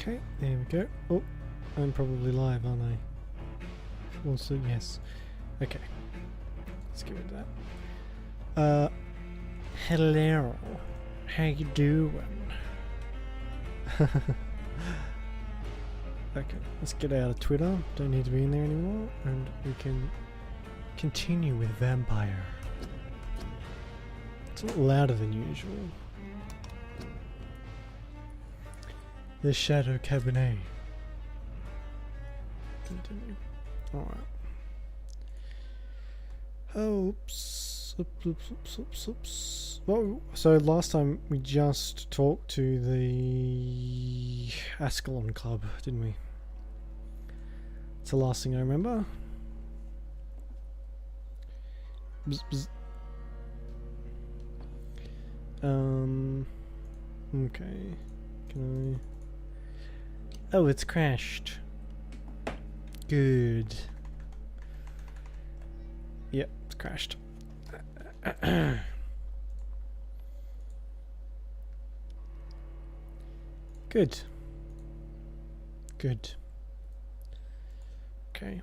Okay, there we go. Oh, I'm probably live, aren't I? Also, yes. Okay. Let's get rid of that. Hello. How you doing? Okay, let's get out of Twitter. Don't need to be in there anymore. And we can continue with Vampyr. It's a little louder than usual. The Shadow Cabernet. Continue. Alright. Oops. Oops. Well, so last time we just talked to the Ascalon Club, didn't we? It's the last thing I remember. Bzz, bzz. Okay. Can I... Oh, it's crashed. Good. Yep, it's crashed. Good. Good. Okay.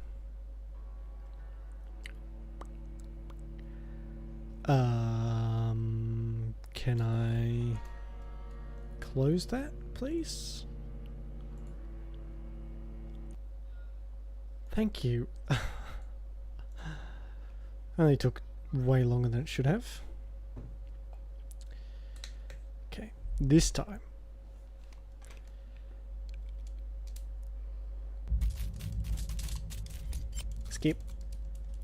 Can I close that, please? Thank you. Only took way longer than it should have. Okay, this time. Skip.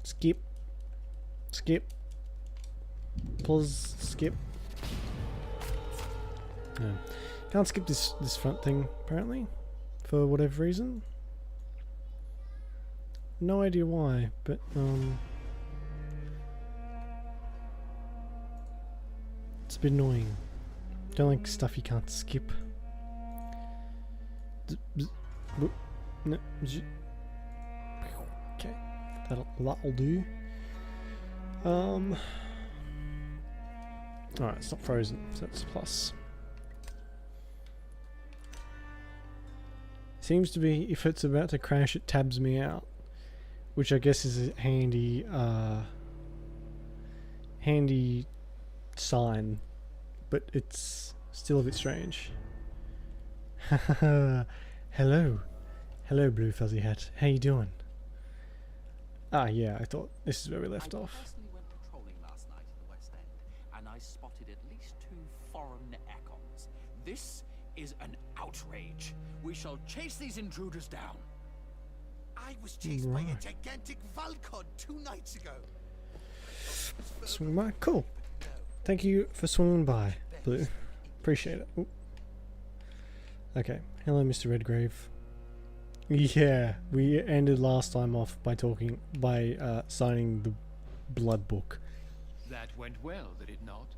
Skip. Skip. Pause. Skip. No. Can't skip this front thing, apparently. For whatever reason. No idea why, but it's a bit annoying. Don't like stuff you can't skip. No. Okay, that'll do. Alright, it's not frozen, so that's a plus. Seems to be, if it's about to crash, it tabs me out, which I guess is a handy sign, but it's still a bit strange. Hello, blue fuzzy hat. How you doing? Ah, yeah, I thought this is where we left off. I personally went patrolling last night in the West End, and I spotted at least 2 foreign econs. This is an outrage. We shall chase these intruders down. I was chased by a gigantic Valcon 2 nights ago. Swing by? Cool. Thank you for swinging by, Blue. Appreciate it. Ooh. Okay. Hello, Mr. Redgrave. Yeah, we ended last time off by signing the blood book. That went well, did it not?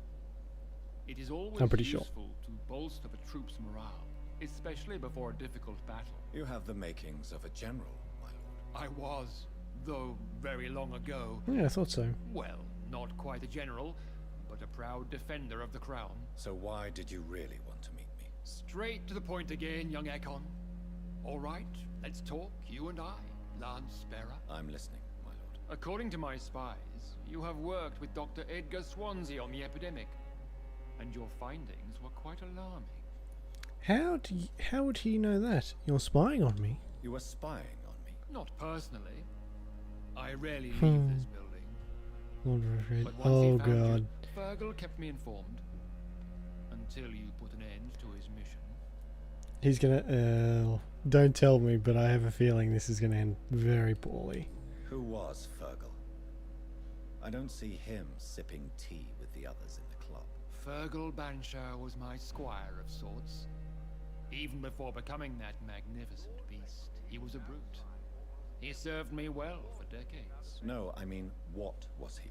It is always I'm pretty sure. useful to bolster the troops' morale, especially before a difficult battle. You have the makings of a general, my lord. I was, though very long ago. Yeah, I thought so. Well, not quite a general, but a proud defender of the crown. So why did you really want to meet me? Straight to the point again, young Econ. All right, let's talk, you and I, Lance Sparrow. I'm listening, my lord. According to my spies, you have worked with Dr. Edgar Swansea on the epidemic, and your findings were quite alarming. How would he know that? You're spying on me. You were spying on me. Not personally. I rarely leave this building. Lord Red. But once Oh he found god. you, Fergal kept me informed. Until you put an end to his mission. He's gonna. Don't tell me, but I have a feeling this is gonna end very poorly. Who was Fergal? I don't see him sipping tea with the others in the club. Fergal Banshire was my squire of sorts. Even before becoming that magnificent beast, he was a brute. He served me well for decades. No, I mean, what was he?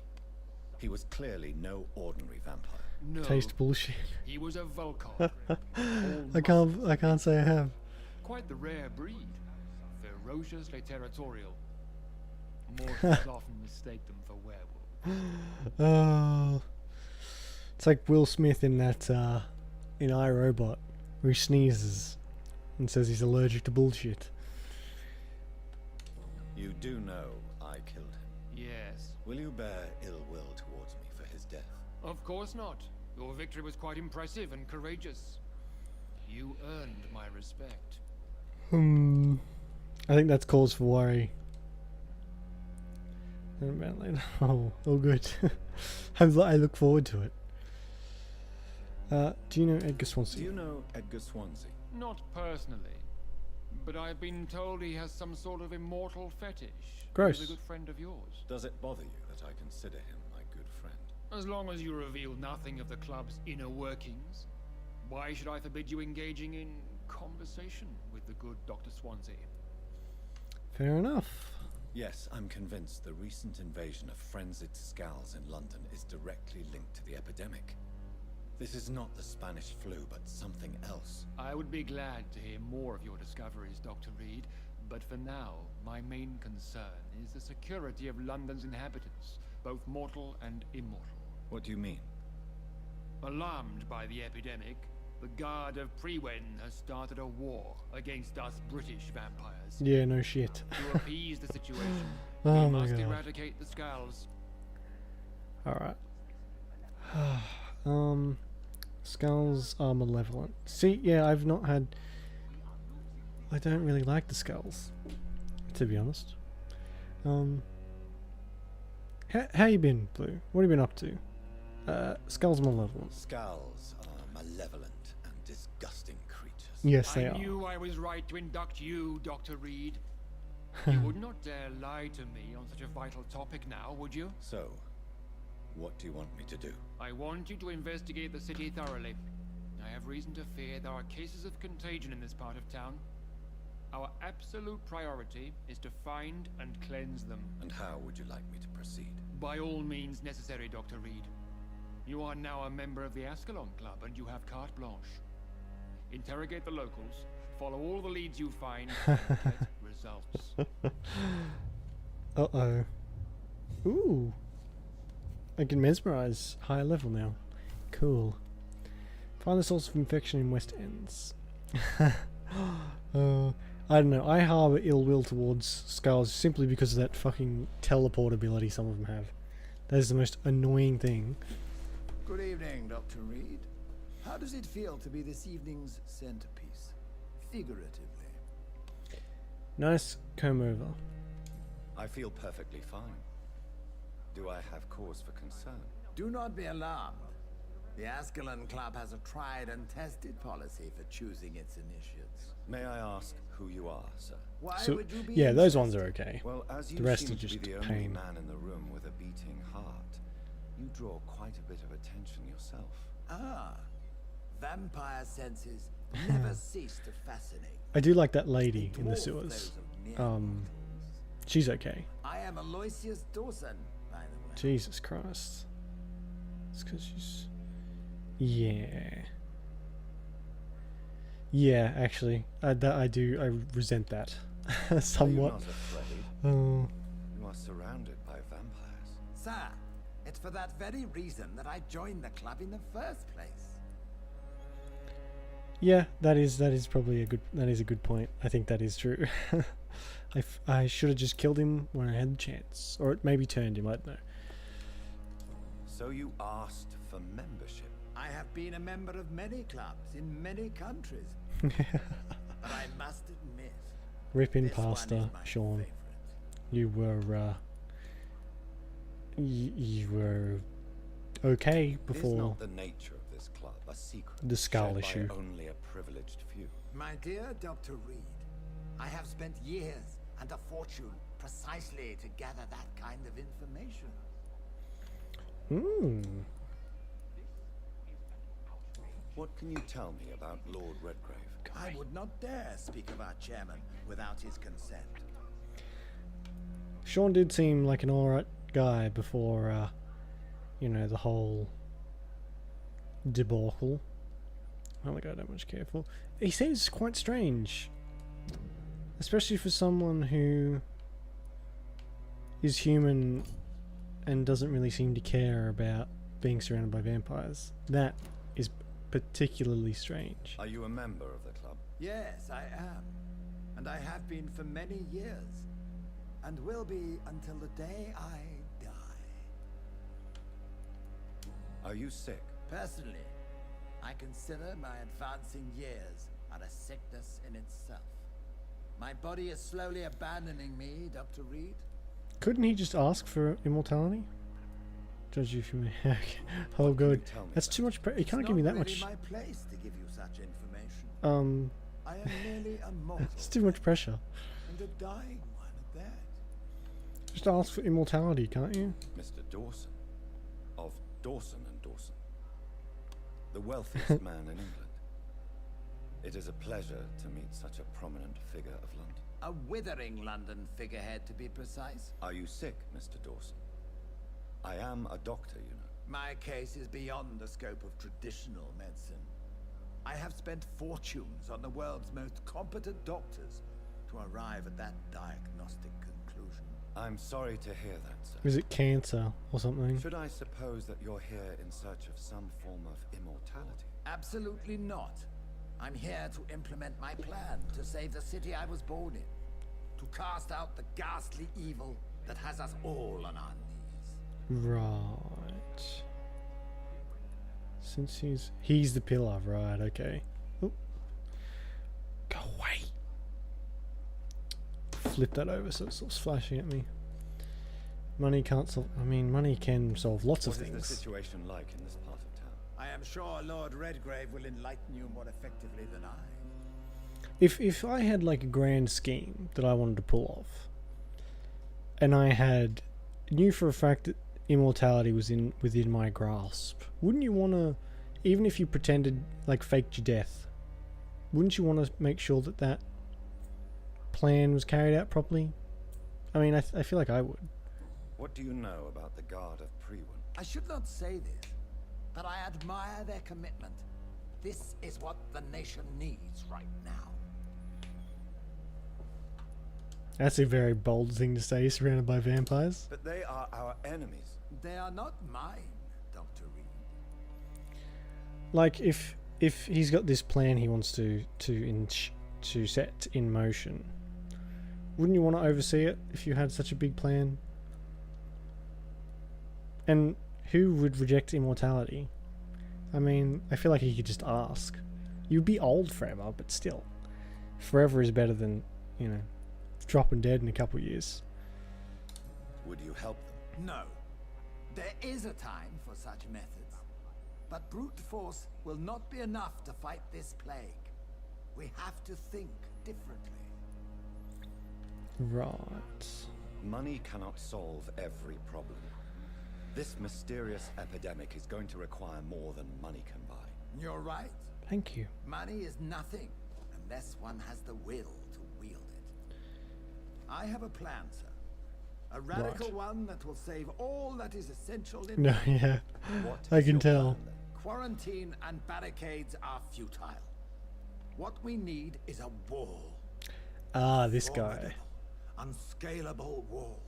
He was clearly no ordinary vampire. No, Taste bullshit. he was a Volkov. I can't say I have. Quite the rare breed. Ferociously territorial. Mortals often mistake them for werewolves. Oh, it's like Will Smith in that in iRobot, where he sneezes. and says he's allergic to bullshit. You do know I killed him. Yes. Will you bear ill will towards me for his death? Of course not. Your victory was quite impressive and courageous. You earned my respect. I think that's cause for worry. Oh, good. I look forward to it. Do you know Edgar Swansea? Do you know Edgar Swansea? Not personally, but I've been told he has some sort of immortal fetish. Gross. He's a good friend of yours. Does it bother you that I consider him my good friend? As long as you reveal nothing of the club's inner workings, why should I forbid you engaging in conversation with the good Dr. Swansea? Fair enough. Yes, I'm convinced the recent invasion of frenzied skulls in London is directly linked to the epidemic. This is not the Spanish flu, but something else. I would be glad to hear more of your discoveries, Dr. Reed, but for now, my main concern is the security of London's inhabitants, both mortal and immortal. What do you mean? Alarmed by the epidemic, the Guard of Prewen has started a war against us British vampires. Yeah, no shit. To appease the situation, Oh we my must God. eradicate the skulls. Alright. Skulls are malevolent. See, yeah, I've not had... I don't really like the skulls, to be honest. How you been, Blue? What have you been up to? Skulls malevolent. Skulls are malevolent and disgusting creatures. Yes, they I are. knew I was right to induct you, Dr. Reed. You would not dare lie to me on such a vital topic now, would you? So, what do you want me to do? I want you to investigate the city thoroughly. I have reason to fear there are cases of contagion in this part of town. Our absolute priority is to find and cleanse them. And how would you like me to proceed? By all means necessary, Dr. Reed. You are now a member of the Ascalon Club and you have carte blanche. Interrogate the locals, follow all the leads you find, and get results. Uh-oh. Ooh. I can mesmerize higher level now. Cool. Find the source of infection in West Ends. I don't know. I harbour ill will towards skulls simply because of that fucking teleport ability some of them have. That is the most annoying thing. Good evening, Dr. Reed. How does it feel to be this evening's centerpiece? Figuratively. Nice comb over. I feel perfectly fine. Do I have cause for concern? Do not be alarmed. The Ascalon Club has a tried and tested policy for choosing its initiates. May I ask who you are, sir? Why So, would you be yeah, those ones interested? are okay. Well, as you The rest seem are to just be the only pain. man in the room with a beating heart, you draw quite a bit of attention yourself. Ah, vampire senses never cease to fascinate. I do like that lady They in the dwarf sewers. those of mere She's okay. I am Aloysius Dawson, by the way. Jesus Christ. It's because she's... Yeah. Yeah, actually. I resent that. Somewhat. Are you not afraid? Oh. You are surrounded by vampires. Sir, it's for that very reason that I joined the club in the first place. Yeah, that is probably a good point. I think that is true. I should have just killed him when I had the chance, or it maybe turned him. I don't know. So you asked for membership. I have been a member of many clubs in many countries. But I must admit, Rip in this one is pasta, my Sean. favorite. You were you were okay Is before. not the nature of this club a secret? The skull shared issue. by only a privileged few. My dear Dr. Reed, I have spent years and a fortune precisely to gather that kind of information. What can you tell me about Lord Redgrave? I would not dare speak of our chairman without his consent. Sean did seem like an alright guy before, you know, the whole debacle. I don't think I don't much care for. He seems quite strange, especially for someone who is human and doesn't really seem to care about being surrounded by vampires. That is particularly strange. Are you a member of the club? Yes, I am. And I have been for many years. And will be until the day I die. Are you sick? Personally, I consider my advancing years are a sickness in itself. My body is slowly abandoning me, Dr. Reed. Couldn't he just ask for immortality? Judge you if you may. Okay. Oh, good. Tell me That's about too much. He can't It's give me not that really much. my place to give you such information. I am merely a mortal. It's too much pressure. And a dying one at that. Just ask for immortality, can't you? Mr. Dawson, of Dawson and Dawson, the wealthiest man in England. It is a pleasure to meet such a prominent figure of London. A withering London figurehead, to be precise. Are you sick, Mr. Dawson? I am a doctor, you know. My case is beyond the scope of traditional medicine. I have spent fortunes on the world's most competent doctors to arrive at that diagnostic conclusion. I'm sorry to hear that, sir. Is it cancer or something? Should I suppose that you're here in search of some form of immortality? Absolutely not. I'm here to implement my plan to save the city I was born in. To cast out the ghastly evil that has us all on our knees. Right. Since he's the pillar, right? Okay. Oop. Go away. Flip that over so it stops flashing at me. Money can't solve. I mean, money can solve lots of What is the things. situation like in this part of town? I am sure Lord Redgrave will enlighten you more effectively than I. If I had like a grand scheme that I wanted to pull off, and I knew for a fact that immortality was within my grasp, wouldn't you want to, even if you pretended like faked your death, wouldn't you want to make sure that that plan was carried out properly? I mean, I feel like I would. What do you know about the Guard of Prewin? I should not say this, but I admire their commitment. This is what the nation needs right now. That's a very bold thing to say, surrounded by vampires. But they are our enemies. They are not mine, Dr. Reed. Like if he's got this plan he wants to set in motion, wouldn't you want to oversee it if you had such a big plan? And who would reject immortality? I mean, I feel like he could just ask. You'd be old forever, but still, forever is better than, you know, dropping dead in a couple of years. Would you help them? No. There is a time for such methods. But brute force will not be enough to fight this plague. We have to think differently. Right. Money cannot solve every problem. This mysterious epidemic is going to require more than money can buy. You're right. Thank you. Money is nothing unless one has the will to wield it. I have a plan, sir. A radical one that will save all that is essential in No, yeah. What I is can your tell. plan, then? Quarantine and barricades are futile. What we need is a wall. Ah, this guy. Formidable, unscalable wall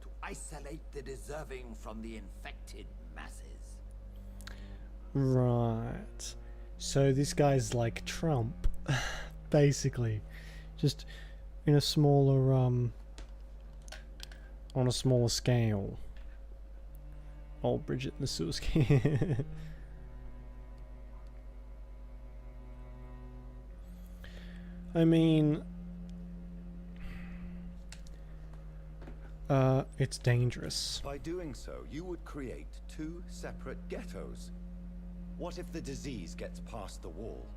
to isolate the deserving from the infected masses. Right. So this guy's like Trump, basically, just in a smaller on a smaller scale. Old Bridget and the Sewer Scale. I mean, it's dangerous. By doing so, you would create two separate ghettos. What if the disease gets past the wall?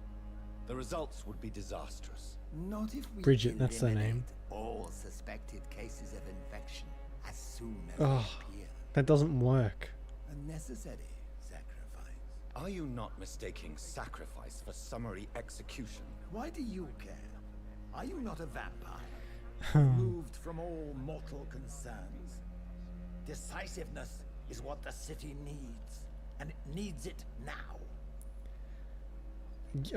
The results would be disastrous. Not if we Bridget, that's their eliminate name. all suspected cases of infection as soon as Oh. they appear. That doesn't work. A necessary sacrifice. Are you not mistaking sacrifice for summary execution? Why do you care? Are you not a vampire? Removed from all mortal concerns. Decisiveness is what the city needs, and it needs it now.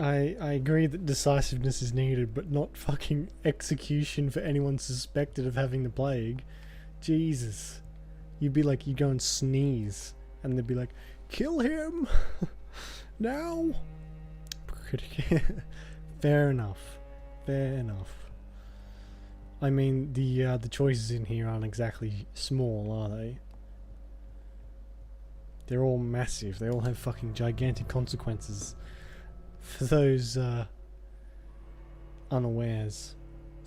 I agree that decisiveness is needed, but not fucking execution for anyone suspected of having the plague. Jesus. You'd be like, you'd go and sneeze, and they'd be like, kill him! Now! critic. Fair enough. Fair enough. I mean, the choices in here aren't exactly small, are they? They're all massive. They all have fucking gigantic consequences for those unawares.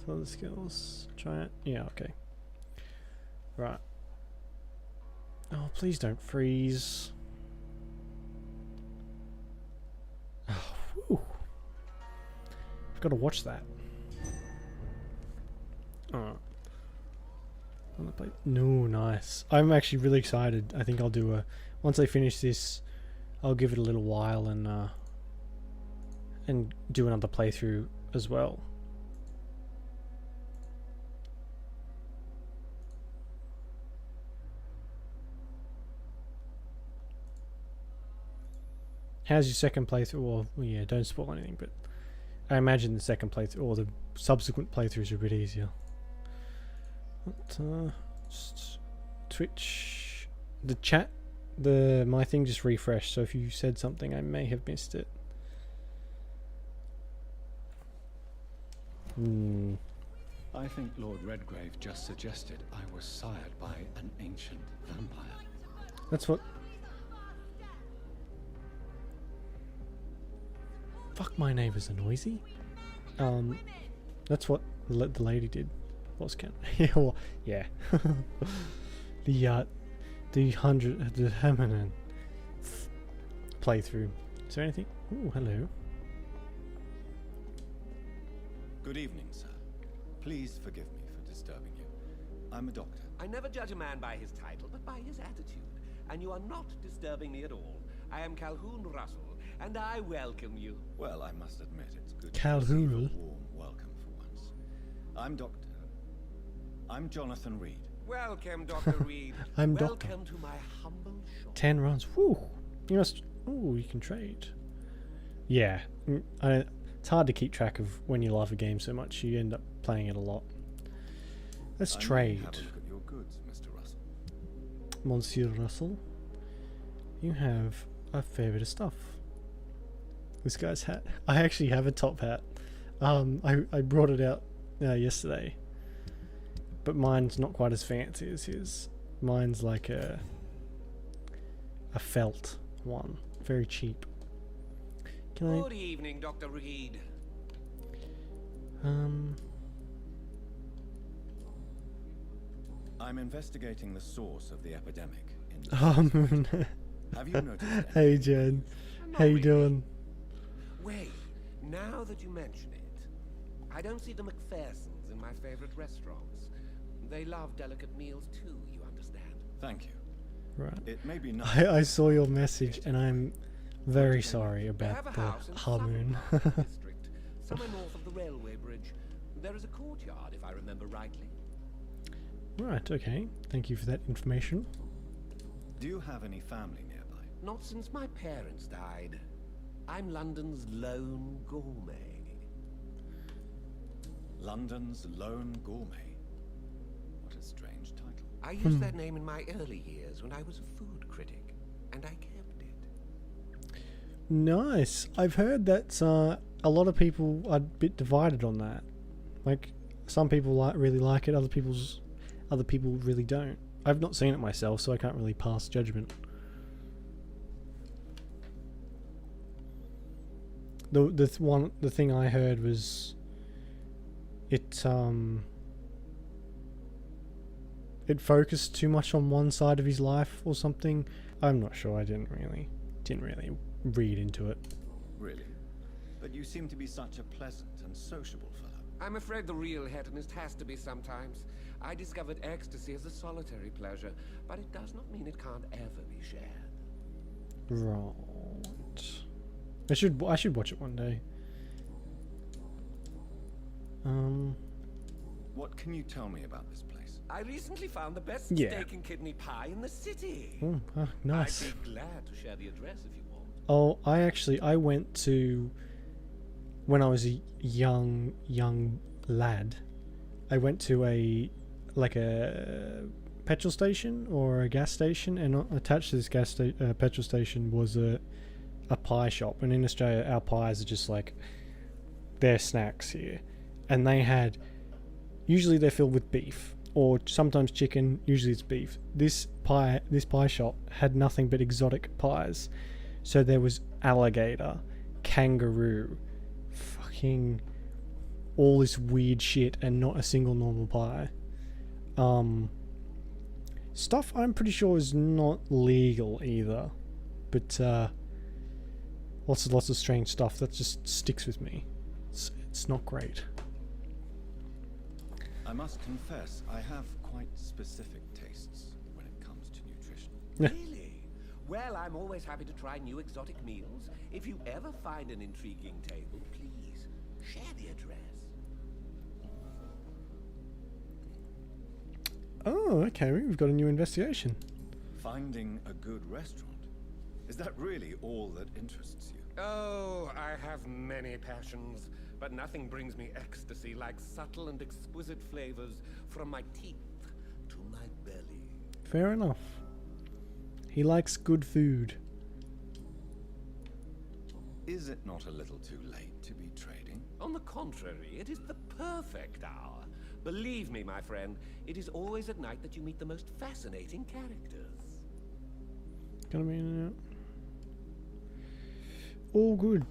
So the skills. Try it. Yeah, okay. Right. Oh, please don't freeze. Oh, whew. I've got to watch that. Oh. No, nice. I'm actually really excited. I think I'll do a... Once I finish this, I'll give it a little while and do another playthrough as well. How's your second playthrough? Well, yeah, don't spoil anything, but I imagine the second playthrough or the subsequent playthroughs are a bit easier. But, Twitch, the chat, my thing just refreshed, so if you said something, I may have missed it. I think Lord Redgrave just suggested I was sired by an ancient vampire. That's what. Fuck, my neighbours are noisy. That's what the lady did. Lost count. Yeah, well, yeah. the Hammerman playthrough. Is there anything? Oh, hello. Good evening, sir. Please forgive me for disturbing you. I'm a doctor. I never judge a man by his title, but by his attitude. And you are not disturbing me at all. I am Calhoun Russell, and I welcome you. Well, I must admit it's good Calhoun. to receive a warm welcome for once. I'm Jonathan Reed. Welcome, Dr. Reed. I'm Doctor. Welcome to my humble shop. 10 runs. Woo! You must. Oh, you can trade. Yeah. It's hard to keep track of when you love a game so much. You end up playing it a lot. Let's trade. Have a look at your goods, Mr. Russell. Monsieur Russell, you have a fair bit of stuff. This guy's hat. I actually have a top hat. I brought it out yesterday, but mine's not quite as fancy as his. Mine's like a felt one, very cheap. Can I? Good evening, Dr. Reed. I'm investigating the source of the epidemic in Have you noticed anything? Hey Jen, Not how you really. doing? Wait, now that you mention it, I don't see the McPhersons in my favorite restaurants. They love delicate meals too, you understand. Thank you. Right. It may be nice. I saw your message and I'm very sorry They about have a the house in Harmoon. Suffolk district, somewhere north of the railway bridge. There is a courtyard, if I remember rightly. Right, okay. Thank you for that information. Do you have any family nearby? Not since my parents died. I'm London's lone gourmet. London's lone gourmet. What a strange title. I used that name in my early years when I was a food critic, and I kept it. Nice. I've heard that a lot of people are a bit divided on that. Like, some people really like it, other people really don't. I've not seen it myself, so I can't really pass judgment. The thing I heard was it focused too much on one side of his life or something. I'm not sure. I didn't really read into it. Really? But you seem to be such a pleasant and sociable fellow. I'm afraid the real hedonist has to be sometimes. I discovered ecstasy as a solitary pleasure, but it does not mean it can't ever be shared. Right. I should watch it one day. What can you tell me about this place? I recently found the best Yeah. steak and kidney pie in the city. Nice. I'd be glad to share the address if you want. Oh, I went to, when I was a young lad, I went to a petrol station or a gas station, and attached to this petrol station was a a pie shop, and in Australia our pies are just like they're snacks here, and they had, usually they're filled with beef or sometimes chicken, usually it's beef. This pie shop had nothing but exotic pies. So there was alligator, kangaroo, fucking all this weird shit, and not a single normal pie. Stuff I'm pretty sure is not legal either, but lots of strange stuff that just sticks with me. It's not great. I must confess, I have quite specific tastes when it comes to nutrition. Really? Well, I'm always happy to try new exotic meals. If you ever find an intriguing table, please share the address. Oh, okay, we've got a new investigation. Finding a good restaurant. Is that really all that interests you? Oh, I have many passions, but nothing brings me ecstasy like subtle and exquisite flavors from my teeth to my belly. Fair enough. He likes good food. Is it not a little too late to be trading? On the contrary, it is the perfect hour. Believe me, my friend, it is always at night that you meet the most fascinating characters. Gonna be in and out. All good.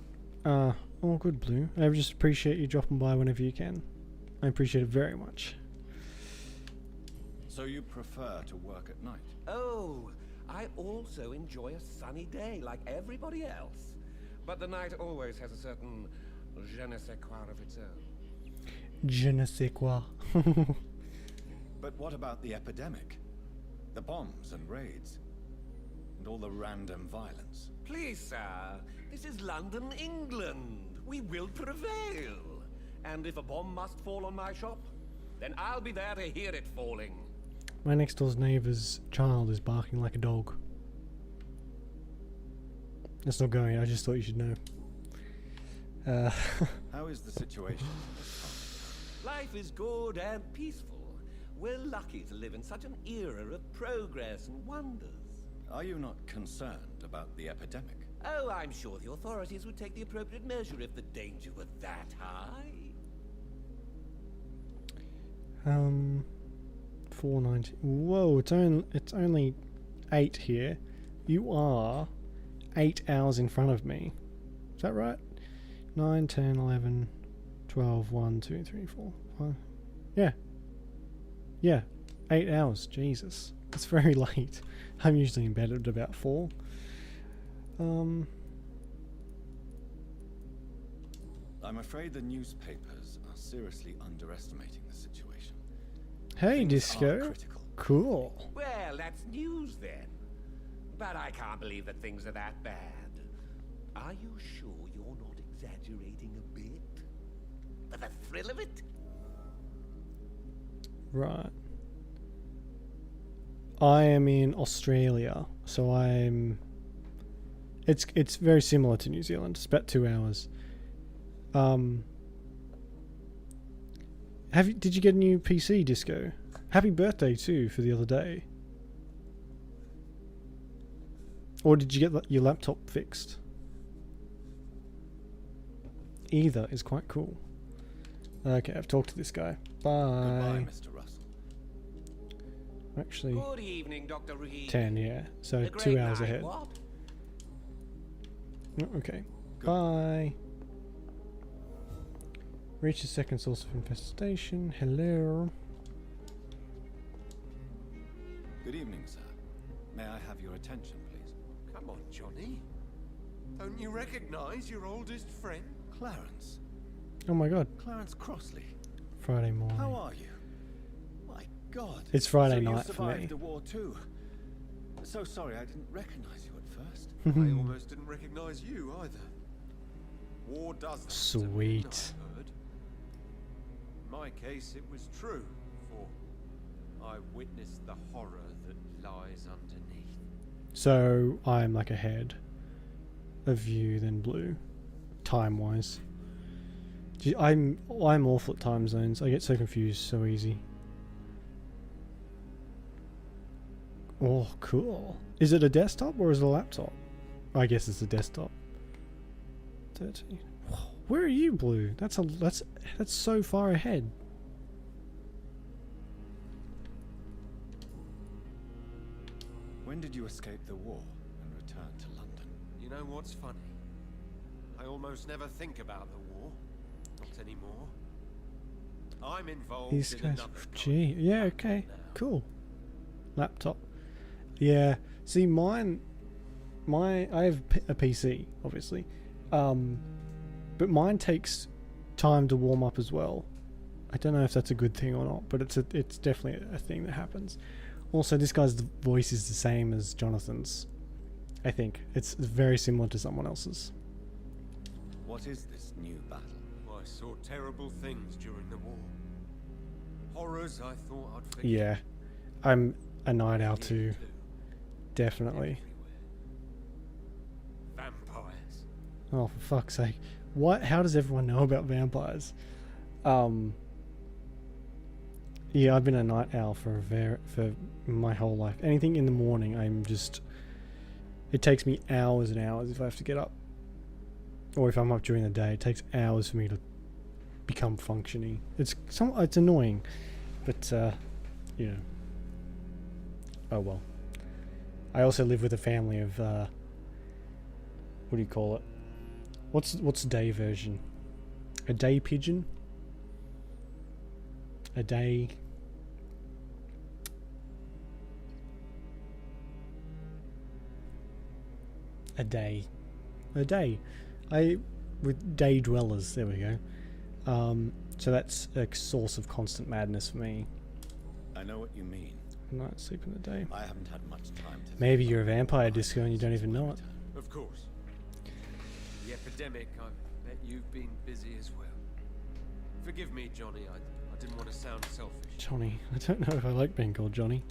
All good, Blue. I just appreciate you dropping by whenever you can. I appreciate it very much. So you prefer to work at night? Oh, I also enjoy a sunny day like everybody else. But the night always has a certain je ne sais quoi of its own. Je ne sais quoi. But what about the epidemic? The bombs and raids? And all the random violence? Please, sir, this is London, England. We will prevail. And if a bomb must fall on my shop, then I'll be there to hear it falling. My next door's neighbour's child is barking like a dog. That's not going, I just thought you should know. How is the situation? Life is good and peaceful. We're lucky to live in such an era of progress and wonders. Are you not concerned about the epidemic? Oh, I'm sure the authorities would take the appropriate measure if the danger were that high. 490. Whoa, it's only 8 here. You are 8 hours in front of me. Is that right? 9, 10, 11, 12, 1, 2, 3, 4, 5. Yeah. Yeah. 8 hours. Jesus. It's very late. I'm usually in bed at about 4. I'm afraid the newspapers are seriously underestimating the situation. Hey, Things Disco. are critical. Cool. Well, that's news then. But I can't believe that things are that bad. Are you sure you're not exaggerating a bit? For the thrill of it? Right. I am in Australia, so I'm... It's very similar to New Zealand. It's about 2 hours. Did you get a new PC, Disco? Happy birthday too for the other day. Or did you get your laptop fixed? Either is quite cool. Okay, I've talked to this guy. Bye. Goodbye, Mr. Russell. Actually, Good evening, Dr. Reed. 10, yeah. So A 2 great hours night, ahead. what? Oh, okay. Bye. Reach the second source of infestation. Hello. Good evening, sir. May I have your attention, please? Come on, Johnny. Don't you recognize your oldest friend? Clarence. Oh my god. Clarence Crossley. Friday morning. How are you? My God. It's Friday so night you for me. survived the war too. So sorry I didn't recognize you at first. I almost didn't recognize you either. War does that to men, Sweet. I've heard. In my case, it was true, for I witnessed the horror that lies underneath. So I'm like ahead of you than Blue, time-wise. I'm awful at time zones. I get so confused so easy. Oh, cool. Is it a desktop or is it a laptop? I guess it's a desktop. 13. Where are you, Blue? That's so far ahead. When did you escape the war and return to London? You know what's funny? I almost never think about the war. Not anymore. I'm involved These in guys. another Gee, yeah, okay, cool. Laptop. Yeah. See, I have a PC, obviously, but mine takes time to warm up as well. I don't know if that's a good thing or not, but it's definitely a thing that happens. Also, this guy's voice is the same as Jonathan's. I think it's very similar to someone else's. What is this new battle? I saw terrible things during the war. Horrors I thought I'd forget. Yeah, I'm a night owl too. Definitely. Vampires. Oh, for fuck's sake! What? How does everyone know about vampires? Yeah, I've been a night owl for my whole life. Anything in the morning, it takes me hours and hours if I have to get up. Or if I'm up during the day, it takes hours for me to become functioning. It's annoying, but you know. Oh well. I also live with a family of what do you call it? What's the day version? A day pigeon? A day. With day dwellers, there we go. So that's a source of constant madness for me. I know what you mean. Night sleep in the day. I haven't had much time to... Maybe you're a vampire disco and you don't even know it. Of course. The epidemic, I bet you've been busy as well. Forgive me, Johnny, I didn't want to sound selfish. Johnny. I don't know if I like being called Johnny.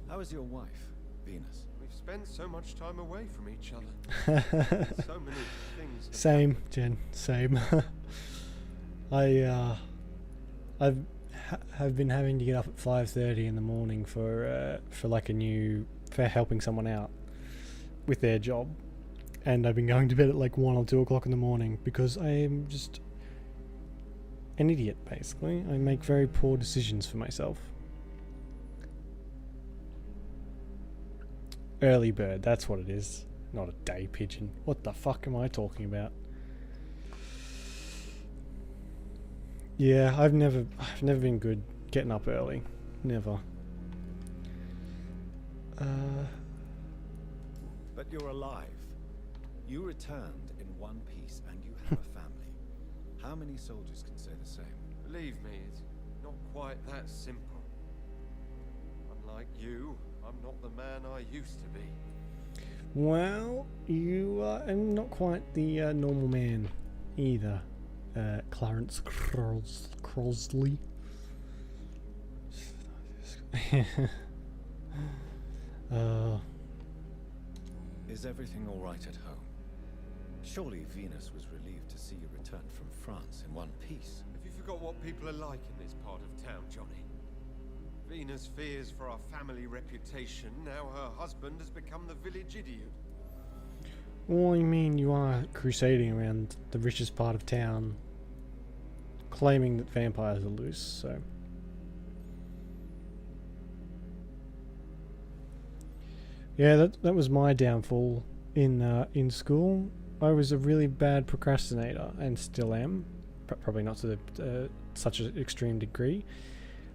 How is your wife, Venus? We've spent so much time away from each other. So many things. Same, Jen. Same. I've been having to get up at 5:30 in the morning for helping someone out with their job, and I've been going to bed at like 1 or 2 o'clock in the morning because I am just an idiot. Basically, I make very poor decisions for myself. Early bird, that's what it is. Not a day pigeon. What the fuck am I talking about? Yeah, I've never been good getting up early. Never. But you're alive. You returned in one piece and you have a family. How many soldiers can say the same? Believe me, it's not quite that simple. Unlike you, I'm not the man I used to be. Well, you are not quite the normal man either, Clarence Crosley. Is everything all right at home? Surely Venus was relieved to see you return from France in one piece. Have you forgot what people are like in this part of town, Johnny? Venus fears for our family reputation. Now her husband has become the village idiot. Well, you mean you are crusading around the richest part of town, claiming that vampires are loose, so... Yeah, that was my downfall in school. I was a really bad procrastinator, and still am. Probably not to such an extreme degree.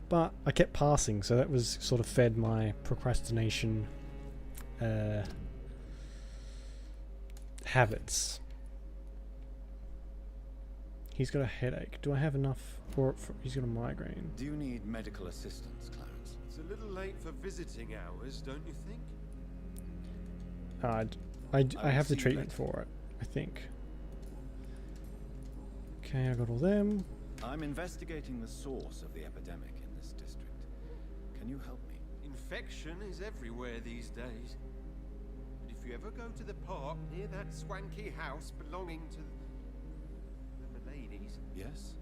But I kept passing, so that was sort of fed my procrastination habits. He's got a headache. Do I have enough for he's got a migraine. Do you need medical assistance, Clarence? It's a little late for visiting hours, don't you think? I have the treatment for it, I think. Okay, I got all them. I'm investigating the source of the epidemic in this district. Can you help me? Infection is everywhere these days. But if you ever go to the park near that swanky house belonging to the Mullaneys... Yes?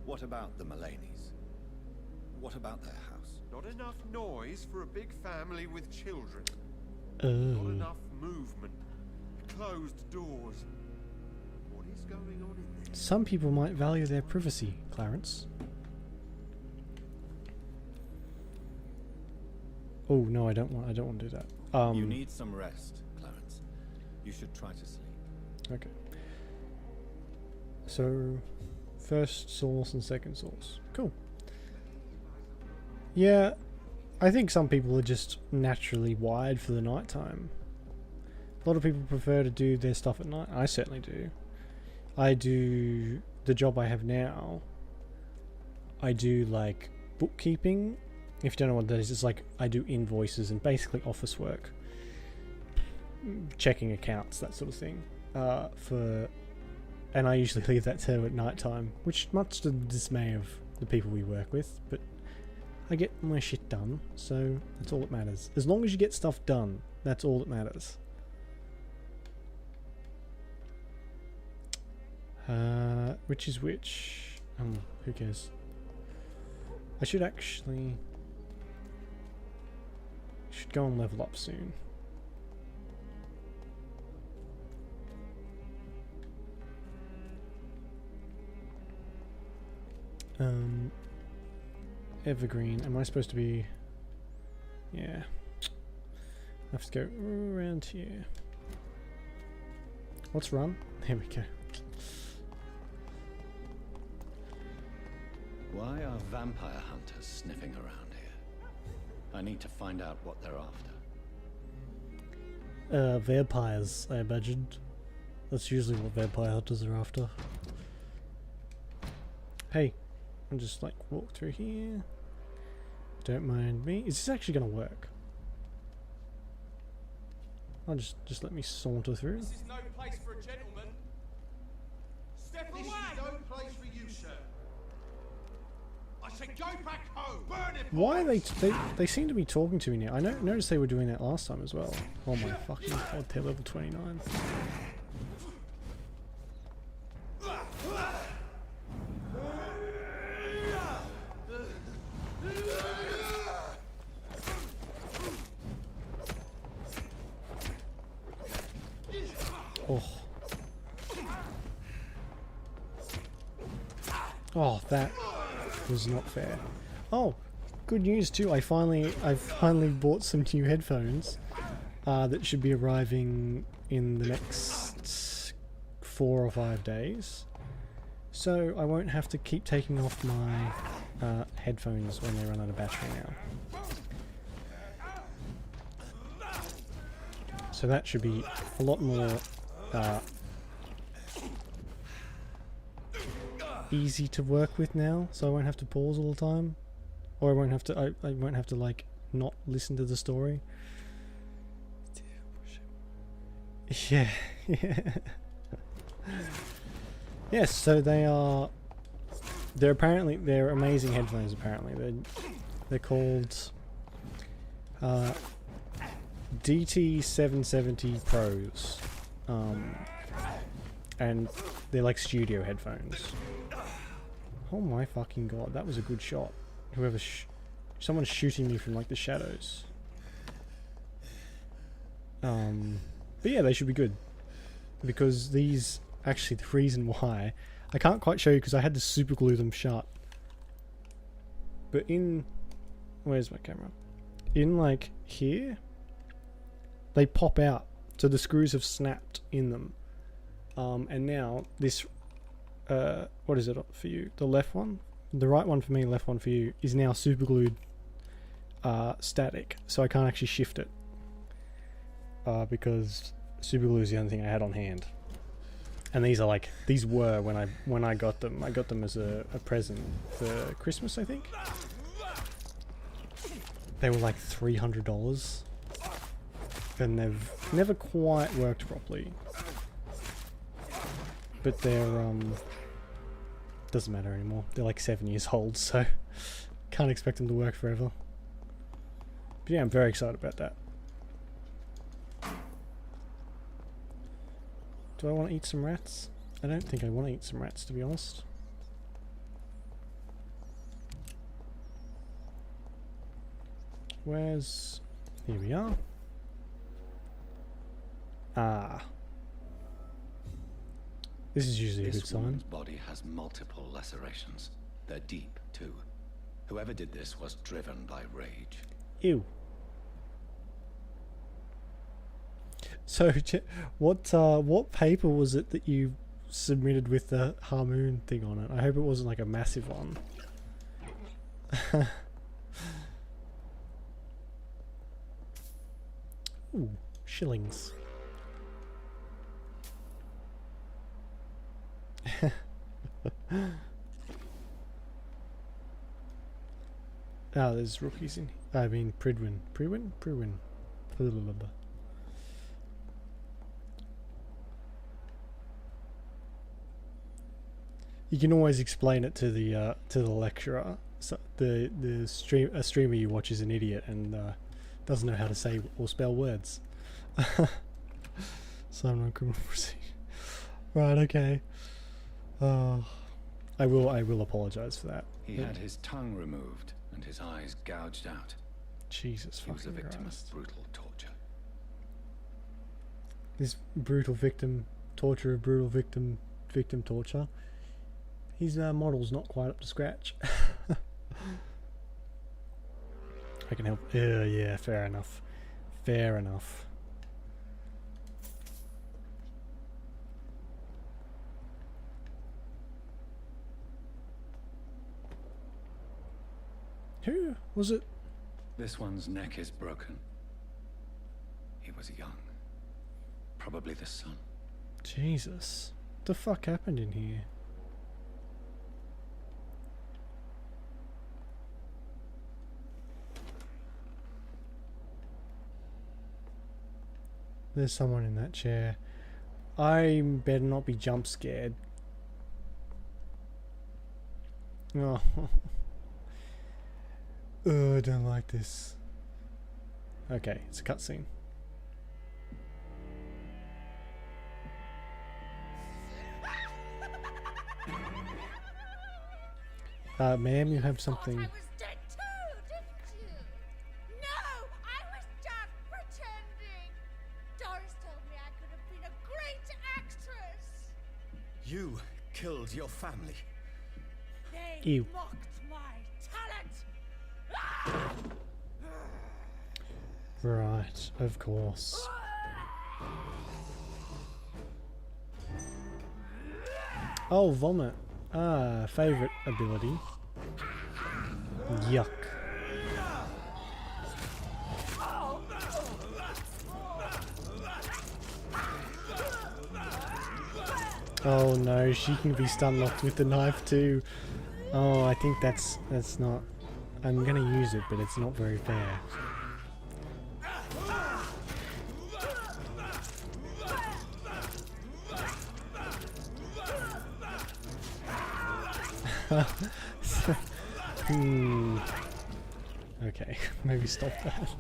What about the Mullaneys? What about their house? Not enough noise for a big family with children. Not enough movement, closed doors. What is going on in there? Some people might value their privacy, Clarence. Oh no, I don't want to do that. You need some rest, Clarence. You should try to sleep. Okay. So, first source and second source. Cool. Yeah, I think some people are just naturally wired for the nighttime. A lot of people prefer to do their stuff at night. I certainly do. I do the job I have now. I do like bookkeeping. If you don't know what that is, it's like I do invoices and basically office work. Checking accounts, that sort of thing. And I usually leave that to at night time, which much to the dismay of the people we work with, but I get my shit done, so that's all that matters. As long as you get stuff done, that's all that matters. Which is which? Who cares? I should go and level up soon. Evergreen. Am I supposed to be? Yeah. I have to go around here. Let's run. There we go. Why are vampire hunters sniffing around here? I need to find out what they're after. Vampires, I imagined. That's usually what vampire hunters are after. Hey, I'll just like walk through here. Don't mind me. Is this actually gonna work? I'll just let me saunter through. This is no place for a gentleman. Step away! This is no place for you, sir. I said go back home. Burn it. Why are they seem to be talking to me now? I noticed they were doing that last time as well. Oh my fucking god, they're level 29. Oh. Oh, that was not fair. Oh, good news too. I've finally bought some new headphones that should be arriving in the next 4 or 5 days. So I won't have to keep taking off my headphones when they run out of battery now. So that should be a lot more easy to work with now, so I won't have to pause all the time, or I won't have to like not listen to the story. Yeah, yeah. Yes, so they're amazing headphones. Apparently, they're called DT770 Pros, and they're like studio headphones. Oh my fucking god, that was a good shot. Someone's shooting me from like the shadows. But yeah, they should be good, because these, actually the reason why, I can't quite show you because I had to super glue them shut. But where's my camera? In like here, they pop out, so the screws have snapped in them. And now this, what is it for you? The left one? The right one for me, left one for you, is now super glued static, so I can't actually shift it. Because super glue is the only thing I had on hand. And these were when I got them. I got them as a present for Christmas, I think. They were like $300. And they've never quite worked properly. But they're, doesn't matter anymore. They're like 7 years old, so can't expect them to work forever. But yeah, I'm very excited about that. Do I want to eat some rats? I don't think I want to eat some rats, to be honest. Here we are. Ah. This is usually a good This sign. woman's body has multiple lacerations. They're deep, too. Whoever did this was driven by rage. Ew. So, what paper was it that you submitted with the Harmoon thing on it? I hope it wasn't like a massive one. Ooh, shillings. Ah, there's rookies in here. I mean, Pridwin. Pridwin? Pridwin. Blablabla. You can always explain it to the lecturer. So a streamer you watch is an idiot and doesn't know how to say or spell words. So I'm not going to proceed. Right, okay. I will apologize for that. He had his tongue removed and his eyes gouged out. Jesus He was a fucking victim Christ. of brutal torture. This brutal victim torture, brutal victim torture. His model's not quite up to scratch. I can help. Yeah, fair enough. Fair enough. Who was it? This one's neck is broken. He was young. Probably the son. Jesus. What the fuck happened in here? There's someone in that chair. I better not be jump scared. Oh. I don't like this. Okay, it's a cutscene. Ma'am, you have something. I was dead too, didn't you? No, I was just pretending. Doris told me I could have been a great actress. You killed your family. They Ew. mocked my talent. Right, of course. Oh, vomit. Ah, favorite ability. Yuck. Oh no, she can be stun locked with the knife too. Oh, I think that's not. I'm gonna use it, but it's not very fair. Okay, maybe stop that.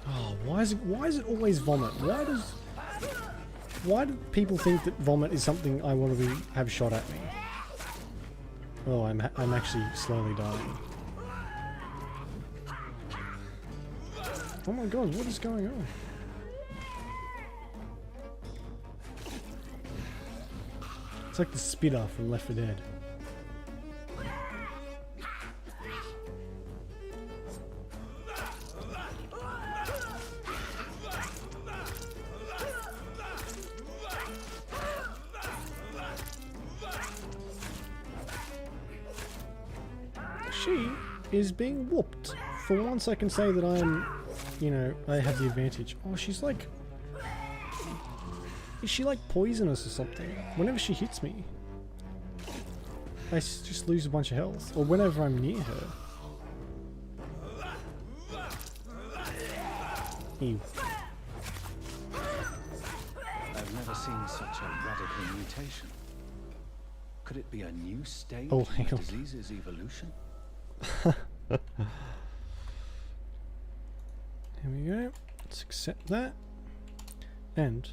Oh, why is it always vomit? Why do people think that vomit is something I want to have shot at me? Oh, I'm actually slowly dying. Oh my god, what is going on? It's like the spitter from Left 4 Dead. She is being whooped. For once I can say that I'm, you know, I have the advantage. Oh, she's like... Is she like poisonous or something? Whenever she hits me, I just lose a bunch of health. Or whenever I'm near her. Ew. I've never seen such a radical mutation. Could it be a new stage Oh, in hang the on. disease's evolution? Here we go. Let's accept that. And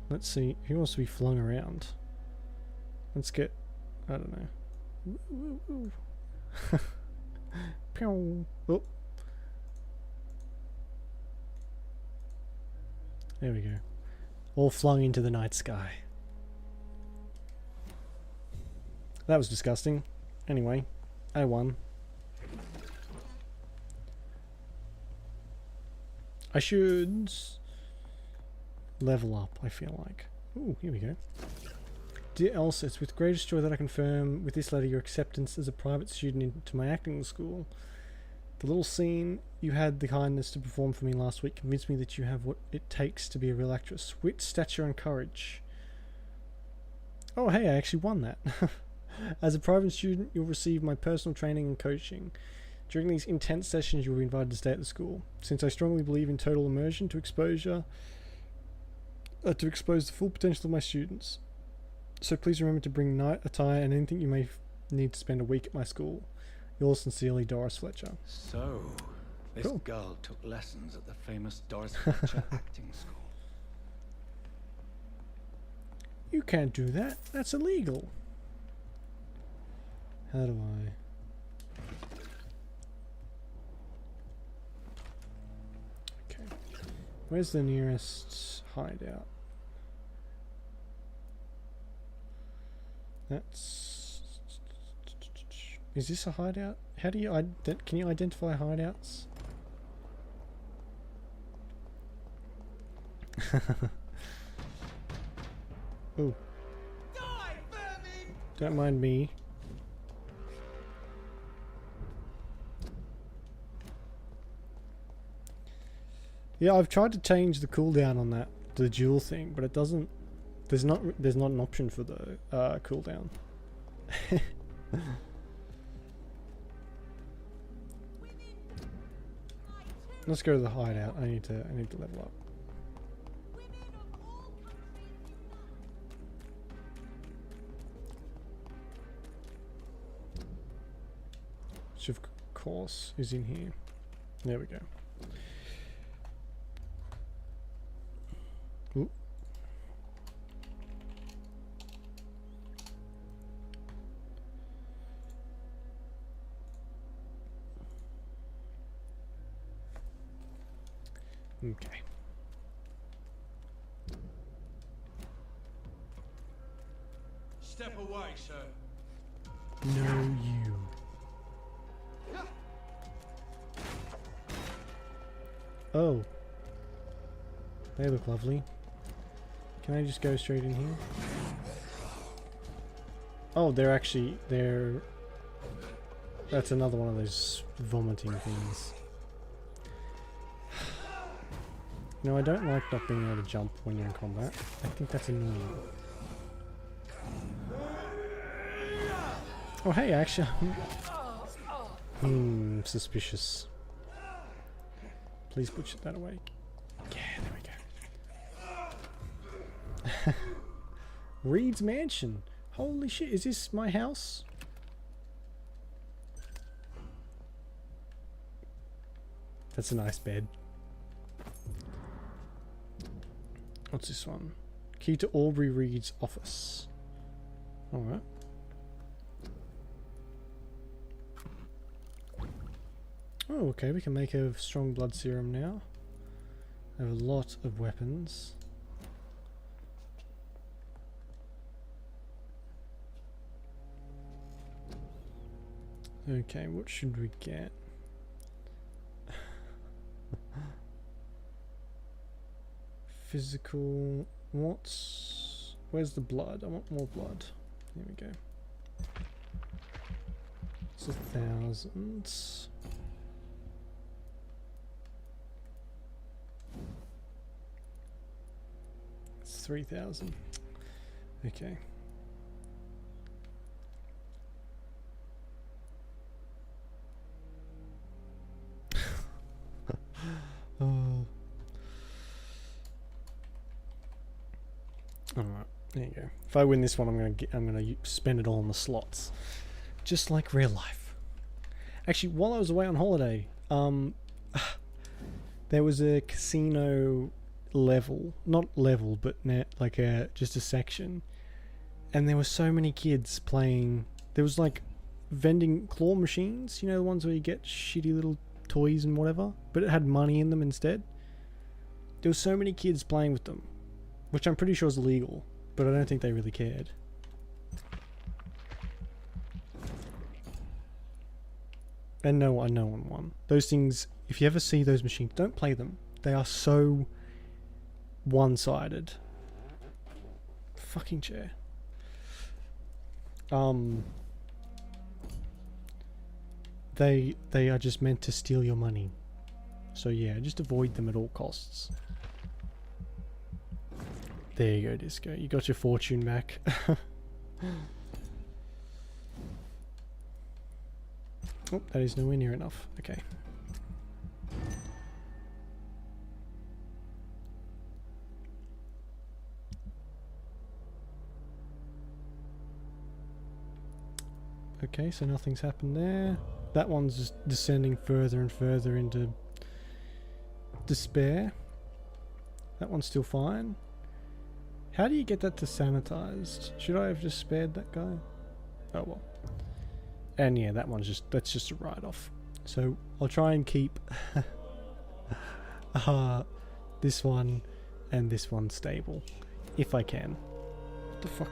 let's see who wants to be flung around. Let's get, I don't know. Woo, woo, woo. Pew. Oh. There we go. All flung into the night sky. That was disgusting. Anyway, I won. I should level up, I feel like. Ooh, here we go. Dear Elsa, it's with greatest joy that I confirm with this letter your acceptance as a private student into my acting school. The little scene you had the kindness to perform for me last week convinced me that you have what it takes to be a real actress. Wit, stature and courage. Oh hey, I actually won that. As a private student, you'll receive my personal training and coaching. During these intense sessions, you'll be invited to stay at the school. Since I strongly believe in total immersion to expose the full potential of my students. So please remember to bring night attire and anything you may need to spend a week at my school. Yours sincerely, Doris Fletcher. So, this Cool. girl took lessons at the famous Doris Fletcher acting school. You can't do that. That's illegal. How do I... Okay. Where's the nearest hideout? That's... Is this a hideout? How do you... Can you identify hideouts? Ooh. Don't mind me. Yeah, I've tried to change the cooldown on that, the dual thing, but it doesn't. There's not an option for the cooldown. Let's go to the hideout. I need to level up. Which of course is in here. There we go. Ooh. Okay. Step away, sir. No, you. Oh. They look lovely. Can I just go straight in here? Oh, they're... That's another one of those vomiting things. No, I don't like not being able to jump when you're in combat. I think that's annoying. Oh hey, actually... suspicious. Please put that away. Yeah, there we go. Reed's Mansion. Holy shit, is this my house? That's a nice bed. What's this one? Key to Aubrey Reed's office. Alright. Oh, okay, we can make a strong blood serum now. I have a lot of weapons. Okay, what should we get? Physical... Where's the blood? I want more blood. Here we go. It's 1,000. It's 3,000. Okay. Oh. Alright, there you go. If I win this one, I'm gonna spend it all on the slots, just like real life. Actually, while I was away on holiday, there was a casino level, not level, but like just a section, and there were so many kids playing. There was like vending claw machines, you know, the ones where you get shitty little toys and whatever, but it had money in them instead. There were so many kids playing with them, which I'm pretty sure is illegal, but I don't think they really cared. And no one won. Those things, if you ever see those machines, don't play them. They are so one-sided. Fucking chair. They are just meant to steal your money. So yeah, just avoid them at all costs. There you go, Disco. You got your fortune back. Oh, that is nowhere near enough. Okay. Okay, so nothing's happened there. That one's just descending further and further into despair. That one's still fine. How do you get that to sanitized? Should I have just spared that guy? Oh well. And yeah, that one's that's just a write-off. So I'll try and keep this one and this one stable, if I can. What the fuck?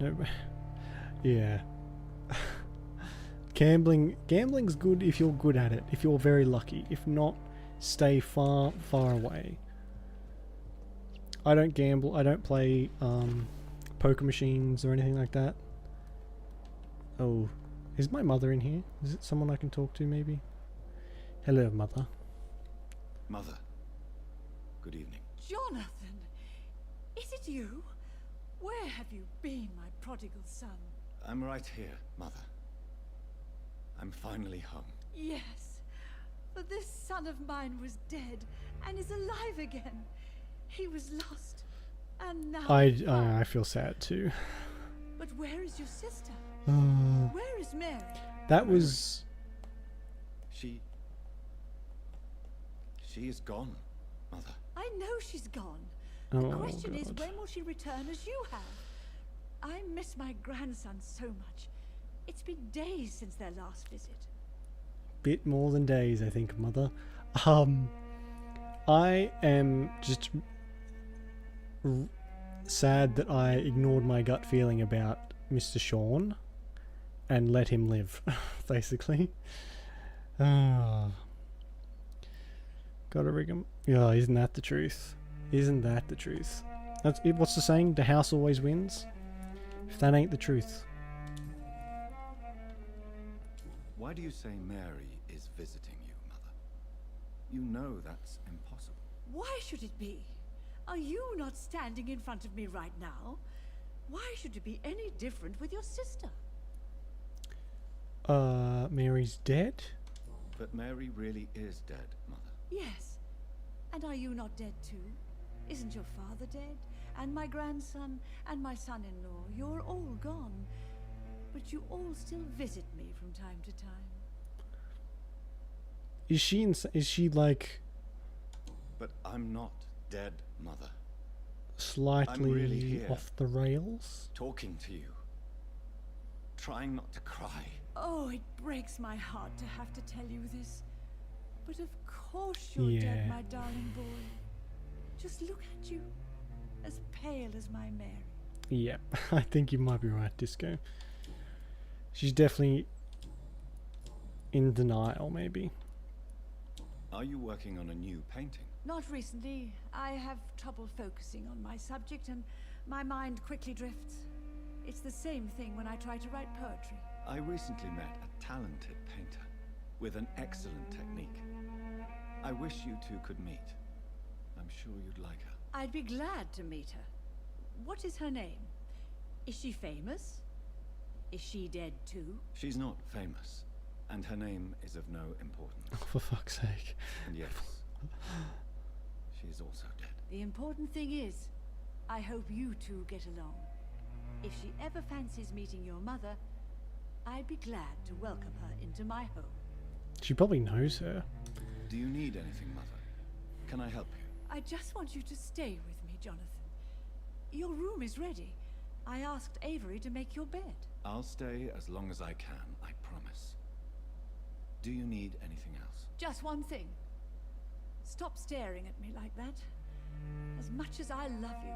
No. Yeah. Gambling's good if you're good at it, if you're very lucky. If not, stay far, far away. I don't gamble, I don't play poker machines or anything like that. Oh, is my mother in here? Is it someone I can talk to maybe? Hello, mother. Mother, good evening. Jonathan, is it you? Where have you been, my prodigal son? I'm right here, Mother. I'm finally home. Yes, for this son of mine was dead and is alive again. He was lost, and now I feel sad too. But where is your sister? Uh, Where is Mary? That was... She is gone, Mother. I know she's gone. Oh, The question is, God. when will she return as you have? I miss my grandson so much. It's been days since their last visit. Bit more than days, I think, mother. I am just sad that I ignored my gut feeling about Mr. Sean and let him live, basically. Gotta rig him. Yeah, isn't that the truth? Isn't that the truth? That's it. What's the saying? The house always wins. If that ain't the truth. Why do you say Mary is visiting you, Mother? You know that's impossible. Why should it be? Are you not standing in front of me right now? Why should it be any different with your sister? Mary's dead? But Mary really is dead, Mother. Yes. And are you not dead too? Isn't your father dead? And my grandson and my son-in-law, you're all gone. But you all still visit me from time to time. Is she like But I'm not dead, Mother. slightly really here. off the rails? Talking to you. Trying not to cry. Oh, it breaks my heart to have to tell you this. But of course you're Yeah. dead, my darling boy. Just look at you. As pale as my Mary. Yep, I think you might be right, Disco. She's definitely in denial, maybe. Are you working on a new painting? Not recently. I have trouble focusing on my subject and my mind quickly drifts. It's the same thing when I try to write poetry. I recently met a talented painter with an excellent technique. I wish you two could meet. I'm sure you'd like her. I'd be glad to meet her. What is her name? Is she famous? Is she dead too? She's not famous, and her name is of no importance. Oh, for fuck's sake. And yes, she is also dead. The important thing is, I hope you two get along. If she ever fancies meeting your mother, I'd be glad to welcome her into my home. She probably knows her. Do you need anything, Mother? Can I help you? I just want you to stay with me, Jonathan. Your room is ready. I asked Avery to make your bed. I'll stay as long as I can, I promise. Do you need anything else? Just one thing. Stop staring at me like that. As much as I love you,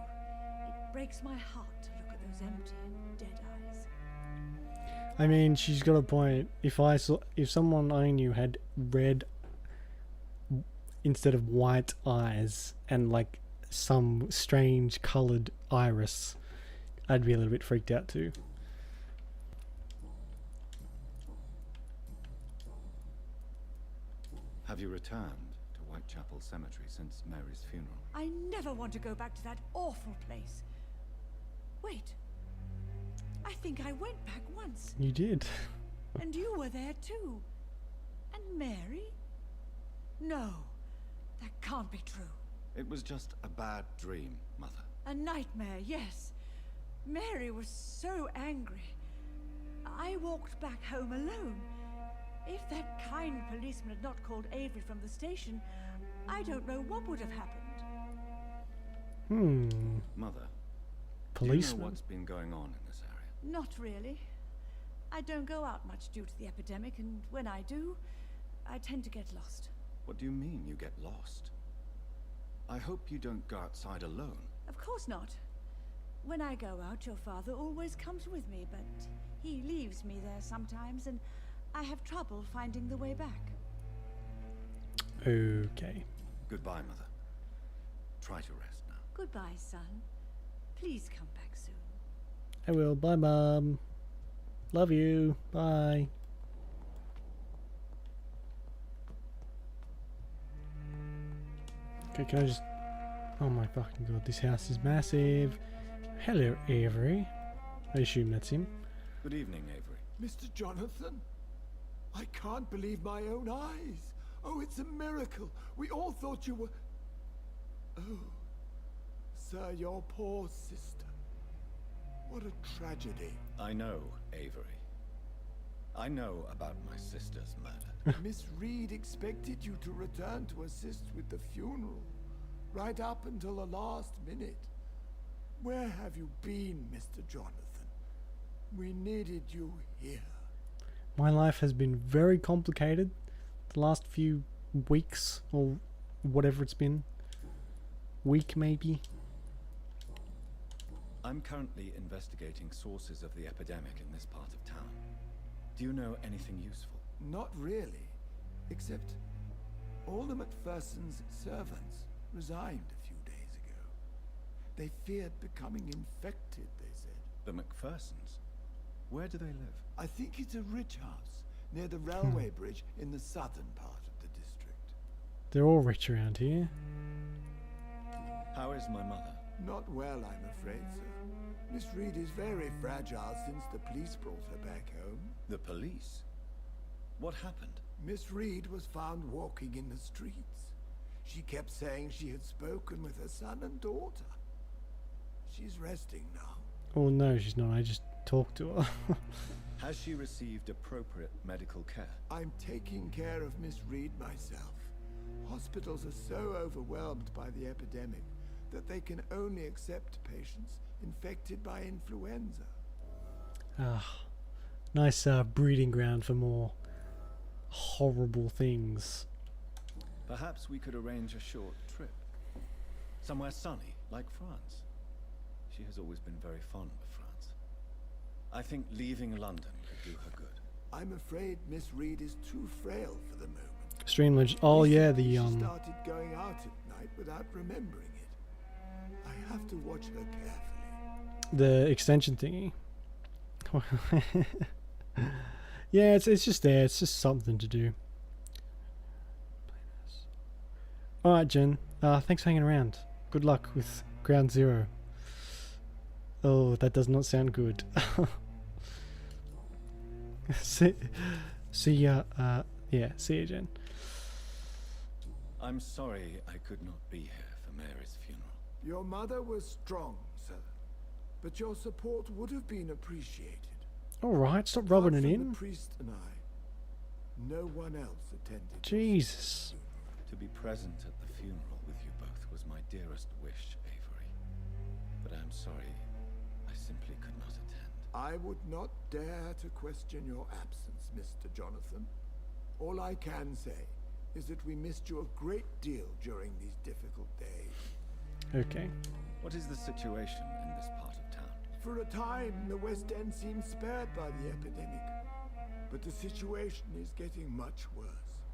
it breaks my heart to look at those empty and dead eyes. I mean, she's got a point. If someone I knew had red instead of white eyes and like some strange coloured iris, I'd be a little bit freaked out too. Have you returned to Whitechapel Cemetery since Mary's funeral? I never want to go back to that awful place. Wait. I think I went back once. You did. And you were there too. And Mary? No. That can't be true. It was just a bad dream, Mother. A nightmare, yes. Mary was so angry. I walked back home alone. If that kind policeman had not called Avery from the station, I don't know what would have happened. Mother, Policeman? do you know what's been going on in this area? Not really. I don't go out much due to the epidemic, and when I do, I tend to get lost. What do you mean you get lost? I hope you don't go outside alone. Of course not. When I go out, your father always comes with me, but he leaves me there sometimes, and I have trouble finding the way back. Okay. Goodbye, Mother. Try to rest now. Goodbye, son. Please come back soon. I will. Bye, Mum. Love you. Bye. Okay, can I just... Oh my fucking god, this house is massive. Hello, Avery. I assume that's him. Good evening, Avery. Mr. Jonathan, I can't believe my own eyes. Oh, it's a miracle. We all thought you were... Oh, sir, your poor sister. What a tragedy. I know, Avery. I know about my sister's murder. Miss Reed expected you to return to assist with the funeral, right up until the last minute. Where have you been, Mr. Jonathan? We needed you here. My life has been very complicated the last few weeks, or whatever it's been. Week, maybe? I'm currently investigating sources of the epidemic in this part of town. Do you know anything useful? Not really, except all the Macpherson's servants resigned a few days ago. They feared becoming infected, they said. The Macphersons? Where do they live? I think it's a rich house near the railway bridge in the southern part of the district. They're all rich around here. How is my mother? Not well, I'm afraid, sir. Miss Reed is very fragile since the police brought her back home. The police? What happened? Miss Reed was found walking in the streets. She kept saying she had spoken with her son and daughter. She's resting now. Oh no, she's not. I just talked to her. Has she received appropriate medical care? I'm taking care of Miss Reed myself. Hospitals are so overwhelmed by the epidemic that they can only accept patients infected by influenza. Ah, nice breeding ground for more horrible things. Perhaps we could arrange a short trip. Somewhere sunny, like France. She has always been very fond of France. I think leaving London could do her good. I'm afraid Miss Reed is too frail for the moment. Streamledge. Oh yeah, the She started going out at night without remembering it. I have to watch her carefully. the extension thingy. Yeah, it's just there. It's just something to do. Alright, Jen. Thanks for hanging around. Good luck with Ground Zero. Oh, that does not sound good. see ya. Yeah, see ya, Jen. I'm sorry I could not be here for Mary's funeral. Your mother was strong, sir. But your support would have been appreciated. Alright, stop rubbing it Apart from in. the priest and I, no one else attended. Jesus. To be present at the funeral with you both was my dearest wish, Avery. But I'm sorry, I simply could not attend. I would not dare to question your absence, Mr. Jonathan. All I can say is that we missed you a great deal during these difficult days. Okay. What is the situation in this part of town? For a time, the West End seemed spared by the epidemic. But the situation is getting much worse.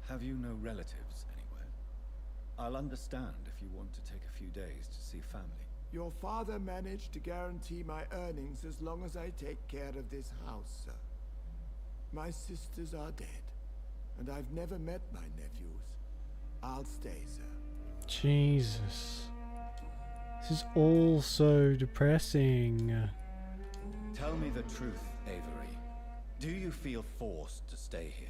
Have you no relatives anywhere? I'll understand if you want to take a few days to see family. Your father managed to guarantee my earnings as long as I take care of this house, sir. My sisters are dead, and I've never met my nephews. I'll stay, sir. Jesus. This is all so depressing. Tell me the truth, Avery. Do you feel forced to stay here?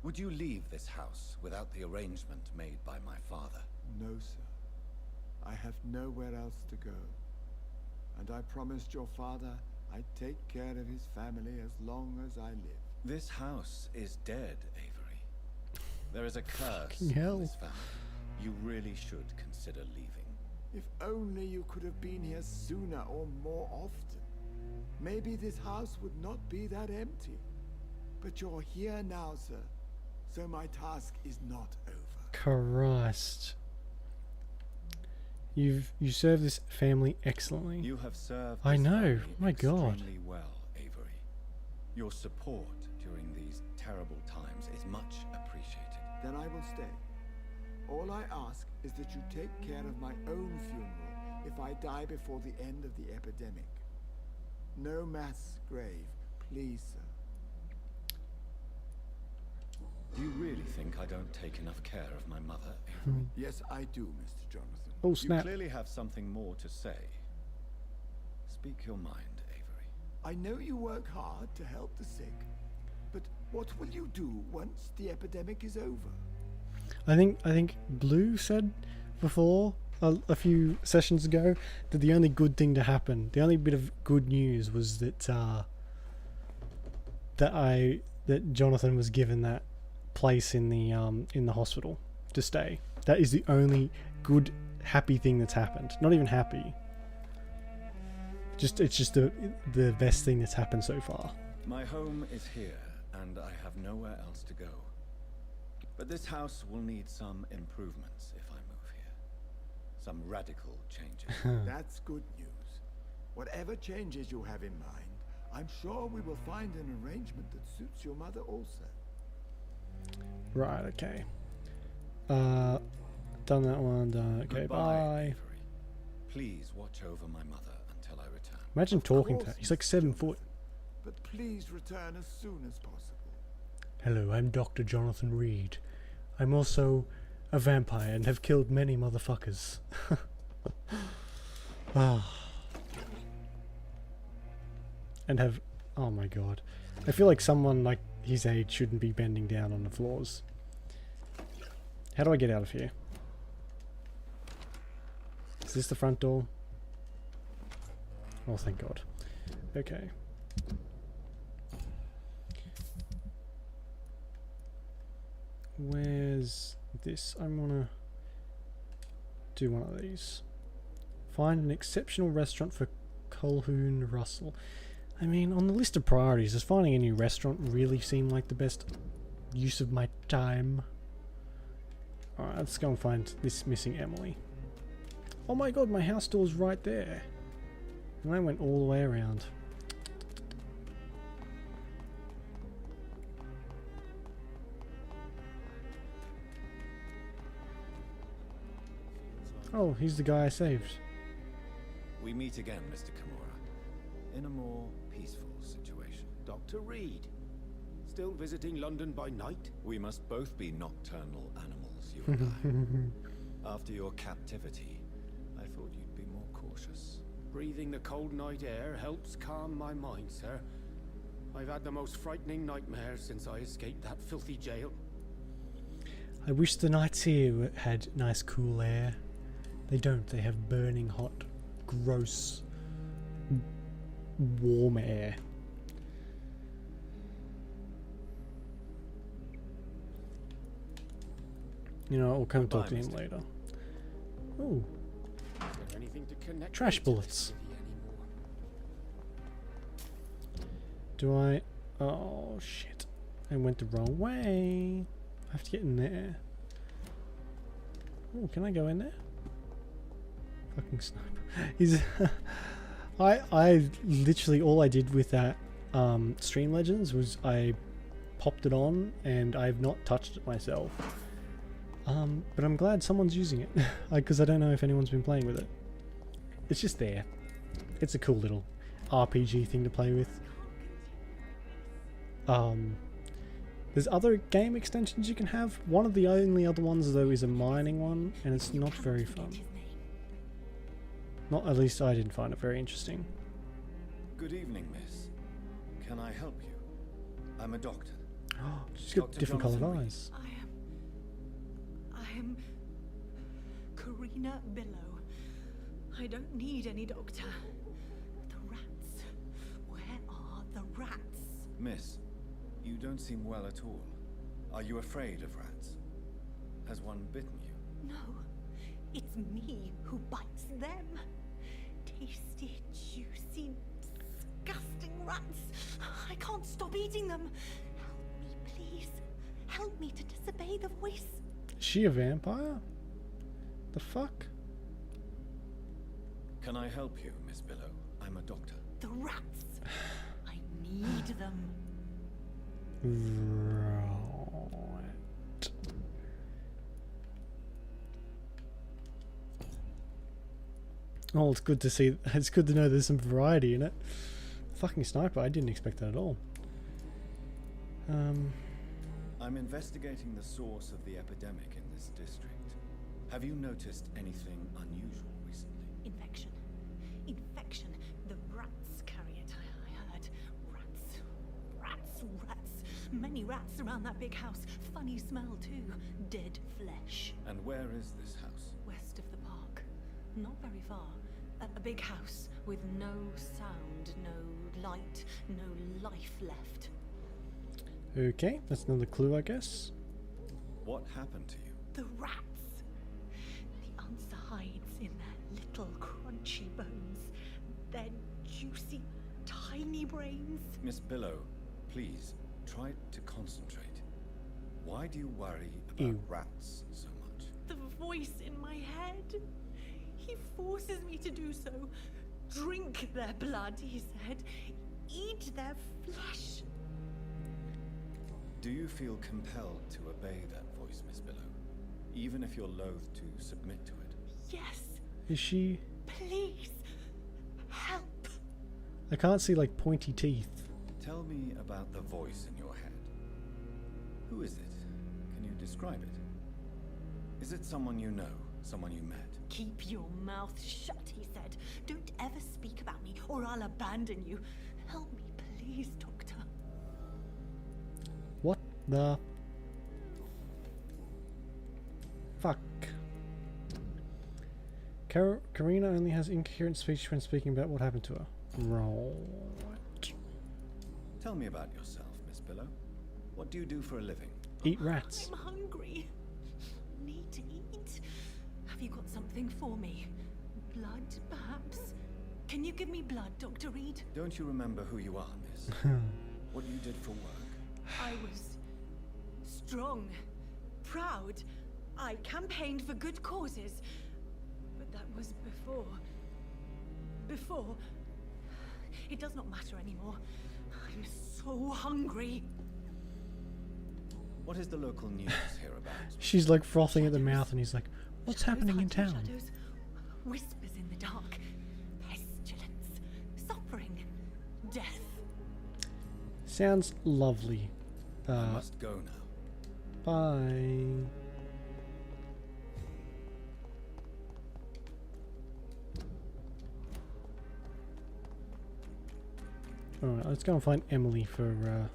Would you leave this house without the arrangement made by my father? No, sir. I have nowhere else to go. And I promised your father I'd take care of his family as long as I live. This house is dead, Avery. There is a curse Fucking hell. on this family. You really should consider leaving. If only you could have been here sooner or more often. Maybe this house would not be that empty. But you're here now, sir. So my task is not over. Christ. You served this family excellently. You have served I this know, family my God. extremely well, Avery. Your support during these terrible times is much appreciated. Then I will stay. All I ask is that you take care of my own funeral if I die before the end of the epidemic. No mass grave, please, sir. Do you really think I don't take enough care of my mother, Avery? Yes, I do, Mr. Jonathan. Oh, You snap. clearly have something more to say. Speak your mind, Avery. I know you work hard to help the sick, but what will you do once the epidemic is over? I think Blue said before a few sessions ago that the only good thing to happen, the only bit of good news was that that Jonathan was given that place in the hospital to stay. That is the only good happy thing that's happened. Not even happy. It's just the best thing that's happened so far. My home is here, and I have nowhere else to go. But this house will need some improvements if I move here. Some radical changes. That's good news. Whatever changes you have in mind, I'm sure we will find an arrangement that suits your mother also. Right, okay. Done that one, done. Okay, Goodbye, bye. Avery. Please watch over my mother until I return. Imagine Of talking to course, her. He's like Mr. 7 foot. But please return as soon as possible. Hello, I'm Dr. Jonathan Reed. I'm also a vampire and have killed many motherfuckers. And have... Oh my god. I feel like someone like his age shouldn't be bending down on the floors. How do I get out of here? Is this the front door? Oh, thank god. Okay. Where's this? I want to do one of these. Find an exceptional restaurant for Colhoun Russell. I mean, on the list of priorities, does finding a new restaurant really seem like the best use of my time? Alright, let's go and find this missing Emily. Oh my god, my house door's right there. And I went all the way around. Oh, he's the guy I saved. We meet again, Mr. Kimura, in a more peaceful situation. Dr. Reed, still visiting London by night? We must both be nocturnal animals, you and I. After your captivity, I thought you'd be more cautious. Breathing the cold night air helps calm my mind, sir. I've had the most frightening nightmares since I escaped that filthy jail. I wish the nights here had nice cool air. They don't. They have burning hot, gross, warm air. You know, I'll come talk to him later. Ooh, Is there anything to connect trash me to bullets. this city anymore? Do I? Oh shit! I went the wrong way. I have to get in there. Oh, can I go in there? Fucking sniper. He's I literally all I did with that Stream Legends was I popped it on and I've not touched it myself. But I'm glad someone's using it because I don't know if anyone's been playing with it. It's just there. It's a cool little RPG thing to play with. There's other game extensions you can have. One of the only other ones though is a mining one, and it's not very fun. Not at least I didn't find it very interesting. Good evening, miss. Can I help you? I'm a doctor. She's got Dr. different Jonathan coloured Reed. eyes. I am Karina Billow. I don't need any doctor. The rats. Where are the rats? Miss, you don't seem well at all. Are you afraid of rats? Has one bitten you? No, it's me who bites them. Tasty, juicy, disgusting rats. I can't stop eating them. Help me, please. Help me to disobey the voice. Is she a vampire? The fuck? Can I help you, Miss Billow? I'm a doctor. The rats. I need them. Right. Oh, it's good to see. It's good to know there's some variety in it. Fucking sniper, I didn't expect that at all. I'm investigating the source of the epidemic in this district. Have you noticed anything unusual recently? Infection. Infection. The rats carry it, I heard. Rats. Rats. Rats. Many rats around that big house. Funny smell, too. Dead flesh. And where is this house? West of the park. Not very far. A big house with no sound, no light, no life left. Okay, that's another clue, I guess. What happened to you? The rats. The answer hides in their little crunchy bones. Their juicy, tiny brains. Miss Billow, please, try to concentrate. Why do you worry about rats so much? The voice in my head. He forces me to do so. Drink their blood, he said. Eat their flesh. Do you feel compelled to obey that voice, Miss Billow? Even if you're loath to submit to it? Yes. Is she... Please. Help. I can't see like pointy teeth. Tell me about the voice in your head. Who is it? Can you describe it? Is it someone you know? Someone you met? Keep your mouth shut, he said. Don't ever speak about me or I'll abandon you. Help me, please, Doctor. What the... Fuck. Karina only has incoherent speech when speaking about what happened to her. Right. Tell me about yourself, Miss Billow. What do you do for a living? Eat rats. I'm hungry. Need to eat. Have you got something for me? Blood, perhaps? Can you give me blood, Dr. Reed? Don't you remember who you are, miss? What you did for work? I was strong, proud. I campaigned for good causes. But that was before. Before. It does not matter anymore. I'm so hungry. What is the local news here about? She's like frothing at the mouth and he's like, what's Shadows happening in hunting town? shadows. Whispers in the dark. Pestilence. Suffering. Death. Sounds lovely. I must go now. Bye. Alright, let's go and find Emily for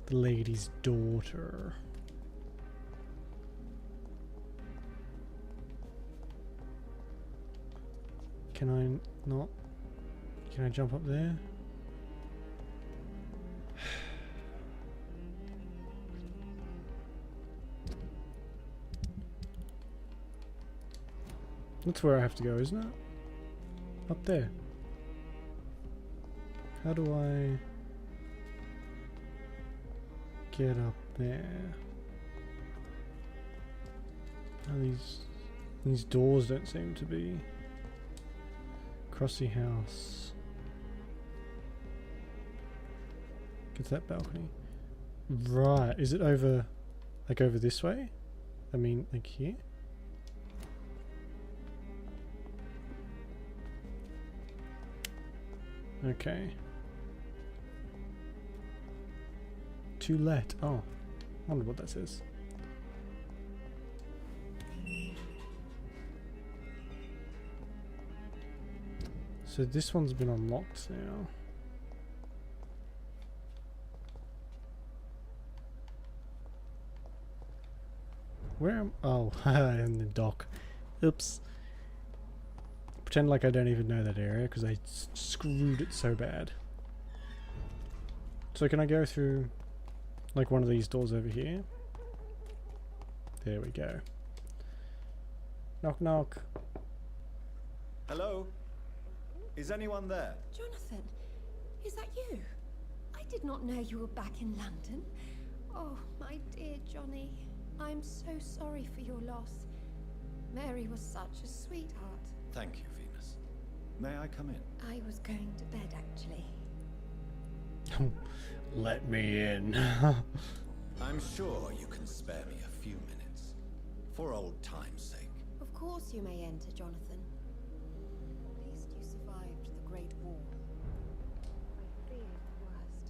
the lady's daughter. Can I not? Can I jump up there? That's where I have to go, isn't it? Up there. How do I get up there? Are these These doors don't seem to be. Crossy house. Get to that balcony. Right, is it over, like over this way? I mean, like here? Okay. To let. Oh, I wonder what that says. So this one's been unlocked now. Where am... Oh, in the dock. Oops. Pretend like I don't even know that area because I screwed it so bad. So can I go through like one of these doors over here? There we go. Knock knock. Hello? Is anyone there? Jonathan, is that you? I did not know you were back in London. Oh, my dear Johnny. I'm so sorry for your loss. Mary was such a sweetheart. Thank you, Venus. May I come in? I was going to bed, actually. Let me in. I'm sure you can spare me a few minutes. For old time's sake. Of course you may enter, Jonathan. At least you survived the Great War. I feared the worst.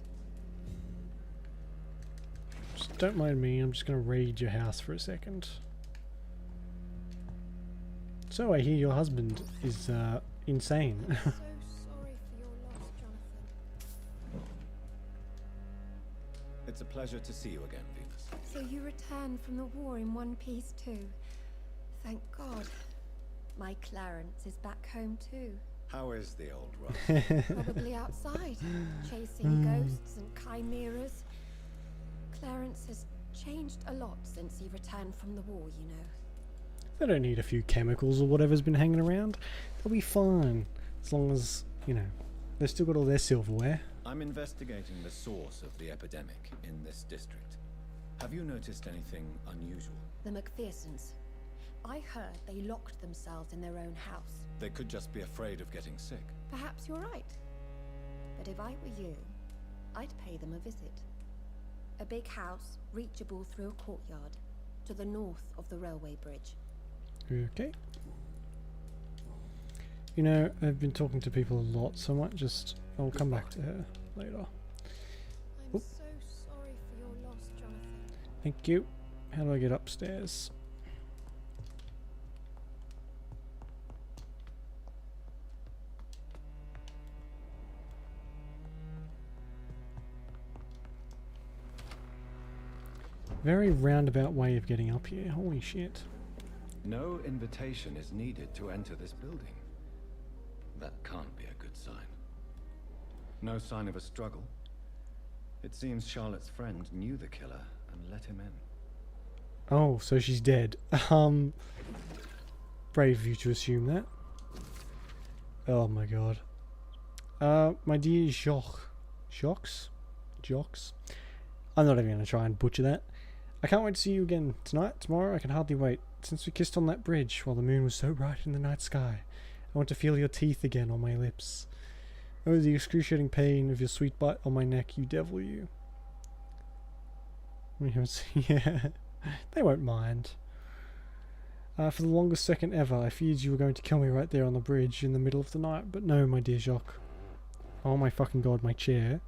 Just don't mind me, I'm just gonna raid your house for a second. So I hear your husband is insane. I'm so sorry for your loss, Jonathan. It's a pleasure to see you again, Venus. So you returned from the war in one piece too. Thank God. My Clarence is back home too. How is the old Russ? Probably outside, chasing ghosts and chimeras. Clarence has changed a lot since he returned from the war, you know. They don't need a few chemicals or whatever's been hanging around. They'll be fine. As long as, you know, they've still got all their silverware. I'm investigating the source of the epidemic in this district. Have you noticed anything unusual? The McPhersons. I heard they locked themselves in their own house. They could just be afraid of getting sick. Perhaps you're right. But if I were you, I'd pay them a visit. A big house, reachable through a courtyard, to the north of the railway bridge. Okay. You know, I've been talking to people a lot, so I might just... I'll come back to her later. I'm so sorry for your loss, Jonathan. Thank you. How do I get upstairs? Very roundabout way of getting up here. Holy shit. No invitation is needed to enter this building. That can't be a good sign. No sign of a struggle. It seems Charlotte's friend knew the killer and let him in. Oh, so she's dead. Brave of you to assume that. Oh my god. My dear Jocks? I'm not even going to try and butcher that. I can't wait to see you again tonight, tomorrow. I can hardly wait. Since we kissed on that bridge while the moon was so bright in the night sky, I want to feel your teeth again on my lips. Oh, the excruciating pain of your sweet bite on my neck, you devil, you. Yeah, they won't mind. For the longest second ever, I feared you were going to kill me right there on the bridge in the middle of the night, but no, my dear Jacques. Oh my fucking god, my chair.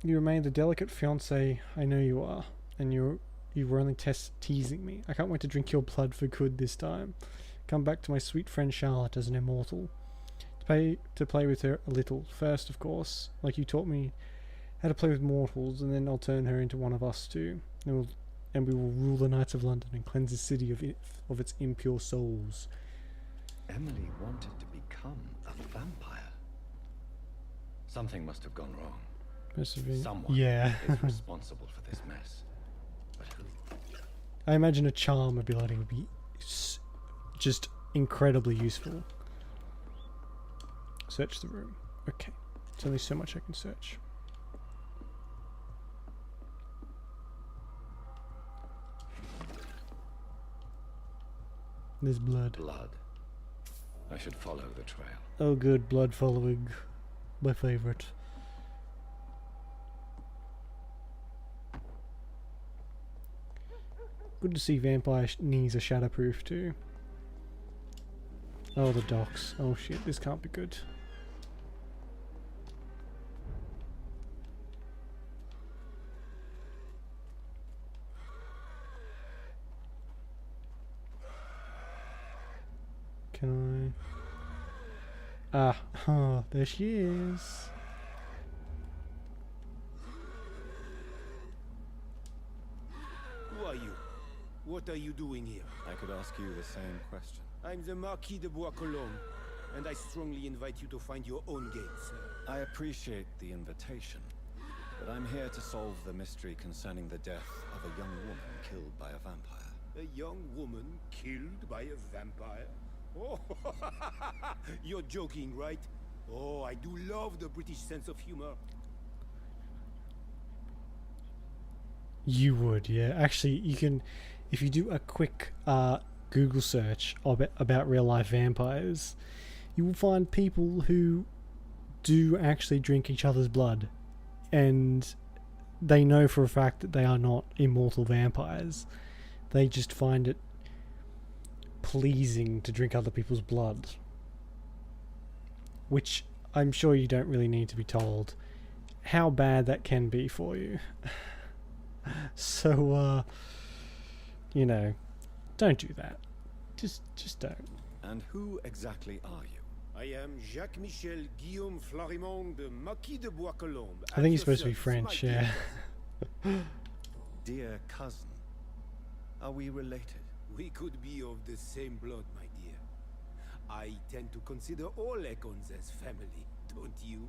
You remain the delicate fiancé I know you are, and you were only teasing me. I can't wait to drink your blood for good this time. Come back to my sweet friend Charlotte as an immortal. To play with her a little. First, of course, like you taught me how to play with mortals, and then I'll turn her into one of us too. And we will rule the Knights of London and cleanse the city of its impure souls. Emily wanted to become a vampire. Something must have gone wrong. Someone is responsible for this mess. But who? I imagine a charm ability would be just incredibly useful. Search the room. Okay. There's only so much I can search. There's blood. Blood. I should follow the trail. Oh good, blood following. My favourite. Good to see vampire knees are shatterproof too. Oh, the docks. Oh shit, this can't be good. Can I... Ah, oh, there she is. Who are you? What are you doing here? I could ask you the same question. I'm the Marquis de Bois-Colombes, and I strongly invite you to find your own gate, sir. I appreciate the invitation, but I'm here to solve the mystery concerning the death of a young woman killed by a vampire. A young woman killed by a vampire? Oh, you're joking, right? Oh, I do love the British sense of humor. You would, yeah. Actually, you can, if you do a quick Google search about real life vampires, you will find people who do actually drink each other's blood, and they know for a fact that they are not immortal vampires. They just find it pleasing to drink other people's blood, which I'm sure you don't really need to be told how bad that can be for you. So, you know, don't do that. Just don't. And who exactly are you? I am Jacques-Michel Guillaume Florimond de Marquis de Bois-Colombes. I think he's supposed to be French, yeah. Dear cousin, are we related? We could be of the same blood, my dear. I tend to consider all Econs as family, don't you?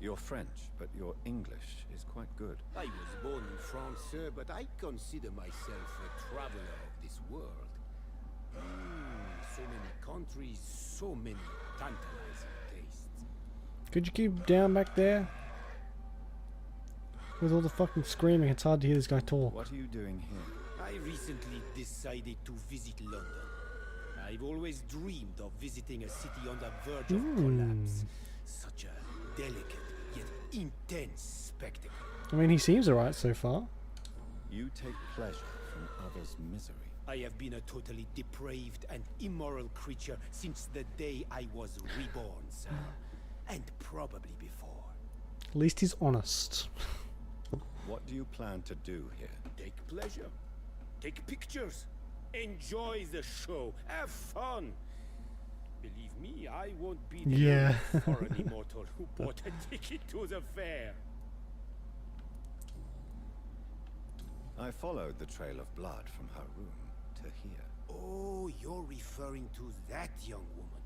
You're French, but your English is quite good. I was born in France, sir, but I consider myself a traveler of this world. So many countries, so many tantalizing tastes. Could you keep down back there? With all the fucking screaming, it's hard to hear this guy talk. What are you doing here? I recently decided to visit London. I've always dreamed of visiting a city on the verge of collapse. Such a delicate yet intense spectacle. I mean, he seems alright so far. You take pleasure from others' misery. I have been a totally depraved and immoral creature since the day I was reborn, sir. And probably before. At least he's honest. What do you plan to do here? Take pleasure. Take pictures. Enjoy the show. Have fun. Believe me, I won't be the only foreign immortal who bought a ticket to the fair. I followed the trail of blood from her room to here. Oh, you're referring to that young woman.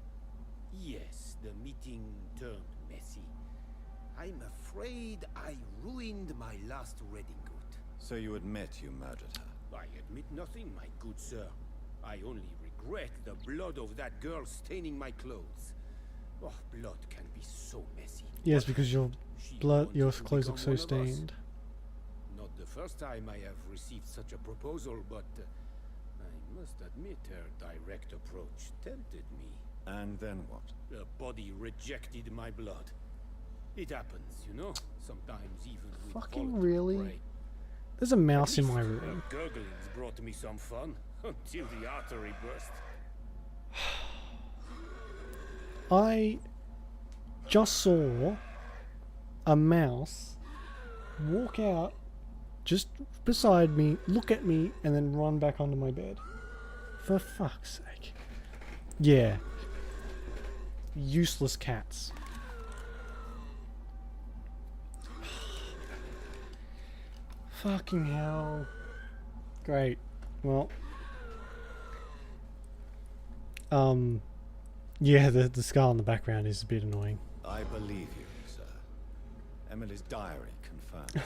Yes, the meeting turned messy. I'm afraid I ruined my last wedding good. So you admit you murdered her? I admit nothing, my good sir. I only regret the blood of that girl staining my clothes. Oh, blood can be so messy. Yes, because your clothes look so stained. Not the first time I have received such a proposal, but I must admit her direct approach tempted me. And then what? The body rejected my blood. It happens, you know. Sometimes even with Fucking volatile really? prey. There's a mouse in my room. Gurglings brought me some fun until the artery burst. I just saw a mouse walk out just beside me, look at me, and then run back onto my bed. For fuck's sake. Yeah. Useless cats. Fucking hell. Great. Well. Yeah, the skull in the background is a bit annoying. I believe you, sir. Emily's diary confirmed.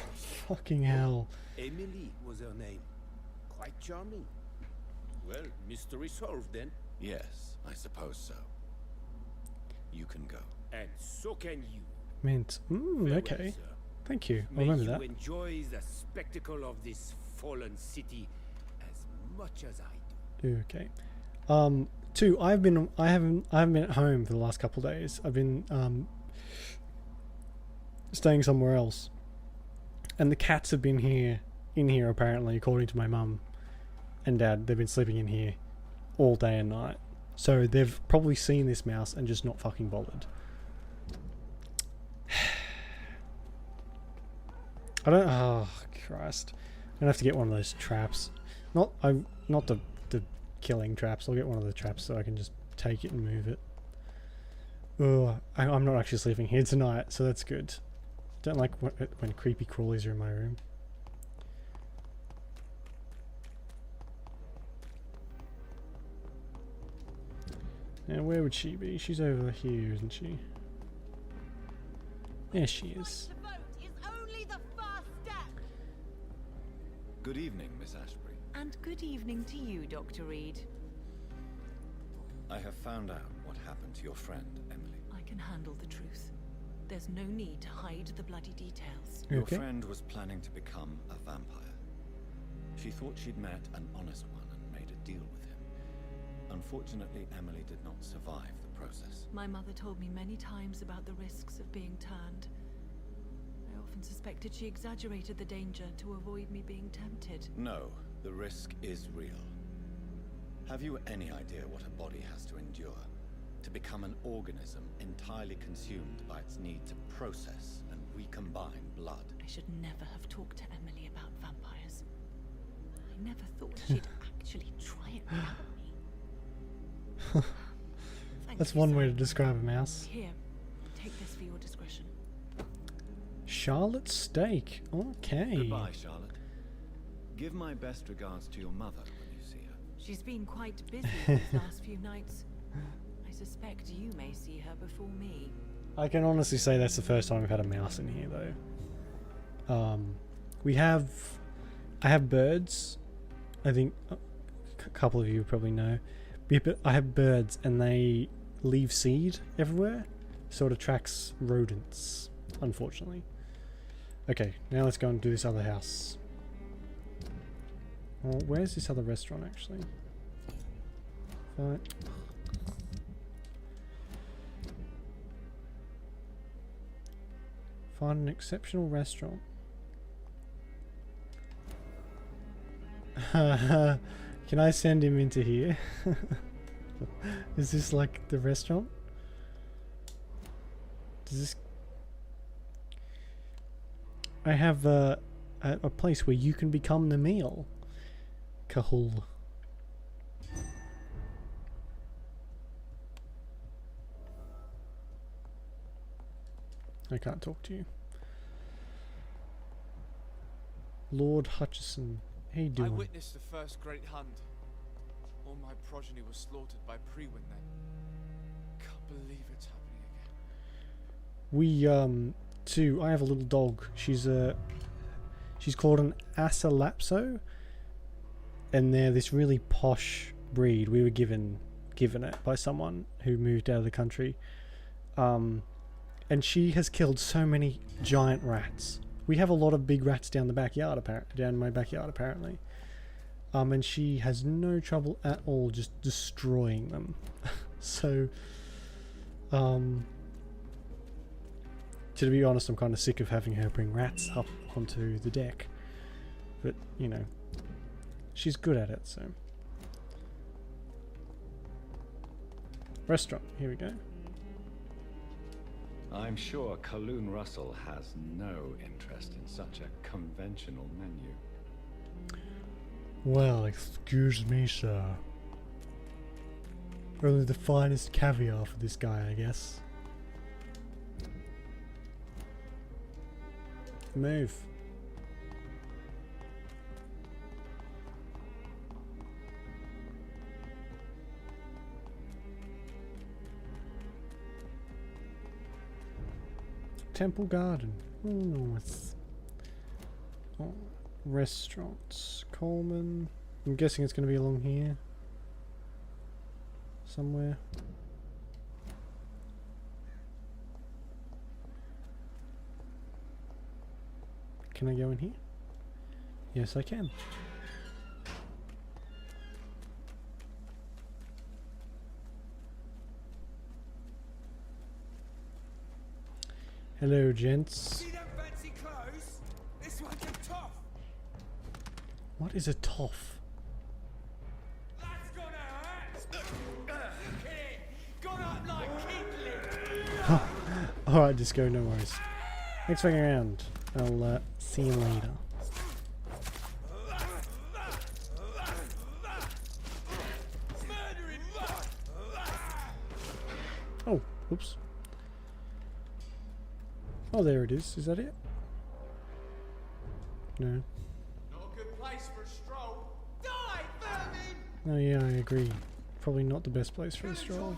Fucking hell. Emily was her name. Quite charming. Well, mystery solved then. Yes, I suppose so. You can go. And so can you. Mint. Farewell, Okay. sir. Thank you. I'll May remember you that. enjoy the spectacle of this fallen city as much as I do. Okay. Two, I haven't been at home for the last couple of days. I've been staying somewhere else. And the cats have been in here apparently, according to my mum and dad. They've been sleeping in here all day and night. So they've probably seen this mouse and just not fucking bothered. Oh Christ. I'm gonna have to get one of those traps. Not the killing traps. I'll get one of the traps so I can just take it and move it. Oh, I'm not actually sleeping here tonight, so that's good. Don't like when creepy crawlies are in my room. Now where would she be? She's over here, isn't she? There she is. Good evening, Miss Ashbury. And good evening to you, Dr. Reed. I have found out what happened to your friend, Emily. I can handle the truth. There's no need to hide the bloody details. Your friend was planning to become a vampire. She thought she'd met an honest one and made a deal with him. Unfortunately, Emily did not survive the process. My mother told me many times about the risks of being turned. I often suspected she exaggerated the danger to avoid me being tempted. No, the risk is real. Have you any idea what a body has to endure? To become an organism entirely consumed by its need to process and recombine blood. I should never have talked to Emily about vampires. I never thought she'd actually try it without me. That's one way to describe a mouse. Here, take this for your discretion. Charlotte Steak. Okay. Goodbye, Charlotte. Give my best regards to your mother when you see her. She's been quite busy these last few nights. I suspect you may see her before me. I can honestly say that's the first time we've had a mouse in here, though. I have birds. I think a couple of you probably know. But I have birds, and they leave seed everywhere, so it attracts rodents, unfortunately. Okay, now let's go and do this other house. Well, where's this other restaurant, actually? Right. Find an exceptional restaurant. Can I send him into here? Is this like the restaurant? Does this... I have a place where you can become the meal. Kahul. I can't talk to you. Lord Hutchison. How you doing? I witnessed the first great hunt. All my progeny was slaughtered by Priwen then. Can't believe it's happening again. Too, I have a little dog. She's called an Asalapso, and they're this really posh breed. We were given it by someone who moved out of the country. And she has killed so many giant rats. We have a lot of big rats down the backyard, down my backyard apparently. And she has no trouble at all just destroying them. So, to be honest, I'm kind of sick of having her bring rats up onto the deck. But, you know, she's good at it, so. Restaurant, here we go. I'm sure Kaloon Russell has no interest in such a conventional menu. Well, excuse me, sir. Only the finest caviar for this guy, I guess. Move. Temple Garden. Oh, nice. Oh, restaurants. Coleman. I'm guessing it's going to be along here. Somewhere. Can I go in here? Yes, I can. Hello, gents. See them fancy clothes? This one's a toff. What is a toff? That's gonna hurt. Look at it. Gone up like kindling. Alright, Disco, no worries. Thanks for hanging around. I'll see you later. Oh, oops. Oh, there it is. Is that it? No. Not a good place for a stroll. Die, vermin! Oh yeah, I agree. Probably not the best place for a stroll.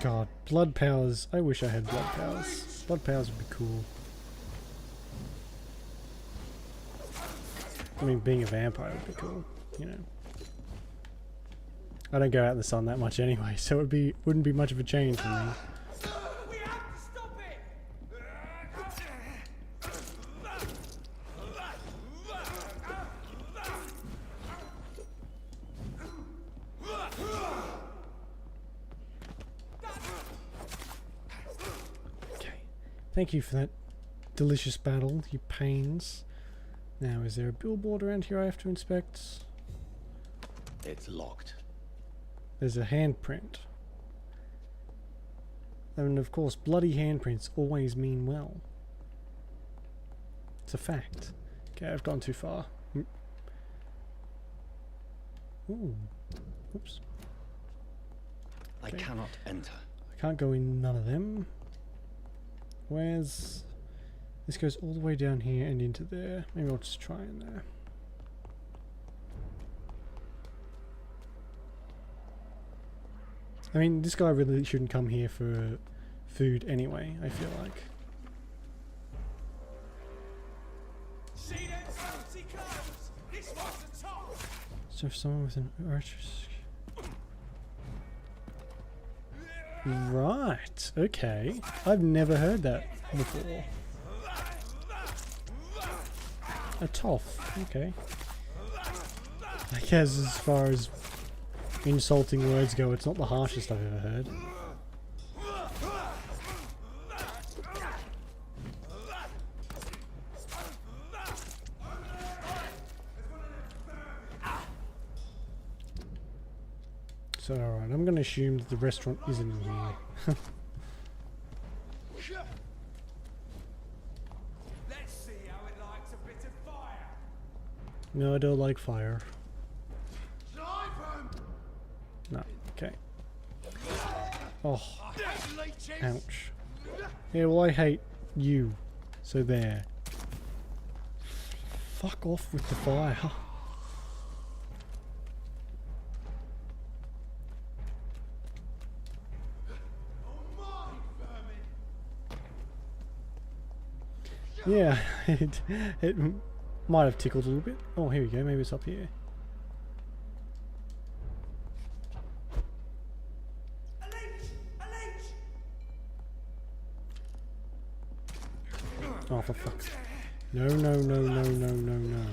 God, blood powers. I wish I had blood powers. Blood powers would be cool. I mean, being a vampire would be cool, you know. I don't go out in the sun that much anyway, so wouldn't be much of a change for me. We have to stop it. Okay. Thank you for that delicious battle, you pains. Now, is there a billboard around here I have to inspect? It's locked. There's a handprint. And of course, bloody handprints always mean well. It's a fact. Okay, I've gone too far. Ooh. Oops. I cannot enter. I can't go in none of them. Where's... This goes all the way down here and into there. Maybe I'll just try in there. I mean, this guy really shouldn't come here for food anyway, I feel like. See them fancy clothes? This one's a top. So if someone with an archer's... Right, okay. I've never heard that before. A toff, okay. I guess as far as insulting words go, it's not the harshest I've ever heard. So alright, I'm going to assume that the restaurant isn't in here. Let's see how it likes a bit of fire. No, I don't like fire. No, okay. Oh, ouch. Yeah, well I hate you. So there. Fuck off with the fire. Yeah, it might have tickled a little bit. Oh, here we go. Maybe it's up here. Oh, for fuck's sake. No, no, no, no, no, no, no.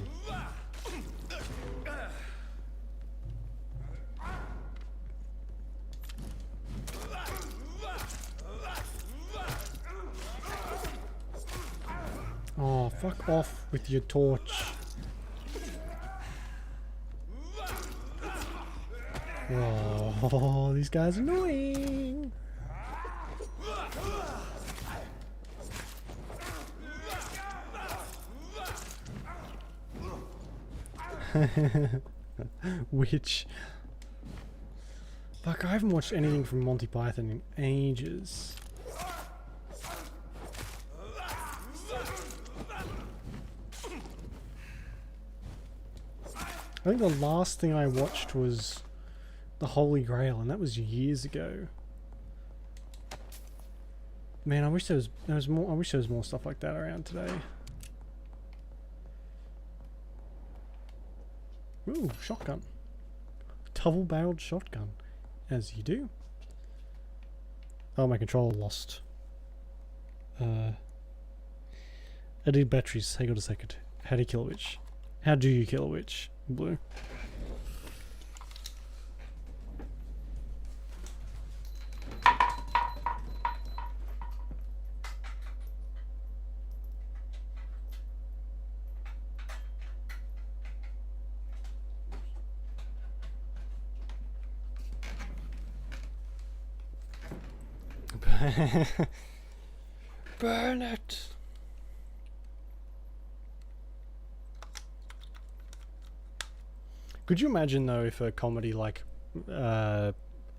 Oh, fuck off with your torch. Oh, these guys are annoying. Which... Fuck, I haven't watched anything from Monty Python in ages. I think the last thing I watched was The Holy Grail, and that was years ago. Man, I wish there was more. I wish there was more stuff like that around today. Ooh, shotgun. Double-barreled shotgun, as you do. Oh, my controller lost. I need batteries. Hang on a second. How do you kill a witch? How do you kill a witch? Blue. Burn it! Could you imagine though if a comedy like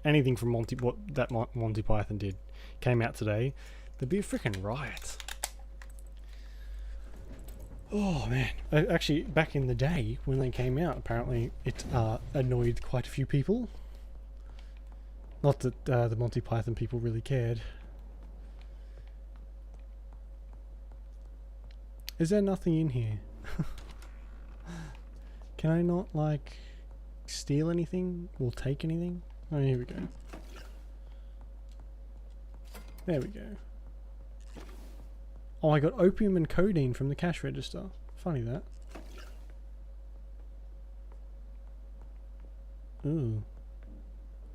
anything from Monty Python did came out today? There'd be a freaking riot. Oh man! Actually, back in the day when they came out, apparently it annoyed quite a few people. Not that the Monty Python people really cared. Is there nothing in here? Can I not, like, steal anything? Or take anything? Oh, here we go. There we go. Oh, I got opium and codeine from the cash register. Funny that. Ooh.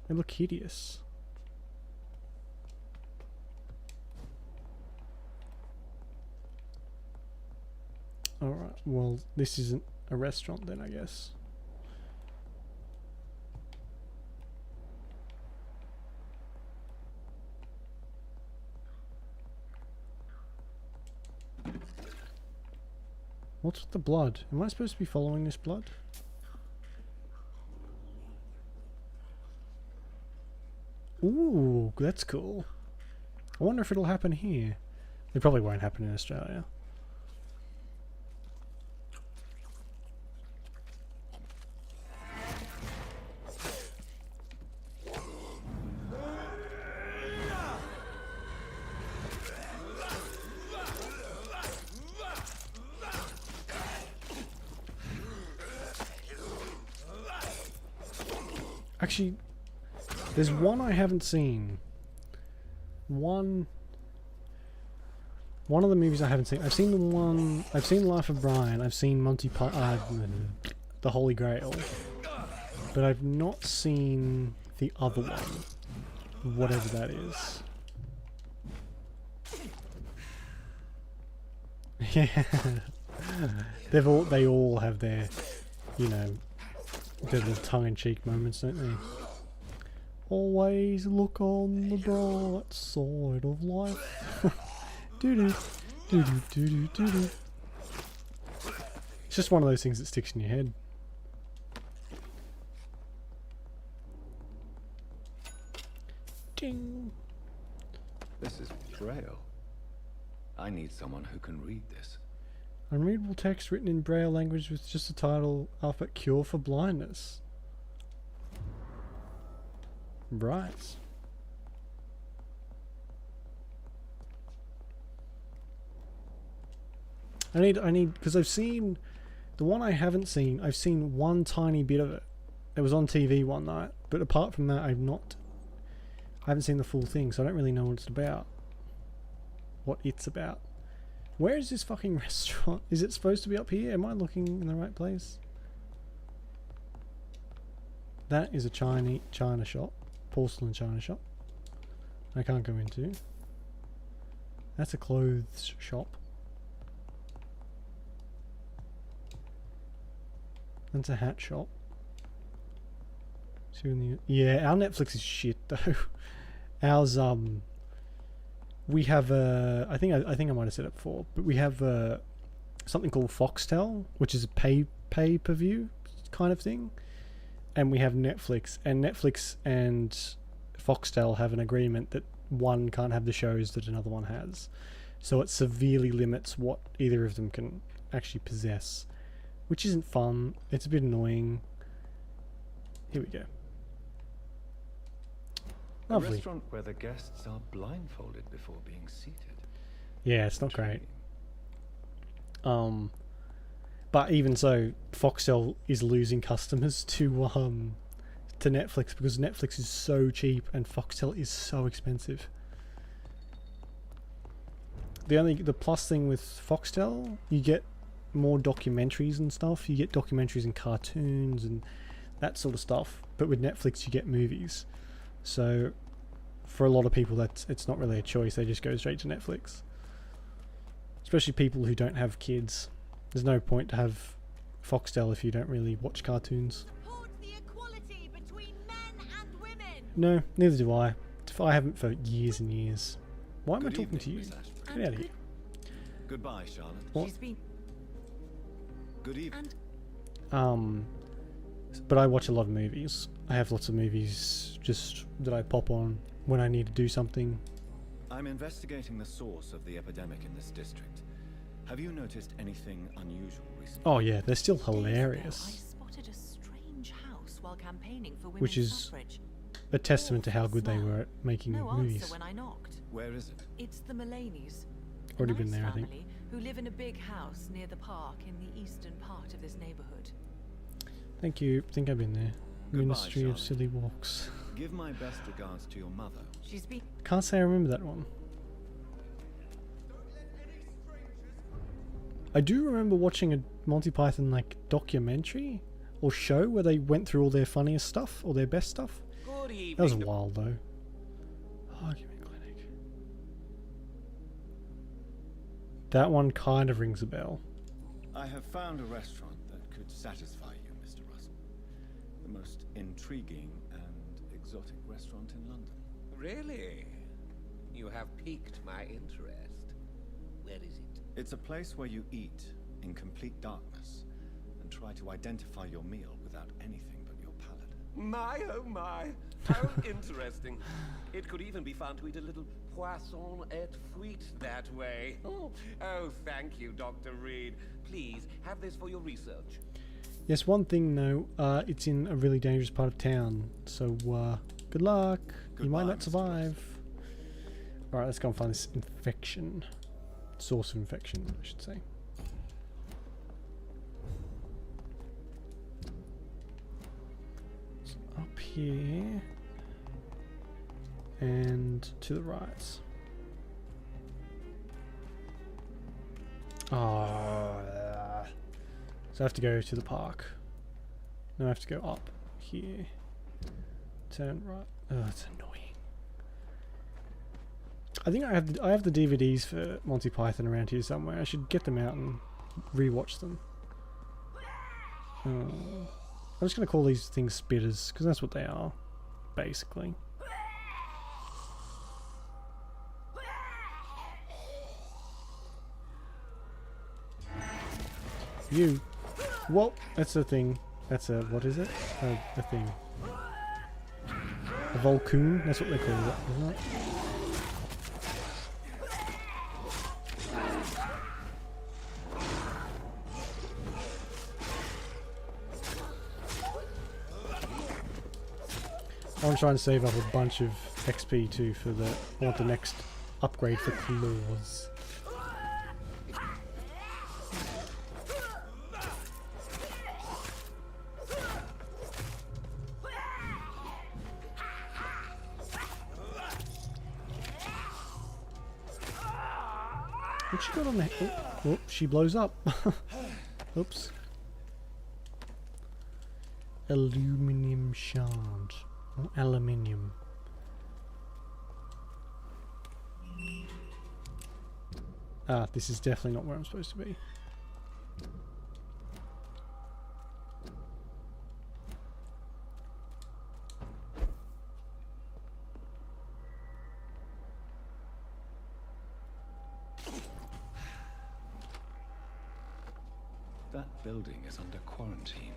They look hideous. Alright, well, this isn't a restaurant then, I guess. What's with the blood? Am I supposed to be following this blood? Ooh, that's cool. I wonder if it'll happen here. It probably won't happen in Australia. Actually, there's one I haven't seen. One of the movies I haven't seen. I've seen the one. I've seen Life of Brian. I've seen Monty Python, The Holy Grail, but I've not seen the other one, whatever that is. Yeah, they all have their, you know, their little tongue-in-cheek moments, don't they? Always look on the bright side of life. Doo-doo, doo-doo, doo-doo, doo-doo. It's just one of those things that sticks in your head. Ding. This is Braille. I need someone who can read this. Unreadable text written in Braille language with just the title Alphabet Cure for Blindness. Right. I need, because I've seen, the one I haven't seen, I've seen one tiny bit of it. It was on TV one night, but apart from that, I haven't seen the full thing, so I don't really know what it's about. What it's about. Where is this fucking restaurant? Is it supposed to be up here? Am I looking in the right place? That is a China shop. Porcelain China shop. I can't go into. That's a clothes shop. That's a hat shop. Yeah, our Netflix is shit though. Ours we have I think I might have said it before, but we have something called Foxtel, which is a pay per view kind of thing, and we have Netflix, and Netflix and Foxtel have an agreement that one can't have the shows that another one has, so it severely limits what either of them can actually possess, which isn't fun. It's a bit annoying. Here we go. Lovely. A restaurant where the guests are blindfolded before being seated. Yeah, it's not great. But even so, Foxtel is losing customers to Netflix because Netflix is so cheap and Foxtel is so expensive. the plus thing with Foxtel, you get more documentaries and stuff. You get documentaries and cartoons and that sort of stuff. But with Netflix, you get movies. So for a lot of people, it's not really a choice. They just go straight to Netflix. Especially people who don't have kids. There's no point to have Foxtel if you don't really watch cartoons. No, neither do I. I haven't for years and years. Why am I talking to you? Get out of here. Goodbye, Charlotte. What? Good evening. But I watch a lot of movies. I have lots of movies just that I pop on when I need to do something. I'm investigating the source of the epidemic in this district. Have you noticed anything unusual recently? Oh yeah, they're still hilarious. I spotted a strange house while campaigning for women's Which is suffrage. a testament to how good they were at making No movies. answer when I knocked. Where is it? It's the Mullaneys. Already a been nice there, I think. family who live in a big house near the park in the eastern part of this neighborhood. Thank you. I think I've been there. Goodbye, Ministry of Charlotte. Silly Walks. Give my best regards to your mother. She's been. Can't say I remember that one. I do remember watching a Monty Python like documentary or show where they went through all their funniest stuff or their best stuff. Good evening. That was a while though. Argument Clinic. That one kind of rings a bell. I have found a restaurant that could satisfy you, Mr. Russell. The most intriguing and exotic restaurant in London. Really? You have piqued my interest. Where is it? It's a place where you eat in complete darkness and try to identify your meal without anything but your palate. My, oh my. How interesting. It could even be fun to eat a little poisson et fruit that way. Oh, thank you, Dr. Reed. Please, have this for your research. Yes, one thing though, it's in a really dangerous part of town, so good luck. You might not survive. Alright, let's go and find this infection. Source of infection, I should say. It's up here. And to the right. So I have to go to the park. Then I have to go up here. Turn right. Oh, it's annoying. I think I have the DVDs for Monty Python around here somewhere. I should get them out and rewatch them. I'm just going to call these things spitters because that's what they are, basically. You. Whoa, that's a thing. That's a, what is it? A thing. A Volcoon? That's what they call it, isn't it? I'm trying to save up a bunch of XP too for the, I want the next upgrade for claws. What she got on there? Oh, she blows up. Oops. Aluminium shard. Oh, aluminium. Ah, this is definitely not where I'm supposed to be. That building is under quarantine.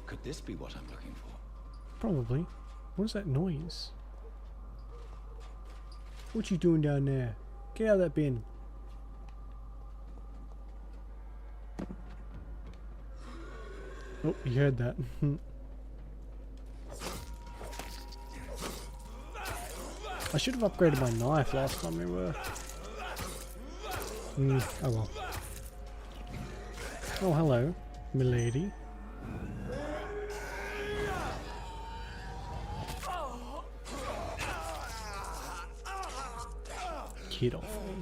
Could this be what I'm looking for? Probably. What is that noise? What you doing down there? Get out of that bin. Oh, you heard that. I should have upgraded my knife last time we were. Oh well. Oh, hello, milady. Get off me.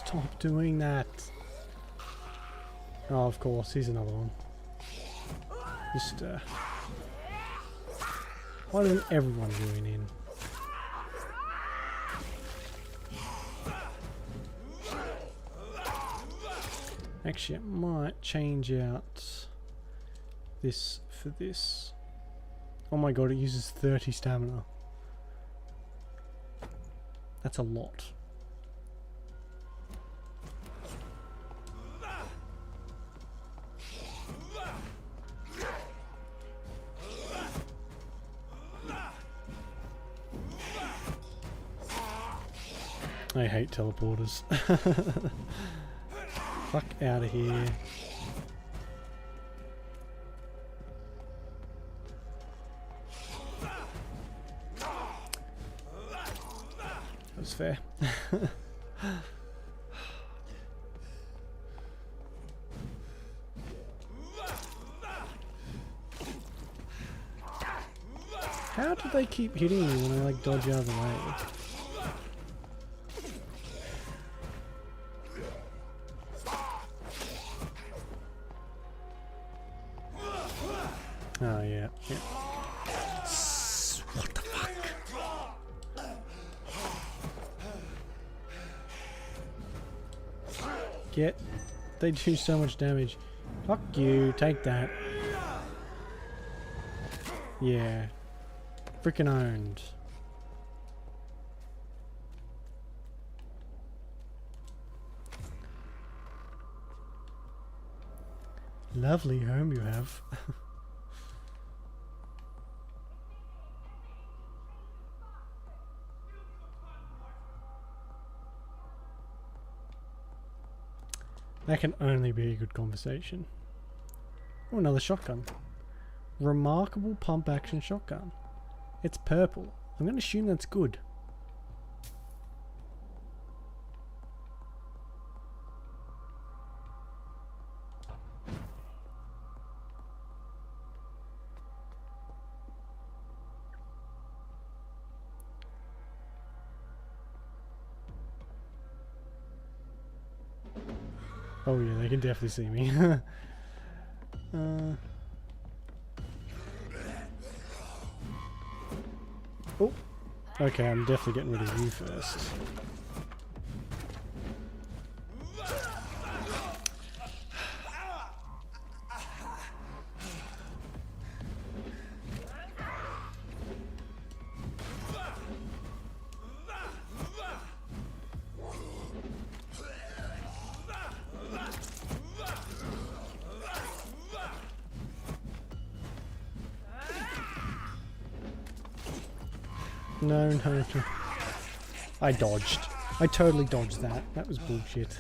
Stop doing that. Oh, of course, here's another one. Just, why doesn't everyone join in? Actually, it might change out this for this. Oh my god, it uses 30 stamina. That's a lot. I hate teleporters. Fuck out of here. That's fair. How do they keep hitting me when I like dodge out of the way? Oh yeah, yeah. What the fuck? Get. They do so much damage. Fuck you, take that. Yeah. Frickin' owned. Lovely home you have. That can only be a good conversation. Oh, another shotgun. Remarkable pump action shotgun. It's purple. I'm going to assume that's good. Oh yeah, they can definitely see me. Oh, okay, I'm definitely getting rid of you first. No, no, no. I dodged. I totally dodged that. That was bullshit.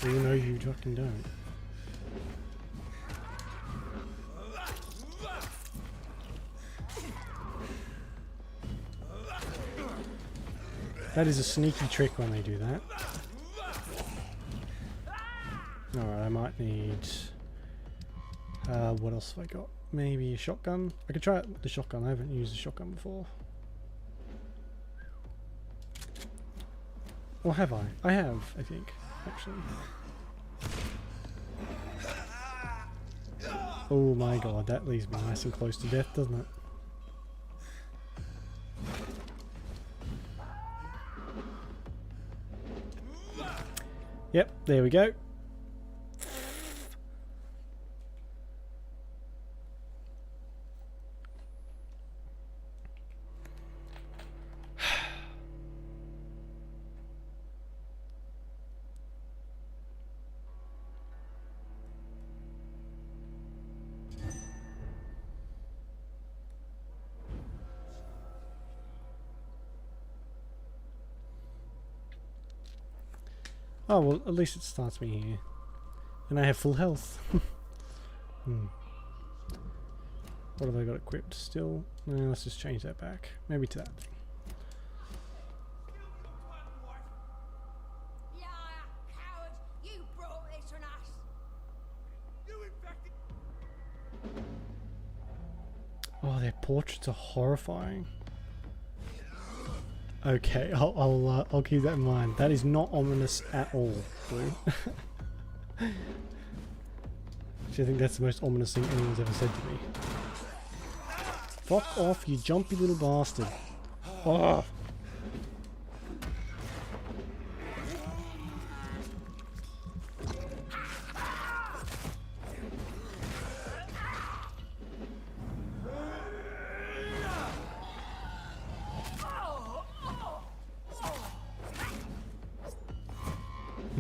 You know you fucking don't. That is a sneaky trick when they do that. Alright, I might need... what else have I got? Maybe a shotgun? I could try the shotgun. I haven't used a shotgun before. Or have I? I have, I think, actually. Oh my god, that leaves me nice and close to death, doesn't it? Yep, there we go. Oh, well, at least it starts me here. And I have full health. What have I got equipped still? No, let's just change that back. Maybe to that thing. Oh, their portraits are horrifying. Okay, I'll keep that in mind. That is not ominous at all, Blue. Actually, I think that's the most ominous thing anyone's ever said to me. Fuck off, you jumpy little bastard. Oh.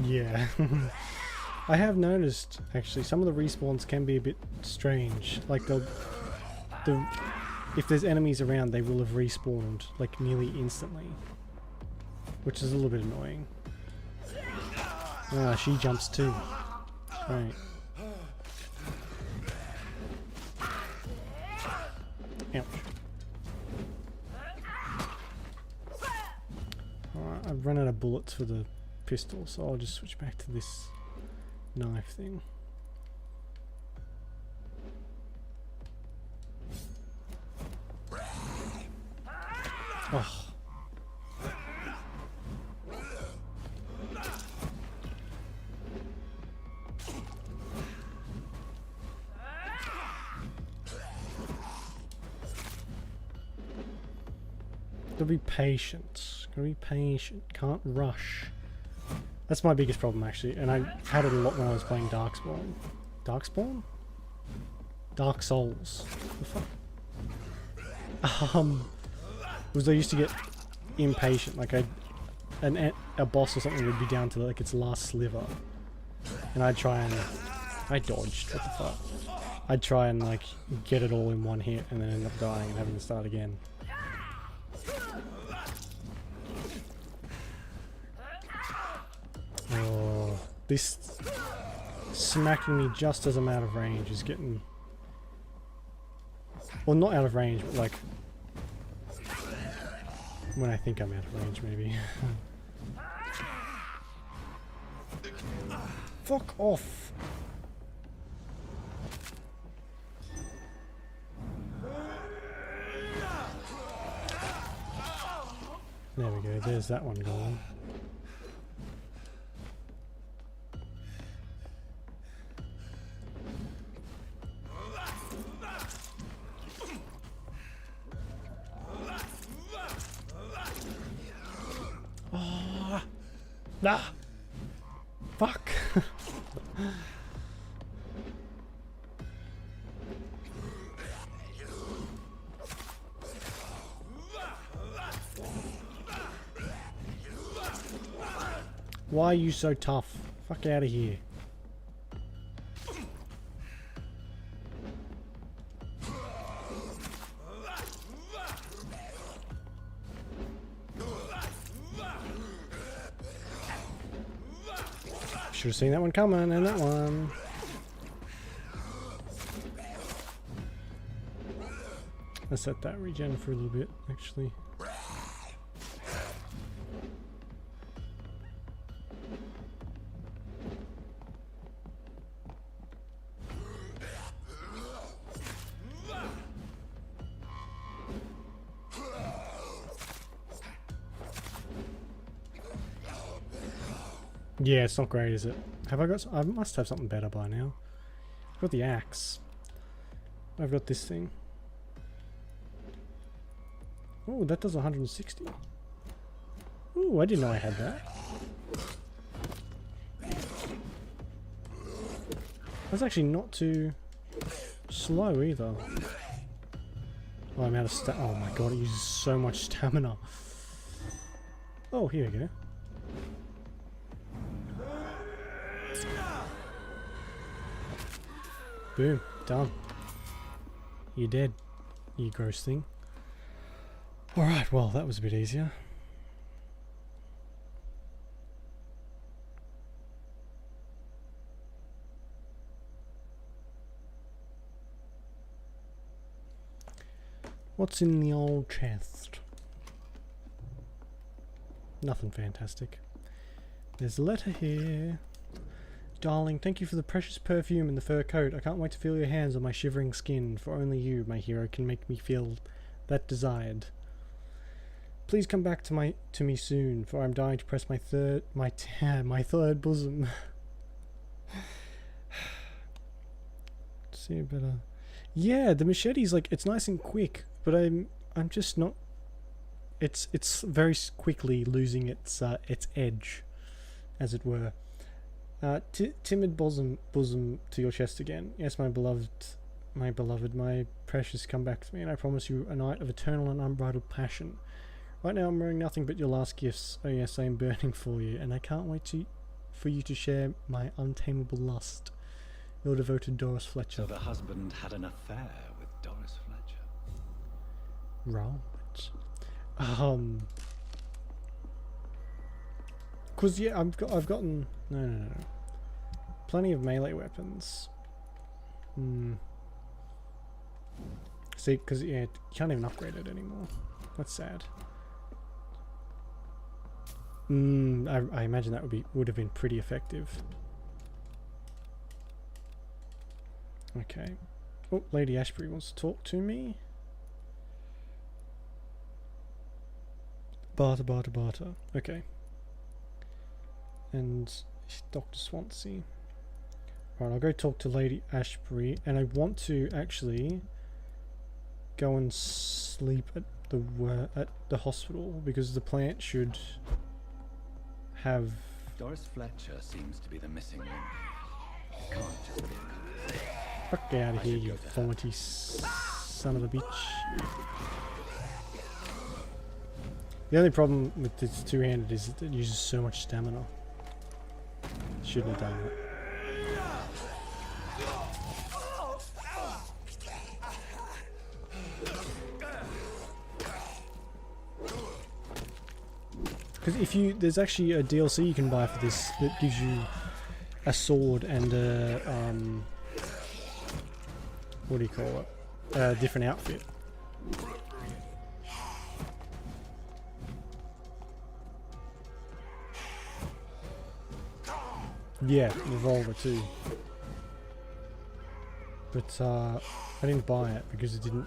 Yeah. I have noticed, actually, some of the respawns can be a bit strange. Like, if there's enemies around, they will have respawned, like, nearly instantly. Which is a little bit annoying. Ah, she jumps too. Great. Ouch. Alright, I've run out of bullets for the pistol, so I'll just switch back to this knife thing. Oh. Gotta be patient. Gotta be patient. Can't rush. That's my biggest problem, actually, and I had it a lot when I was playing Darkspawn. Darkspawn? Dark Souls. The fuck? Was I used to get impatient. Like a boss or something would be down to like its last sliver, and I'd try and I dodged. What the fuck? I'd try and like get it all in one hit, and then end up dying and having to start again. Oh, this smacking me just as I'm out of range is getting... Well, not out of range, but like... when I think I'm out of range, maybe. Fuck off! There we go, there's that one gone. Nah! Fuck! Why are you so tough? Fuck out of here. Should have seen that one coming, and that one. Let's set that regen for a little bit, actually. Yeah, it's not great, is it? Have I got... I must have something better by now. I've got the axe. I've got this thing. Oh, that does 160. Ooh, I didn't know I had that. That's actually not too slow either. Oh, I'm out of oh my god, it uses so much stamina. Oh, here we go. Boom, done. You're dead, you gross thing. Alright, well, that was a bit easier. What's in the old chest? Nothing fantastic. There's a letter here. darling. Thank you for the precious perfume and the fur coat. I can't wait to feel your hands on my shivering skin, for only you, my hero, can make me feel that desired. Please come back to me soon, for I'm dying to press my third bosom. See better. Yeah, the machete's like, it's nice and quick, but I'm just not. It's very quickly losing its edge, as it were. Timid bosom to your chest again. Yes, my beloved, my precious, come back to me, and I promise you a night of eternal and unbridled passion. Right now I'm wearing nothing but your last gifts. Oh yes, I am burning for you, and I can't wait for you to share my untamable lust. Your devoted Doris Fletcher. So the husband had an affair with Doris Fletcher. Right. Cause yeah, I've gotten no. Plenty of melee weapons. See, cause yeah, you can't even upgrade it anymore. That's sad. I imagine that would have been pretty effective. Okay. Oh, Lady Ashbury wants to talk to me. Barter. Okay. And Dr. Swansea. Right, I'll go talk to Lady Ashbury, and I want to actually go and sleep at the hospital, because the plant should have. Doris Fletcher seems to be the missing link. It can't just be a coincidence. Fuck out of here, you forty son of a bitch. The only problem with this two-handed is that it uses so much stamina. Shouldn't have done that. Because there's actually a DLC you can buy for this that gives you a sword and a, what do you call it? A different outfit. Yeah, revolver too. But I didn't buy it because it didn't.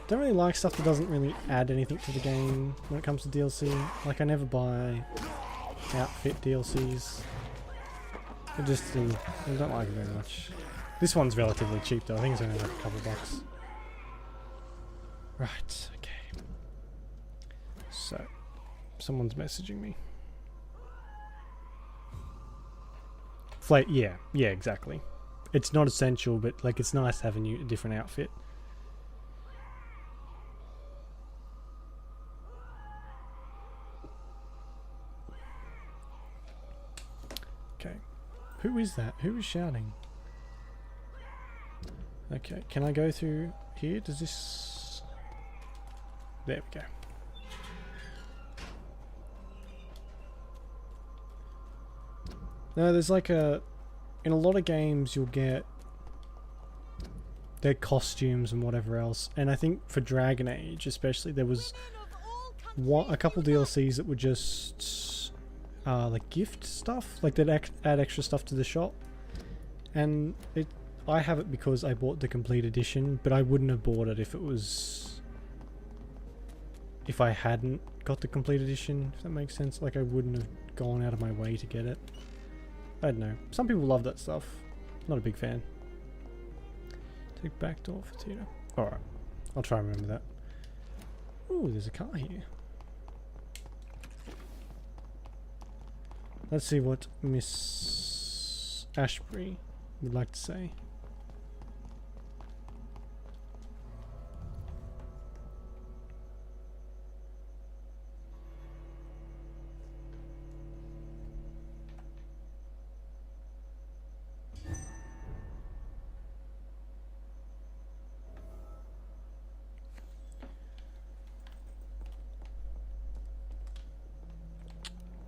Don't really like stuff that doesn't really add anything to the game when it comes to DLC. Like, I never buy outfit DLCs. I don't like it very much. This one's relatively cheap though. I think it's only like a couple bucks. Right, okay. So, someone's messaging me. Yeah, exactly. It's not essential, but like, it's nice having a different outfit. Okay. Who is that? Who is shouting? Okay, can I go through here? Does this... There we go. No, there's like a... In a lot of games you'll get their costumes and whatever else. And I think for Dragon Age especially, there was a couple DLCs that were just like gift stuff. Like they'd add extra stuff to the shop. And I have it because I bought the complete edition, but I wouldn't have bought it if I hadn't got the complete edition, if that makes sense. Like, I wouldn't have gone out of my way to get it. I don't know. Some people love that stuff. Not a big fan. Take back door for Tito. Alright. I'll try and remember that. Ooh, there's a car here. Let's see what Miss Ashbury would like to say.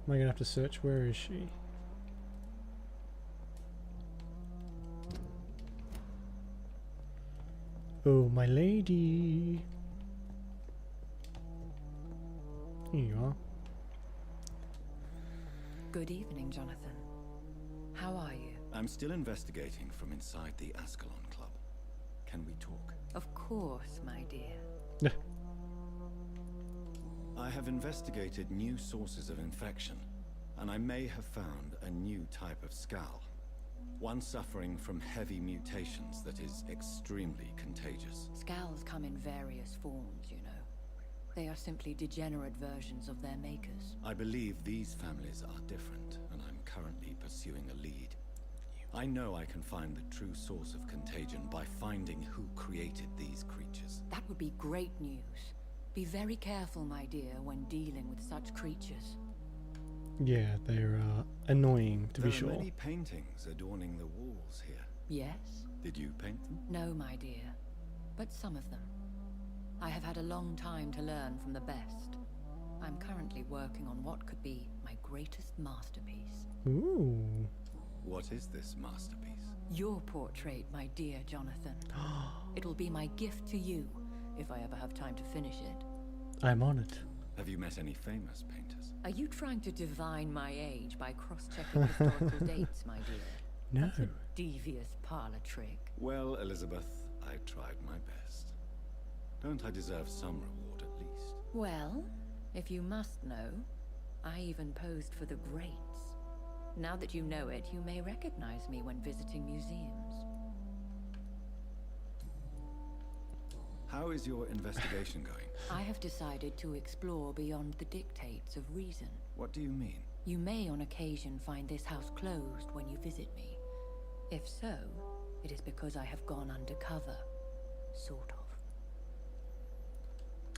Am I gonna have to search? Where is she? Oh, my lady. Here you are. Good evening, Jonathan. How are you? I'm still investigating from inside the Ascalon Club. Can we talk? Of course, my dear. Yeah. I have investigated new sources of infection, and I may have found a new type of skull. One suffering from heavy mutations that is extremely contagious. Scowls come in various forms, you know. They are simply degenerate versions of their makers. I believe these families are different, and I'm currently pursuing a lead. I know I can find the true source of contagion by finding who created these creatures. That would be great news. Be very careful, my dear, when dealing with such creatures. Yeah, they're annoying, to be There are sure. many paintings adorning the walls here. Yes? Did you paint them? No, my dear. But some of them. I have had a long time to learn from the best. I'm currently working on what could be my greatest masterpiece. Ooh. What is this masterpiece? Your portrait, my dear Jonathan. It will be my gift to you, if I ever have time to finish it. I'm on it. Have you met any famous painters? Are you trying to divine my age by cross-checking historical dates, my dear? No. That's a devious parlor trick. Well, Elizabeth, I tried my best. Don't I deserve some reward at least? Well, if you must know, I even posed for the greats. Now that you know it, you may recognize me when visiting museums. How is your investigation going? I have decided to explore beyond the dictates of reason. What do you mean? You may on occasion find this house closed when you visit me. If so, it is because I have gone undercover. Sort of.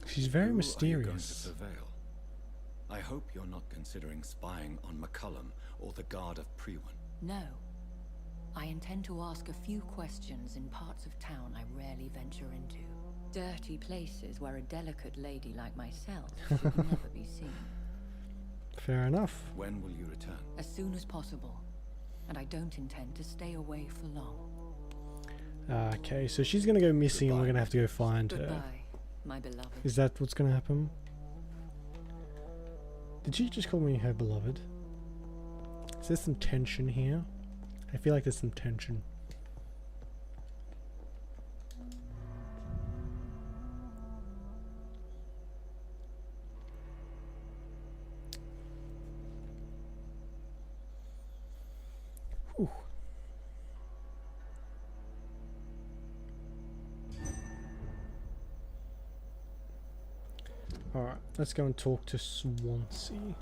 She's very Who mysterious. Are you going to surveil? I hope you're not considering spying on McCullum or the Guard of Priwen. No. I intend to ask a few questions in parts of town I rarely venture into. Dirty places where a delicate lady like myself should never be seen. Fair enough. When will you return? As soon as possible. And I don't intend to stay away for long. Okay, so she's gonna go missing and we're gonna have to go find her. Goodbye, my beloved. Is that what's gonna happen? Did she just call me her beloved? Is there some tension here? I feel like there's some tension. Whew. Alright, let's go and talk to Swansea.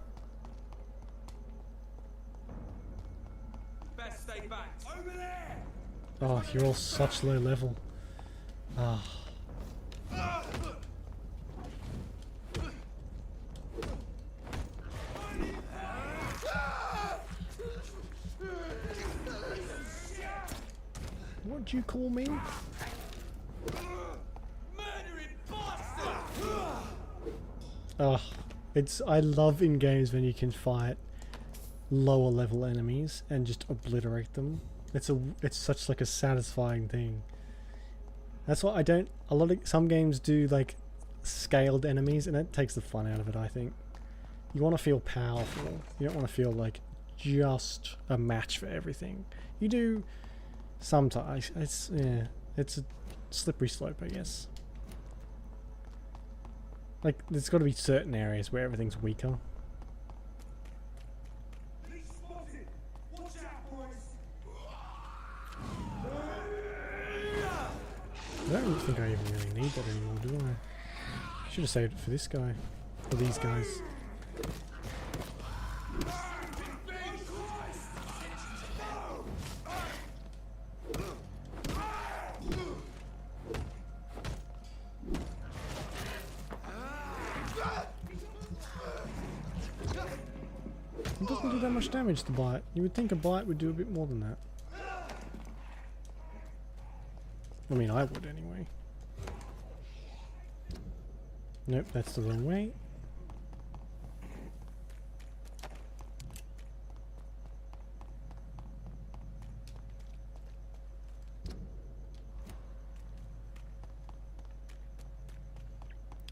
Best stay back. Over there! Oh, you're all such low level. Ah. What'd you call me? I love in games when you can fight lower level enemies and just obliterate them. It's such like a satisfying thing. That's why some games do like scaled enemies and it takes the fun out of it, I think. You want to feel powerful. You don't want to feel like just a match for everything. You do sometimes. It's a slippery slope, I guess. Like, there's got to be certain areas where everything's weaker. I don't think I even really need that anymore, do I? Should have saved it for this guy. For these guys. It doesn't do that much damage to bite. You would think a bite would do a bit more than that. I mean, I would anyway. Nope, that's the wrong way.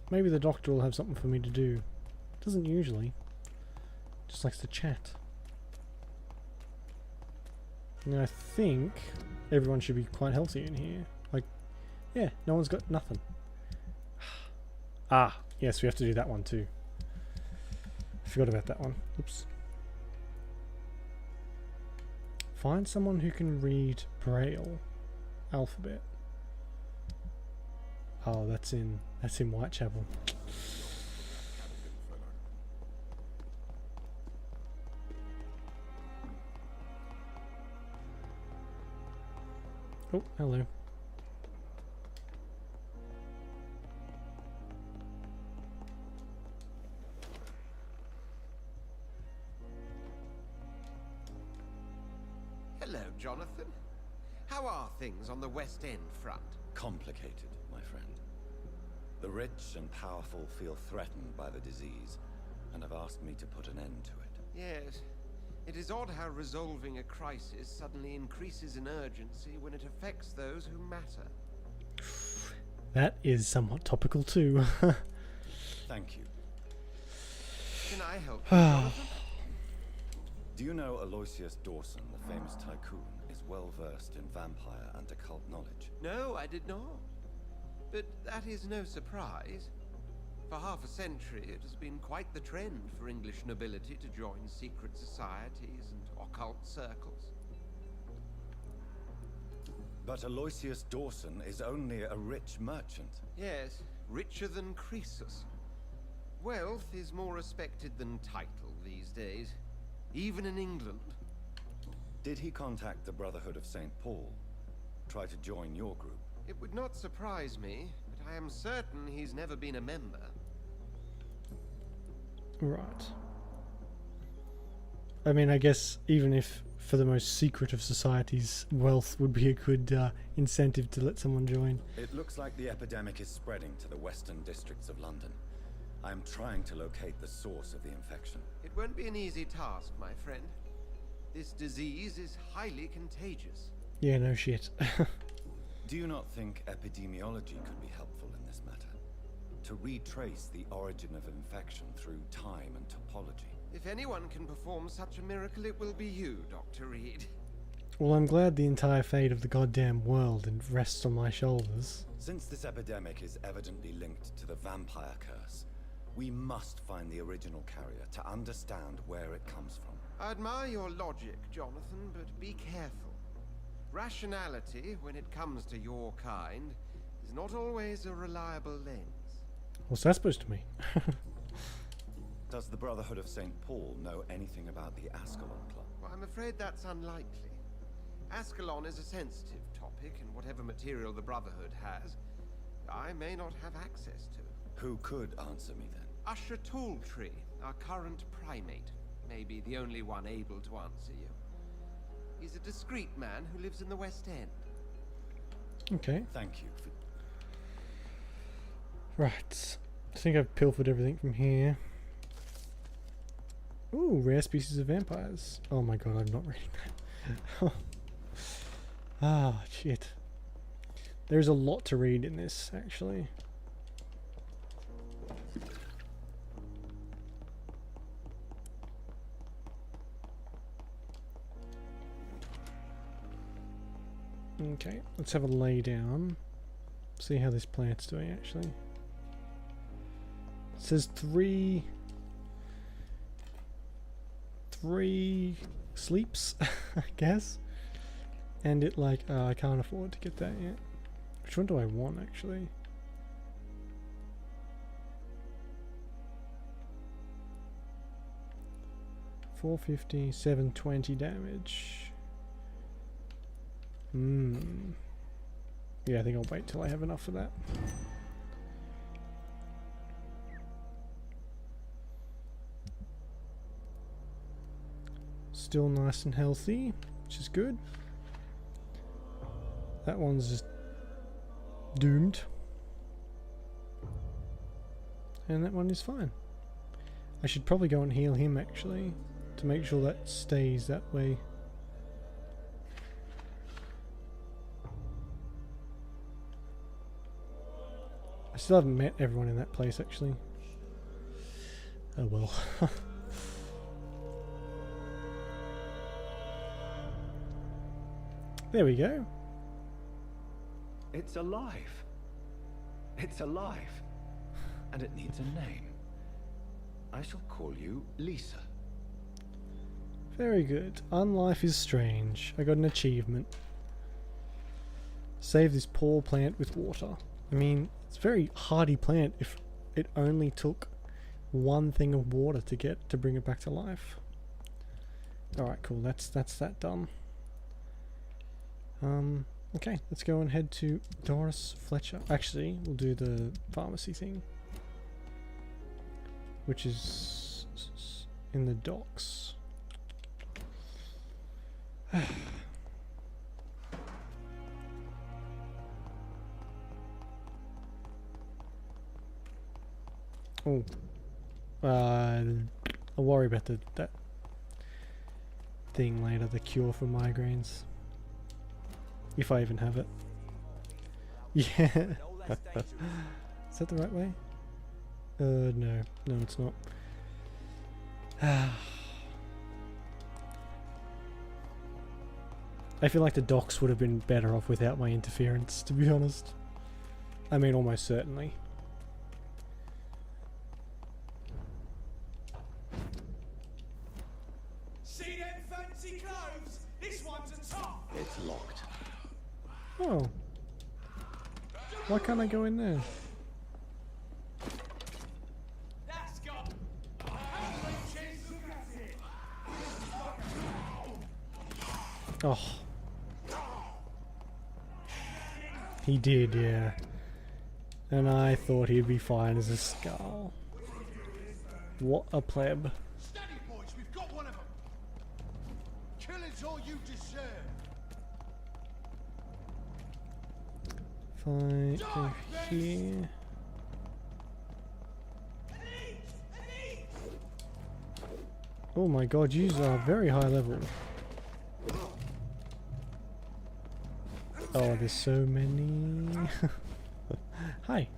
Maybe the doctor will have something for me to do. Doesn't usually. Just likes to chat. And I think everyone should be quite healthy in here. Like, yeah, no one's got nothing. Ah, yes, we have to do that one too. I forgot about that one. Oops. Find someone who can read Braille alphabet. Oh, that's in Whitechapel. Oh, hello. Hello, Jonathan. How are things on the West End front? Complicated, my friend. The rich and powerful feel threatened by the disease, and have asked me to put an end to it. Yes. It is odd how resolving a crisis suddenly increases in urgency when it affects those who matter. That is somewhat topical too. Thank you. Can I help you, Jonathan? Do you know Aloysius Dawson, the famous tycoon, is well versed in vampire and occult knowledge? No, I did not. But that is no surprise. For half a century, it has been quite the trend for English nobility to join secret societies and occult circles. But Aloysius Dawson is only a rich merchant. Yes, richer than Croesus. Wealth is more respected than title these days, even in England. Did he contact the Brotherhood of St. Paul? Try to join your group? It would not surprise me, but I am certain he's never been a member. Right. I mean, I guess even if for the most secret of societies, wealth would be a good incentive to let someone join. It looks like the epidemic is spreading to the western districts of London. I am trying to locate the source of the infection. It won't be an easy task, my friend. This disease is highly contagious. Yeah, no shit. Do you not think epidemiology could be helpful in this matter? To retrace the origin of infection through time and topology? If anyone can perform such a miracle, it will be you, Dr. Reed. Well, I'm glad the entire fate of the goddamn world rests on my shoulders. Since this epidemic is evidently linked to the vampire curse, we must find the original carrier to understand where it comes from. I admire your logic, Jonathan, but be careful. Rationality, when it comes to your kind, is not always a reliable lens. What's that supposed to mean? Does the Brotherhood of St. Paul know anything about the Ascalon Club? Well, I'm afraid that's unlikely. Ascalon is a sensitive topic, and whatever material the Brotherhood has, I may not have access to. Who could answer me then? Usher Talltree, our current primate, may be the only one able to answer you. He's a discreet man who lives in the West End. Okay. Thank you. Right. I think I've pilfered everything from here. Ooh, rare species of vampires. Oh my god, I'm not reading that. Ah, shit. There's a lot to read in this, actually. Okay, let's have a lay down. See how this plant's doing, actually. It says three sleeps, I guess. And it like, I can't afford to get that yet. Which one do I want, actually? $450, $720 damage. Yeah, I think I'll wait till I have enough of that. Still nice and healthy, which is good. That one's just doomed. And that one is fine. I should probably go and heal him, actually, to make sure that stays that way. I still haven't met everyone in that place, actually. Oh well. There we go. It's alive. It's alive. And it needs a name. I shall call you Lisa. Very good. Unlife is strange. I got an achievement. Save this poor plant with water. I mean, it's a very hardy plant if it only took one thing of water to bring it back to life. Alright, cool. That's that done. Okay, let's go and head to Doris Fletcher. Actually, we'll do the pharmacy thing, which is in the docks. Oh, I'll worry about that thing later. The cure for migraines, if I even have it. Yeah. Is that the right way? No, it's not. I feel like the docks would have been better off without my interference, to be honest. I mean, almost certainly. See them fancy clothes? This one's a top. It's locked. Oh. Why can't I go in there? That's got. Look at it. Oh. He did, yeah. And I thought he'd be fine as a skull. What a pleb. Steady, boys, we've got one of them. Killing's all you deserve. Fine, go here. Oh my god, you are very high level. Oh, there's so many. Hi.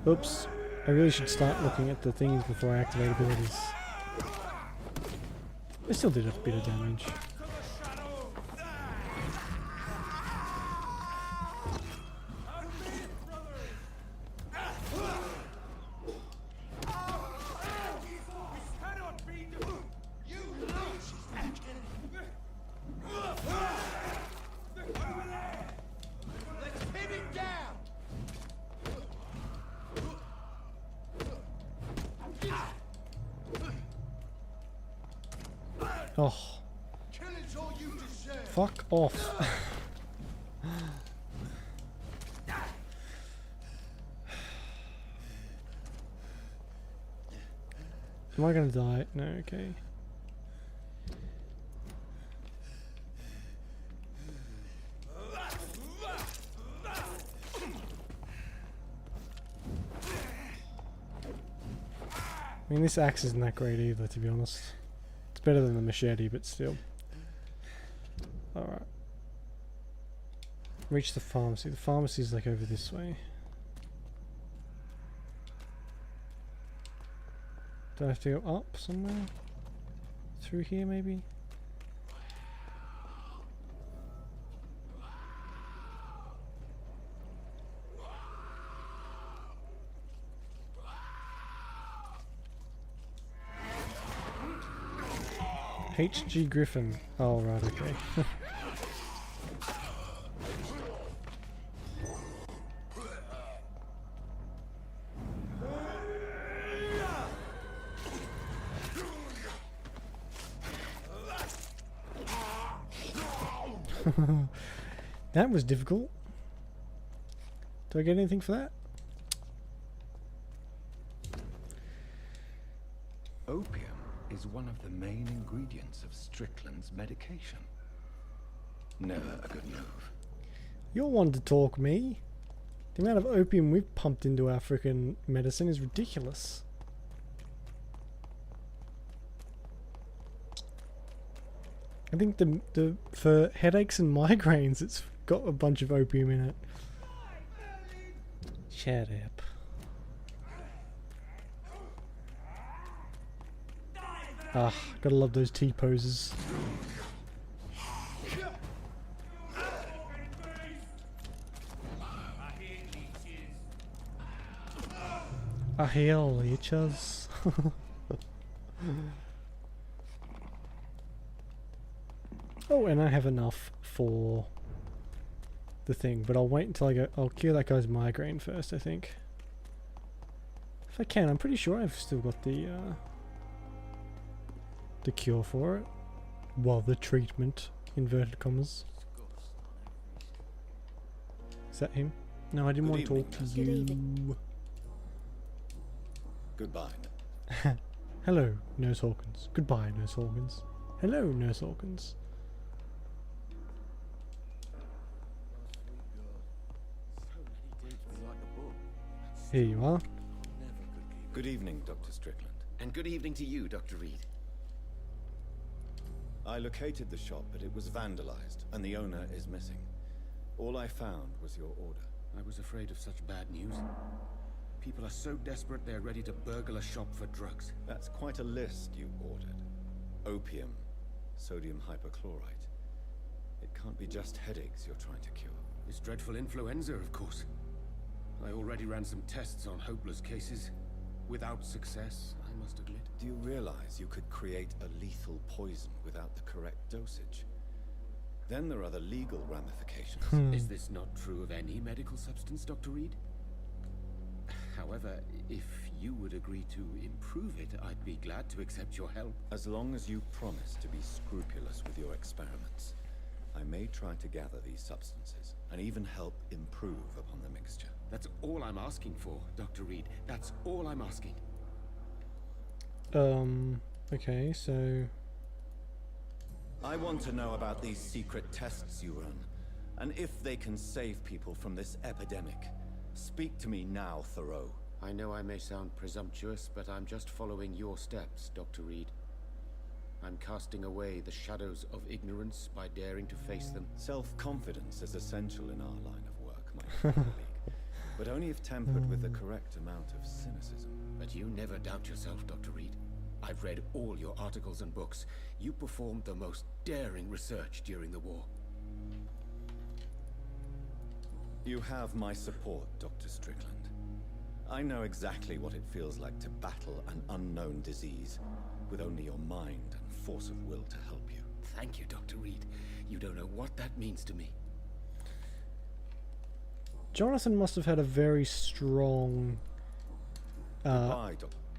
Oops. I really should start looking at the things before I activate abilities. I still did a bit of damage. Oh. Fuck off. Am I gonna die? No, okay. I mean, this axe isn't that great either, to be honest. It's better than the machete, but still. Alright. Reach the pharmacy. The pharmacy's like over this way. Do I have to go up somewhere? Through here, maybe? H.G. Griffin. Oh, right, okay. That was difficult. Do I get anything for that? Opium is one of the main ingredients of Strickland's medication. Never a good move. You're one to talk, me. The amount of opium we've pumped into our frickin' medicine is ridiculous. I think the for headaches and migraines, it's got a bunch of opium in it. Shut up. Ah, gotta love those T-poses. I hear leeches. Oh, and I have enough for the thing, but I'll wait until I go. I'll cure that guy's migraine first, I think. If I can, I'm pretty sure I've still got the cure for it. Well, the treatment, inverted commas. Is that him? No, I didn't want to talk to you. Goodbye. Hello, Nurse Hawkins. Goodbye, Nurse Hawkins. Hello, Nurse Hawkins. Here you are. Good evening, Dr. Strickland. And good evening to you, Dr. Reed. I located the shop, but it was vandalized, and the owner is missing. All I found was your order. I was afraid of such bad news. People are so desperate they're ready to burgle a shop for drugs. That's quite a list you ordered. Opium, sodium hypochlorite. It can't be just headaches you're trying to cure. It's dreadful influenza, of course. I already ran some tests on hopeless cases. Without success, I must admit. Do you realize you could create a lethal poison without the correct dosage? Then there are the legal ramifications. Is this not true of any medical substance, Dr. Reed? However, if you would agree to improve it, I'd be glad to accept your help. As long as you promise to be scrupulous with your experiments, I may try to gather these substances and even help improve upon the mixture. That's all I'm asking for, Dr. Reed. That's all I'm asking. Okay, so... I want to know about these secret tests you run, and if they can save people from this epidemic. Speak to me now, Thoreau. I know I may sound presumptuous, but I'm just following your steps, Dr. Reed. I'm casting away the shadows of ignorance by daring to face them. Self-confidence is essential in our line of work, my colleague. But only if tempered with the correct amount of cynicism. But you never doubt yourself, Dr. Reed. I've read all your articles and books. You performed the most daring research during the war. You have my support, Dr. Strickland. I know exactly what it feels like to battle an unknown disease with only your mind and force of will to help you. Thank you, Dr. Reed. You don't know what that means to me. Jonathan must have had a very strong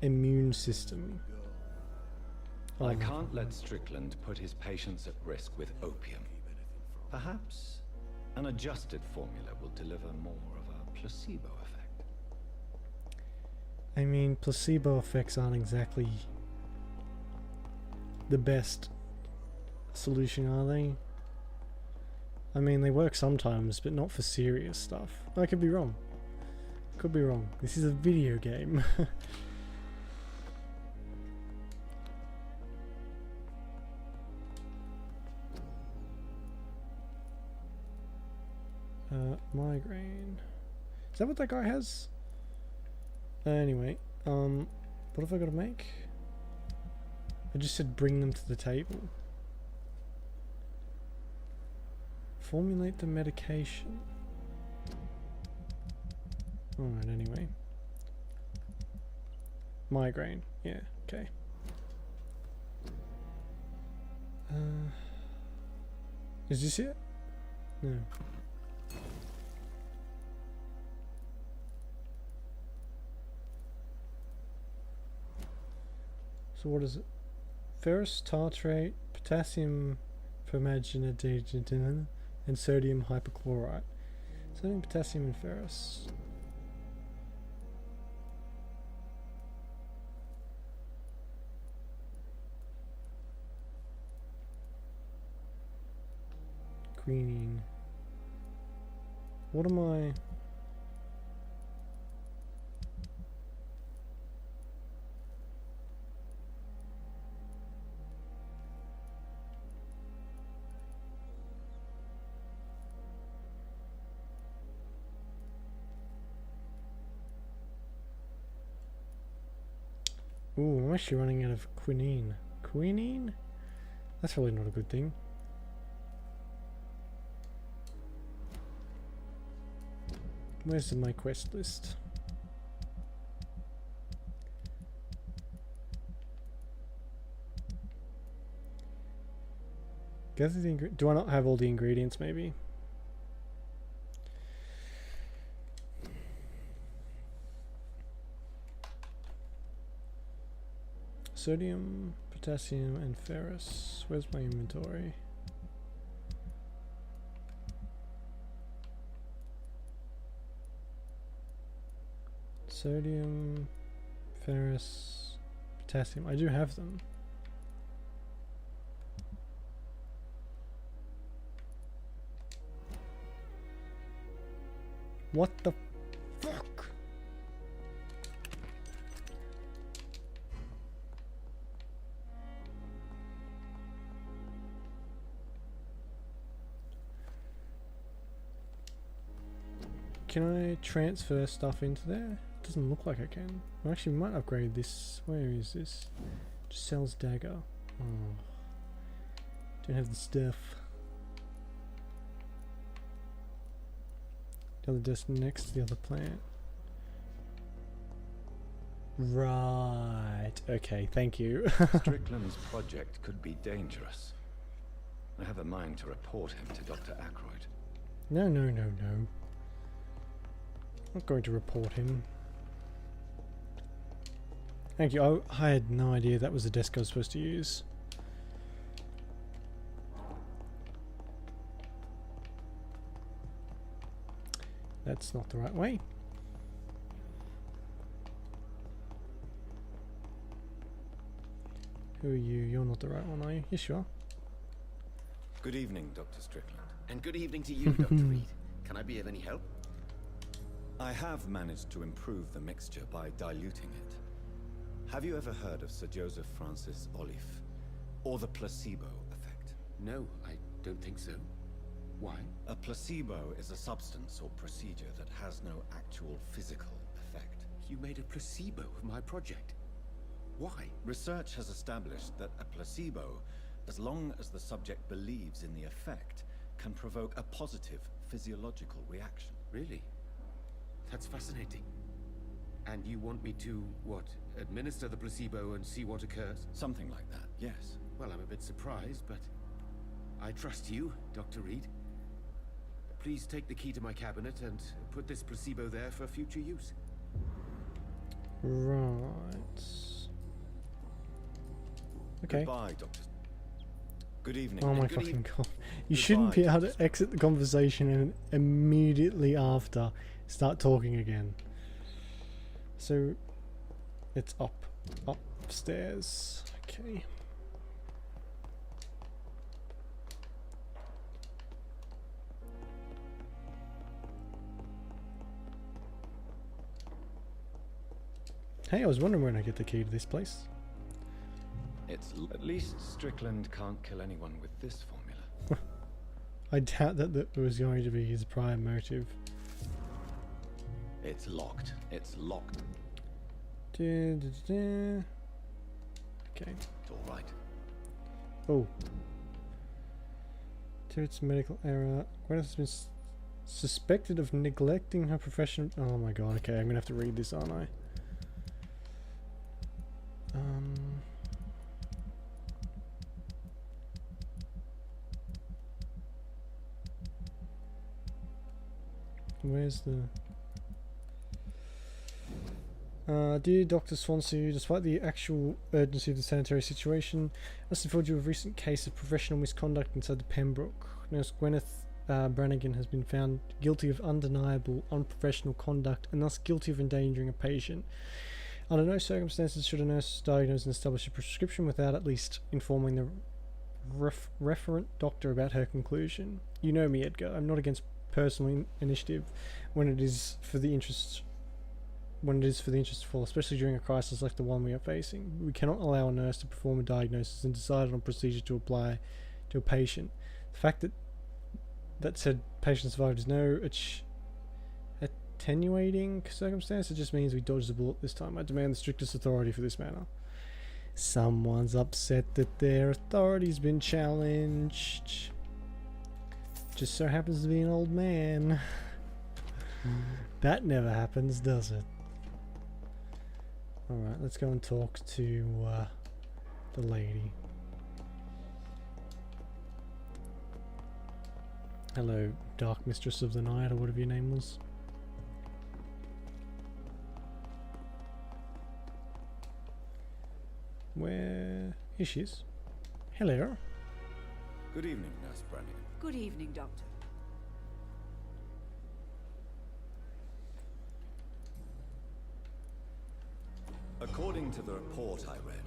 immune system. I can't let Strickland put his patients at risk with opium. Perhaps an adjusted formula will deliver more of a placebo effect. I mean, placebo effects aren't exactly the best solution, are they? I mean, they work sometimes, but not for serious stuff. I could be wrong. Could be wrong. This is a video game. Migraine. Is that what that guy has? Anyway, what have I got to make? I just said bring them to the table. Formulate the medication. Alright, anyway. Migraine. Yeah, okay. Is this it? No. So what is it? Ferrous tartrate, potassium permanganate, and sodium hypochlorite. Sodium, potassium, and ferrous. Quinine. What am I? Ooh, I'm actually running out of quinine. Quinine? That's probably not a good thing. Where's my quest list? Gather the do I not have all the ingredients, maybe? Sodium, potassium, and ferrous. Where's my inventory? Sodium, ferrous, potassium. I do have them. What the fuck? Can I transfer stuff into there? Doesn't look like I can. I actually might upgrade this. Where is this? Just sells dagger. Oh. Don't have the stuff. The other desk next to the other plant. Right. Okay, thank you. Strickland's project could be dangerous. I have a mind to report him to Dr. Ackroyd. No, no, no, no. I'm not going to report him. Thank you. I had no idea that was the desk I was supposed to use. That's not the right way. Who are you? You're not the right one, are you? Yes, you are. Good evening, Dr. Strickland. And good evening to you, Dr. Reed. Can I be of any help? I have managed to improve the mixture by diluting it. Have you ever heard of Sir Joseph Francis Olive, or the placebo effect? No, I don't think so. Why? A placebo is a substance or procedure that has no actual physical effect. You made a placebo of my project. Why? Research has established that a placebo, as long as the subject believes in the effect, can provoke a positive physiological reaction. Really? That's fascinating. And you want me to, what, administer the placebo and see what occurs? Something like that, yes. Well, I'm a bit surprised, but I trust you, Dr. Reed. Please take the key to my cabinet and put this placebo there for future use. Right. Okay. Goodbye, Doctor. Good evening. Oh my fucking god. You shouldn't be able to exit the conversation and immediately after start talking again. So, it's upstairs. Okay. Hey, I was wondering when I get the key to this place. At least Strickland can't kill anyone with this formula. I doubt that was going to be his prime motive. It's locked. It's locked. Okay. It's all right. Oh. To its medical error, Gwyneth has been suspected of neglecting her profession. Oh my god, okay, I'm gonna have to read this, aren't I? Where's the... dear Dr. Swansea, despite the actual urgency of the sanitary situation, I must inform you of a recent case of professional misconduct inside the Pembroke. Nurse Gwyneth Brannigan has been found guilty of undeniable unprofessional conduct and thus guilty of endangering a patient. Under no circumstances should a nurse diagnose and establish a prescription without at least informing the referent doctor about her conclusion. You know me, Edgar. I'm not against personal initiative when it is for the interest of all, especially during a crisis like the one we are facing. We cannot allow a nurse to perform a diagnosis and decide on a procedure to apply to a patient. The fact that said patient survived is no attenuating circumstance. It just means we dodged the bullet this time. I demand the strictest authority for this matter. Someone's upset that their authority's been challenged. Just so happens to be an old man. That never happens, does it? Alright, let's go and talk to the lady. Hello, Dark Mistress of the Night, or whatever your name was. Where... Here she is. Hello. Good evening, Nurse Brannigan. Good evening, Doctor. According to the report I read,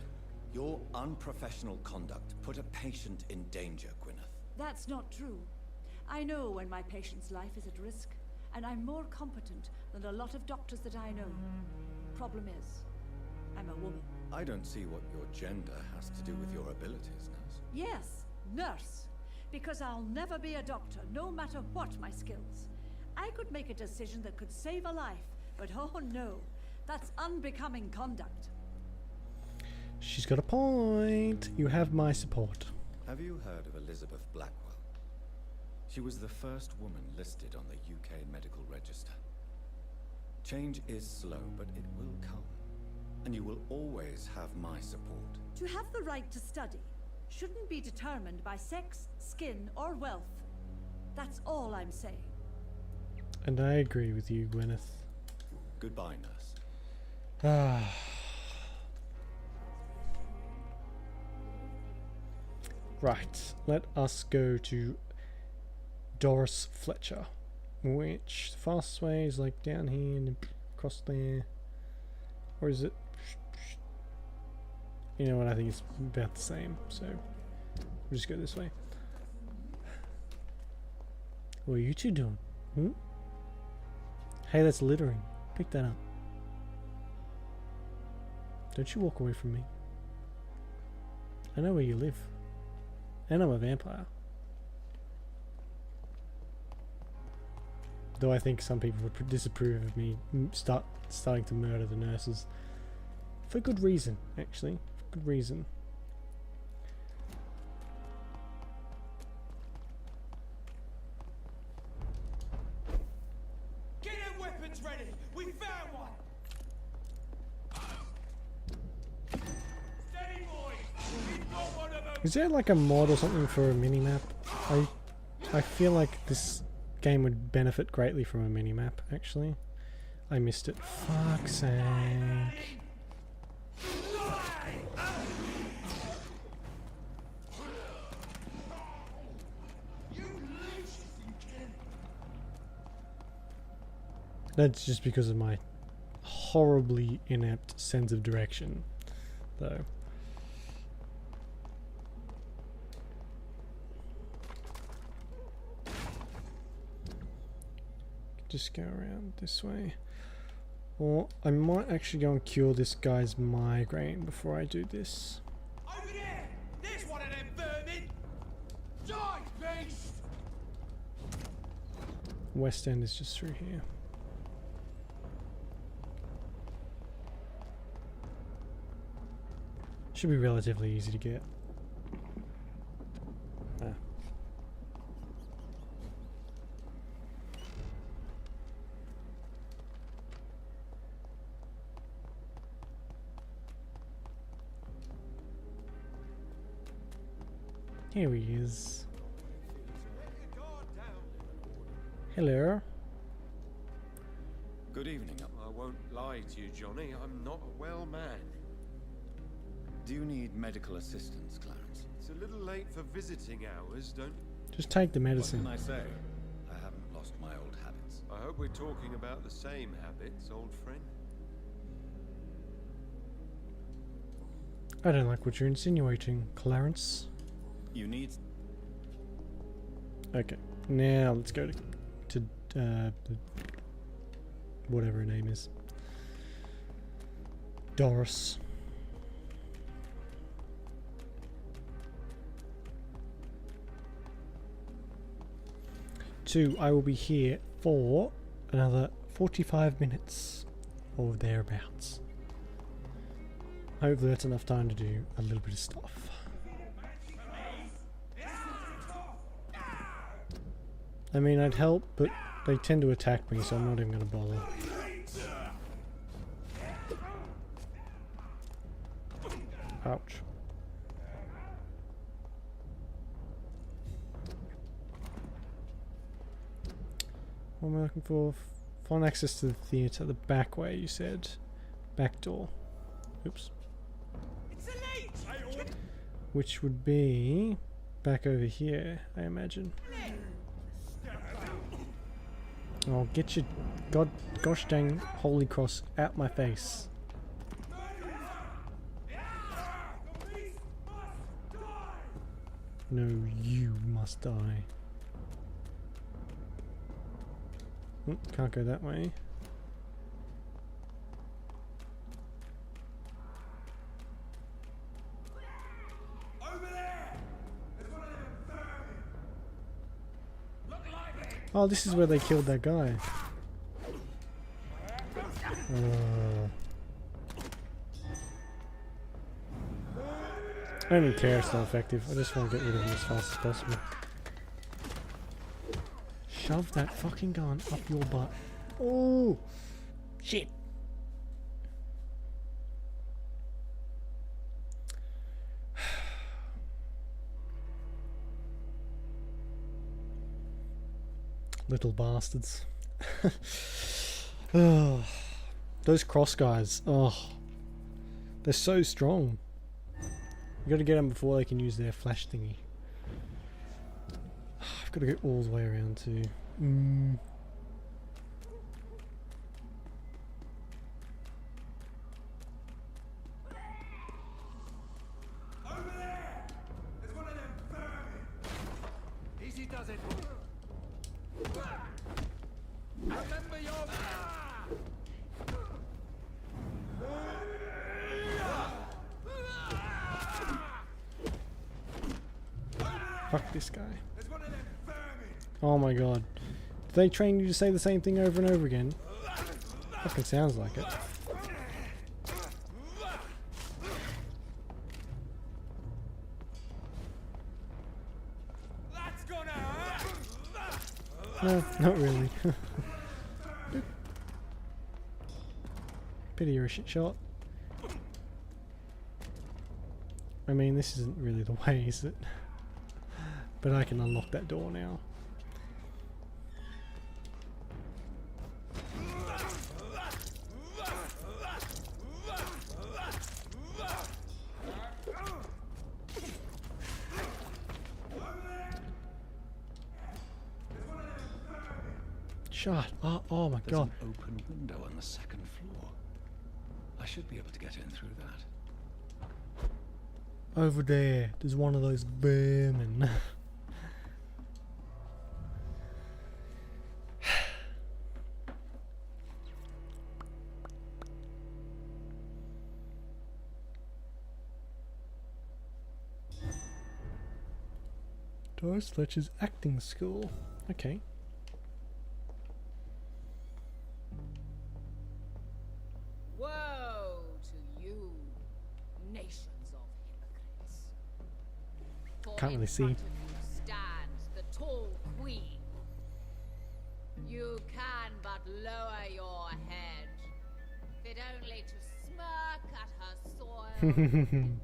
your unprofessional conduct put a patient in danger, Gwyneth. That's not true. I know when my patient's life is at risk, and I'm more competent than a lot of doctors that I know. Problem is, I'm a woman. I don't see what your gender has to do with your abilities, Nurse. Yes, nurse. Because I'll never be a doctor, no matter what my skills. I could make a decision that could save a life, but oh no, that's unbecoming conduct. She's got a point. You have my support. Have you heard of Elizabeth Blackwell? She was the first woman listed on the UK Medical Register. Change is slow, but it will come. And you will always have my support. To have the right to study shouldn't be determined by sex, skin, or wealth. That's all I'm saying. And I agree with you, Gwyneth. Goodbye, Nurse. Ah. Right, let us go to Doris Fletcher, which the fastest way is like down here and across there. Or is it? You know what, I think it's about the same, so we'll just go this way. What are you two doing? Hmm? Hey, that's littering. Pick that up. Don't you walk away from me. I know where you live. And I'm a vampire. Though I think some people would disapprove of me starting to murder the nurses. For good reason, actually. For good reason. Get them weapons ready! We found one! Steady, boys! We've got one of them! Is there like a mod or something for a mini-map? I feel like this game would benefit greatly from a mini-map, actually. I missed it. Fuck's sake. That's just because of my horribly inept sense of direction, though. Just go around this way. Or I might actually go and cure this guy's migraine before I do this. Over there! There's one of them vermin! Die, beast! West End is just through here. Should be relatively easy to get. Ah. Here he is. Hello. Good evening. I won't lie to you, Johnny. I'm not a well man. Do you need medical assistance, Clarence? It's a little late for visiting hours, don't... Just take the medicine. What can I say? I haven't lost my old habits. I hope we're talking about the same habits, old friend. I don't like what you're insinuating, Clarence. You need... Okay, now let's go to whatever her name is. Doris. I will be here for another 45 minutes or thereabouts. Hopefully that's enough time to do a little bit of stuff. I mean, I'd help, but they tend to attack me, so I'm not even going to bother. Ouch. What am I looking for? Find access to the theatre the back way, you said. Back door. Oops. Which would be back over here, I imagine. Oh, get your gosh dang holy cross out my face. No, you must die. Oh, can't go that way. Oh, this is where they killed that guy. I don't even care if it's not effective. I just want to get rid of him as fast as possible. Shove that fucking gun up your butt. Oh! Shit! Little bastards. Oh, those cross guys. Oh, they're so strong. You got to get them before they can use their flash thingy. I've got to go all the way around too. Over there! There's one of them vermin! Easy does it. Remember your... Fuck this guy. Oh my god. Do they train you to say the same thing over and over again? Fucking sounds like it. No, not really. Pity you're a shit shot. I mean, this isn't really the way, is it? But I can unlock that door now. Shut up. Oh my god. There's an open window on the second floor. I should be able to get in through that. Over there, there's one of those vermin. Doris Fletcher's acting school. Okay. Woe to you, nations of hypocrites. For Can't really in see. front of you stands the tall queen. You can but lower your head, fit only to smirk at her soiled.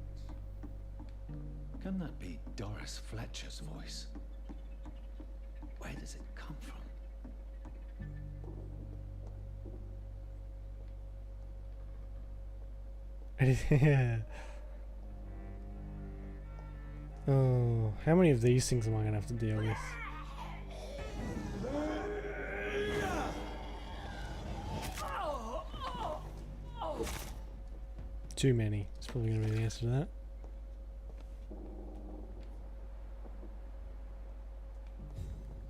Can that be Doris Fletcher's voice? Where does it come from? Yeah. Oh, how many of these things am I gonna have to deal with? Too many. It's probably gonna be the answer to that.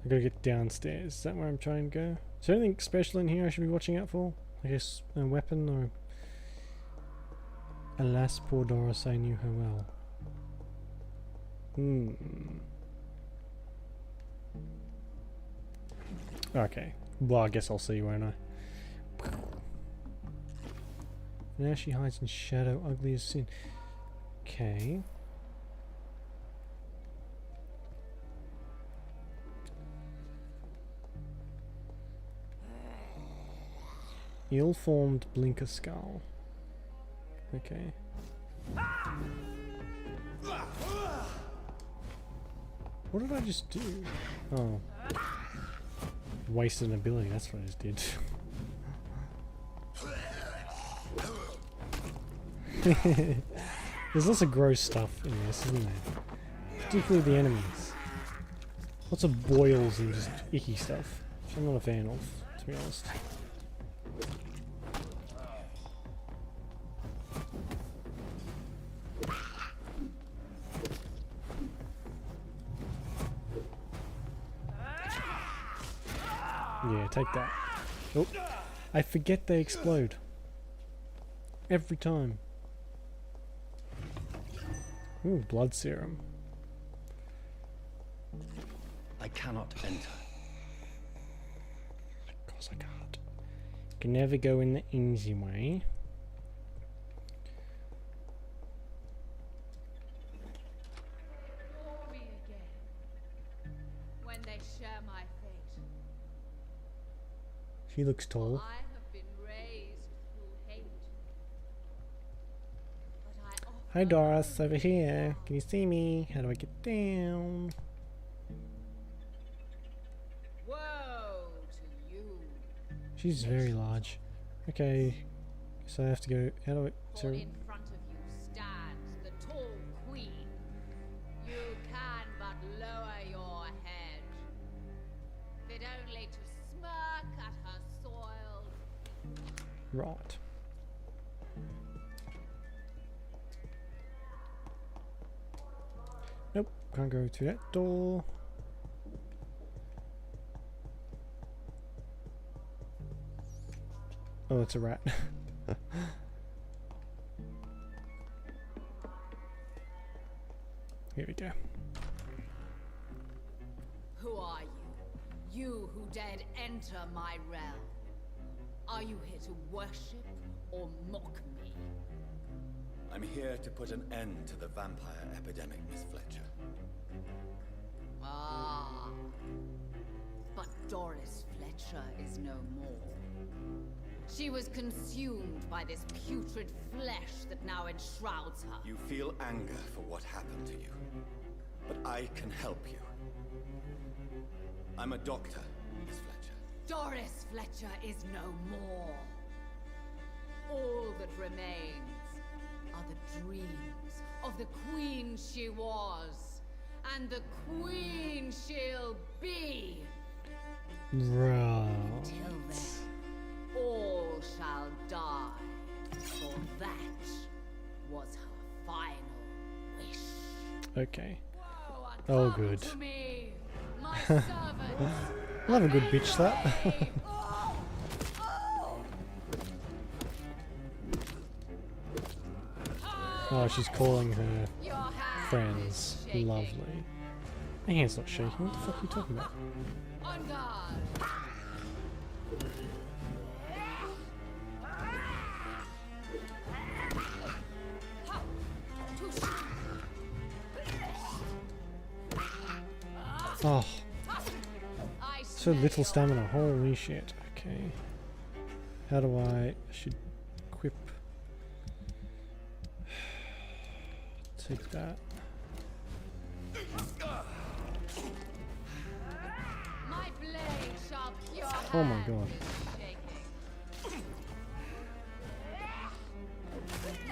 I gotta get downstairs. Is that where I'm trying to go? Is there anything special in here I should be watching out for? I guess a weapon or... Alas, poor Doris, I knew her well. Okay. Well, I guess I'll see, won't I? Now she hides in shadow, ugly as sin. Okay. Ill-formed blinker skull. Okay. What did I just do? Oh. Wasted an ability, that's what I just did. There's lots of gross stuff in this, isn't there? Particularly the enemies. Lots of boils and just icky stuff, which I'm not a fan of, to be honest. Yeah, take that. Oh, I forget they explode. Every time. Ooh, blood serum. I cannot enter. Of course I can't. Can never go in the easy way. Glory again. When they share my fate. She looks tall. I have been raised through hate. But I offer Hi Doris, over here. Can you see me? How do I get down? woe to you. She's very large. Okay, so I have to go. How do I? For So, in front of you stands the tall queen. You can but lower your head, fit only to smirk at her soiled. right. Nope, can't go to that door. Oh, it's a rat. Here we go. Who are you? You who dared enter my realm. Are you here to worship or mock me? I'm here to put an end to the vampire epidemic, Miss Fletcher. Ah. But Doris Fletcher is no more. She was consumed by this putrid flesh that now enshrouds her. You feel anger for what happened to you, but I can help you. I'm a doctor, Miss Fletcher. Doris Fletcher is no more. All that remains are the dreams of the queen she was, and the queen she'll be. Right. Till then, all shall die, for that was her final wish. Okay. Woe Oh, come good. to me, my servants. I'll have a good bitch slap. Oh, she's calling her friends. Lovely. My hand's not shaking. What the fuck are you talking about? On guard. Oh. So little stamina. Holy shit. Okay. How do I should equip? Take that. My blade shall cure Oh my god.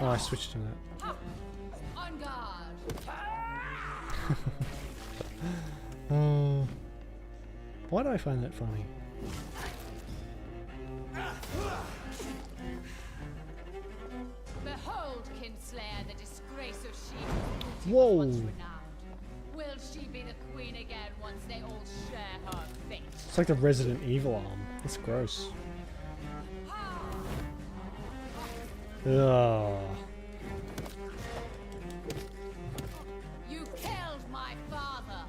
Oh, I switched to that. On guard. Why do I find that funny? Behold, Kinslayer, the disgrace of she Whoa. once renowned. Will she be the queen again once they all share her fate? It's like the Resident Evil arm. That's gross. Ugh. You killed my father.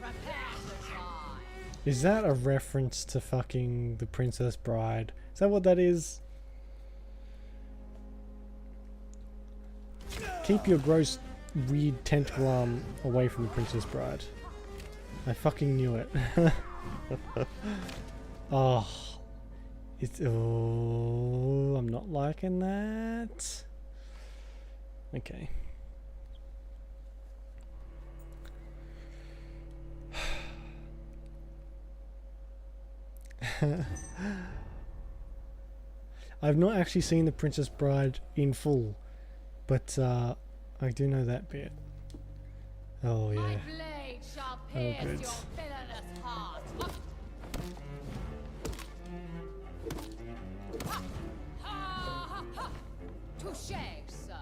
Prepare to die. Is that a reference to fucking The Princess Bride? Is that what that is? Keep your gross, weird tentacle arm away from the Princess Bride. I fucking knew it. Oh. It's... Oh, I'm not liking that. Okay. I've not actually seen The Princess Bride in full, but I do know that bit. Oh yeah. Oh good. Touché, sir.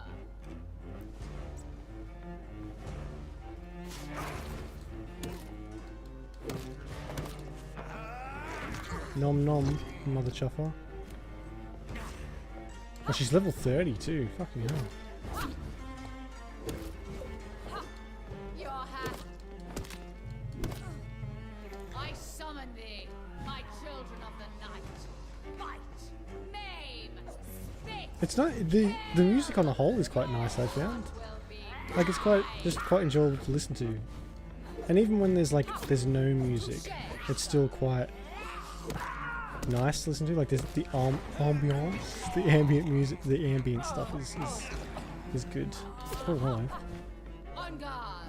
Nom nom, mother chuffer. Oh, she's level 30 too. Fucking hell. Your hat. I summon thee, my children of the night. Fight, maim, spit. It's not the music on the whole is quite nice. I found, like it's quite enjoyable to listen to, and even when there's no music, it's still quite nice to listen to. Like there's the ambiance, the ambient music, the ambient stuff is good. Oh hello. On guard.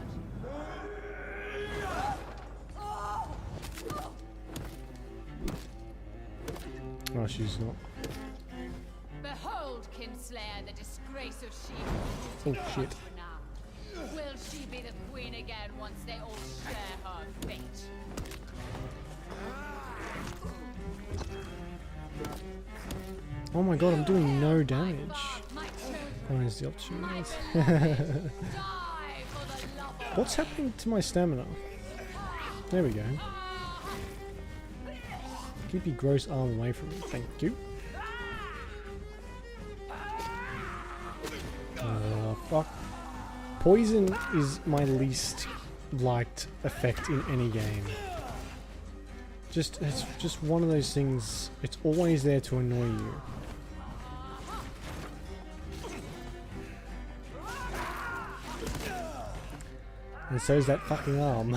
Oh, she's not. Behold, Kinslayer, the disgrace of she. Oh shit. Will she be the queen again once they all share her fate? Oh my god, I'm doing no damage. Oh, there's the opportunities. What's happening to my stamina? There we go. Keep your gross arm away from me, thank you. Fuck. Poison is my least liked effect in any game. It's just one of those things, it's always there to annoy you. And so is that fucking arm.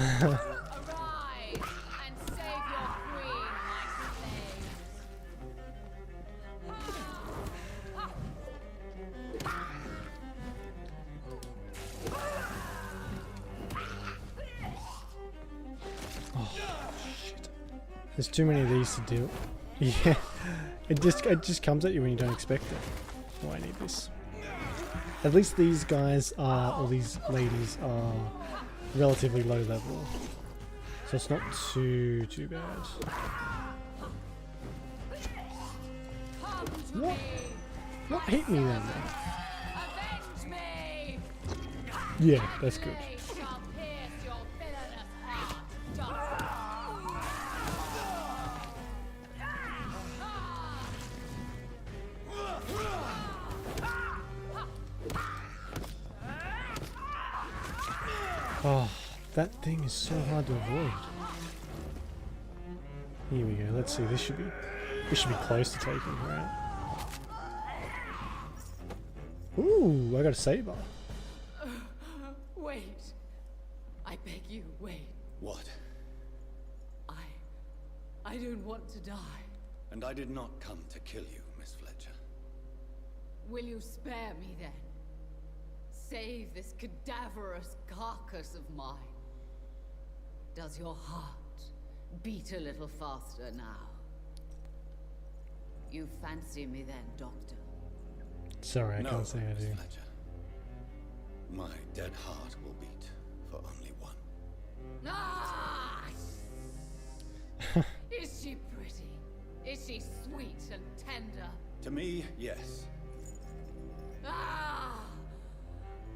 There's too many of these to deal. Yeah, it just comes at you when you don't expect it. Oh, I need this. At least these guys are, or these ladies are, relatively low level, so it's not too bad. What hit me then? Yeah, that's good. Oh, that thing is so hard to avoid. Here we go. Let's see. This should be close to taking her out. Ooh, I got a saber. Wait. I beg you, wait. What? I don't want to die. And I did not come to kill you, Miss Fletcher. Will you spare me then? Save this cadaverous carcass of mine. Does your heart beat a little faster now? You fancy me then, Doctor? Sorry, I can't say I do. Fletcher. My dead heart will beat for only one. Ah! Is she pretty? Is she sweet and tender? To me, yes. Ah!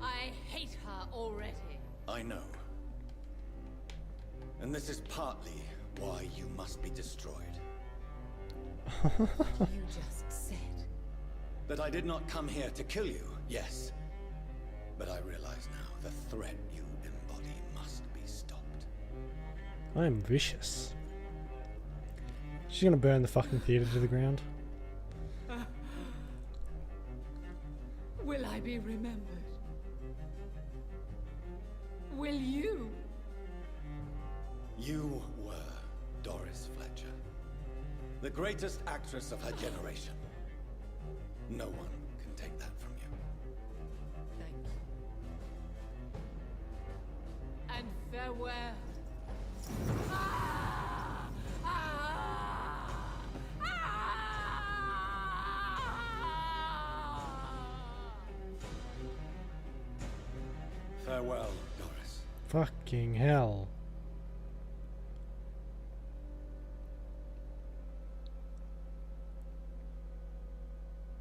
I hate her already. I know. And this is partly why you must be destroyed. You just said that I did not come here to kill you, yes. But I realize now the threat you embody must be stopped. I am vicious. She's gonna burn the fucking theater to the ground. Will I be remembered? will you? You were Doris Fletcher, the greatest actress of her generation. No one can take that from you. Thank you. And farewell. Farewell, Doris. Fucking hell.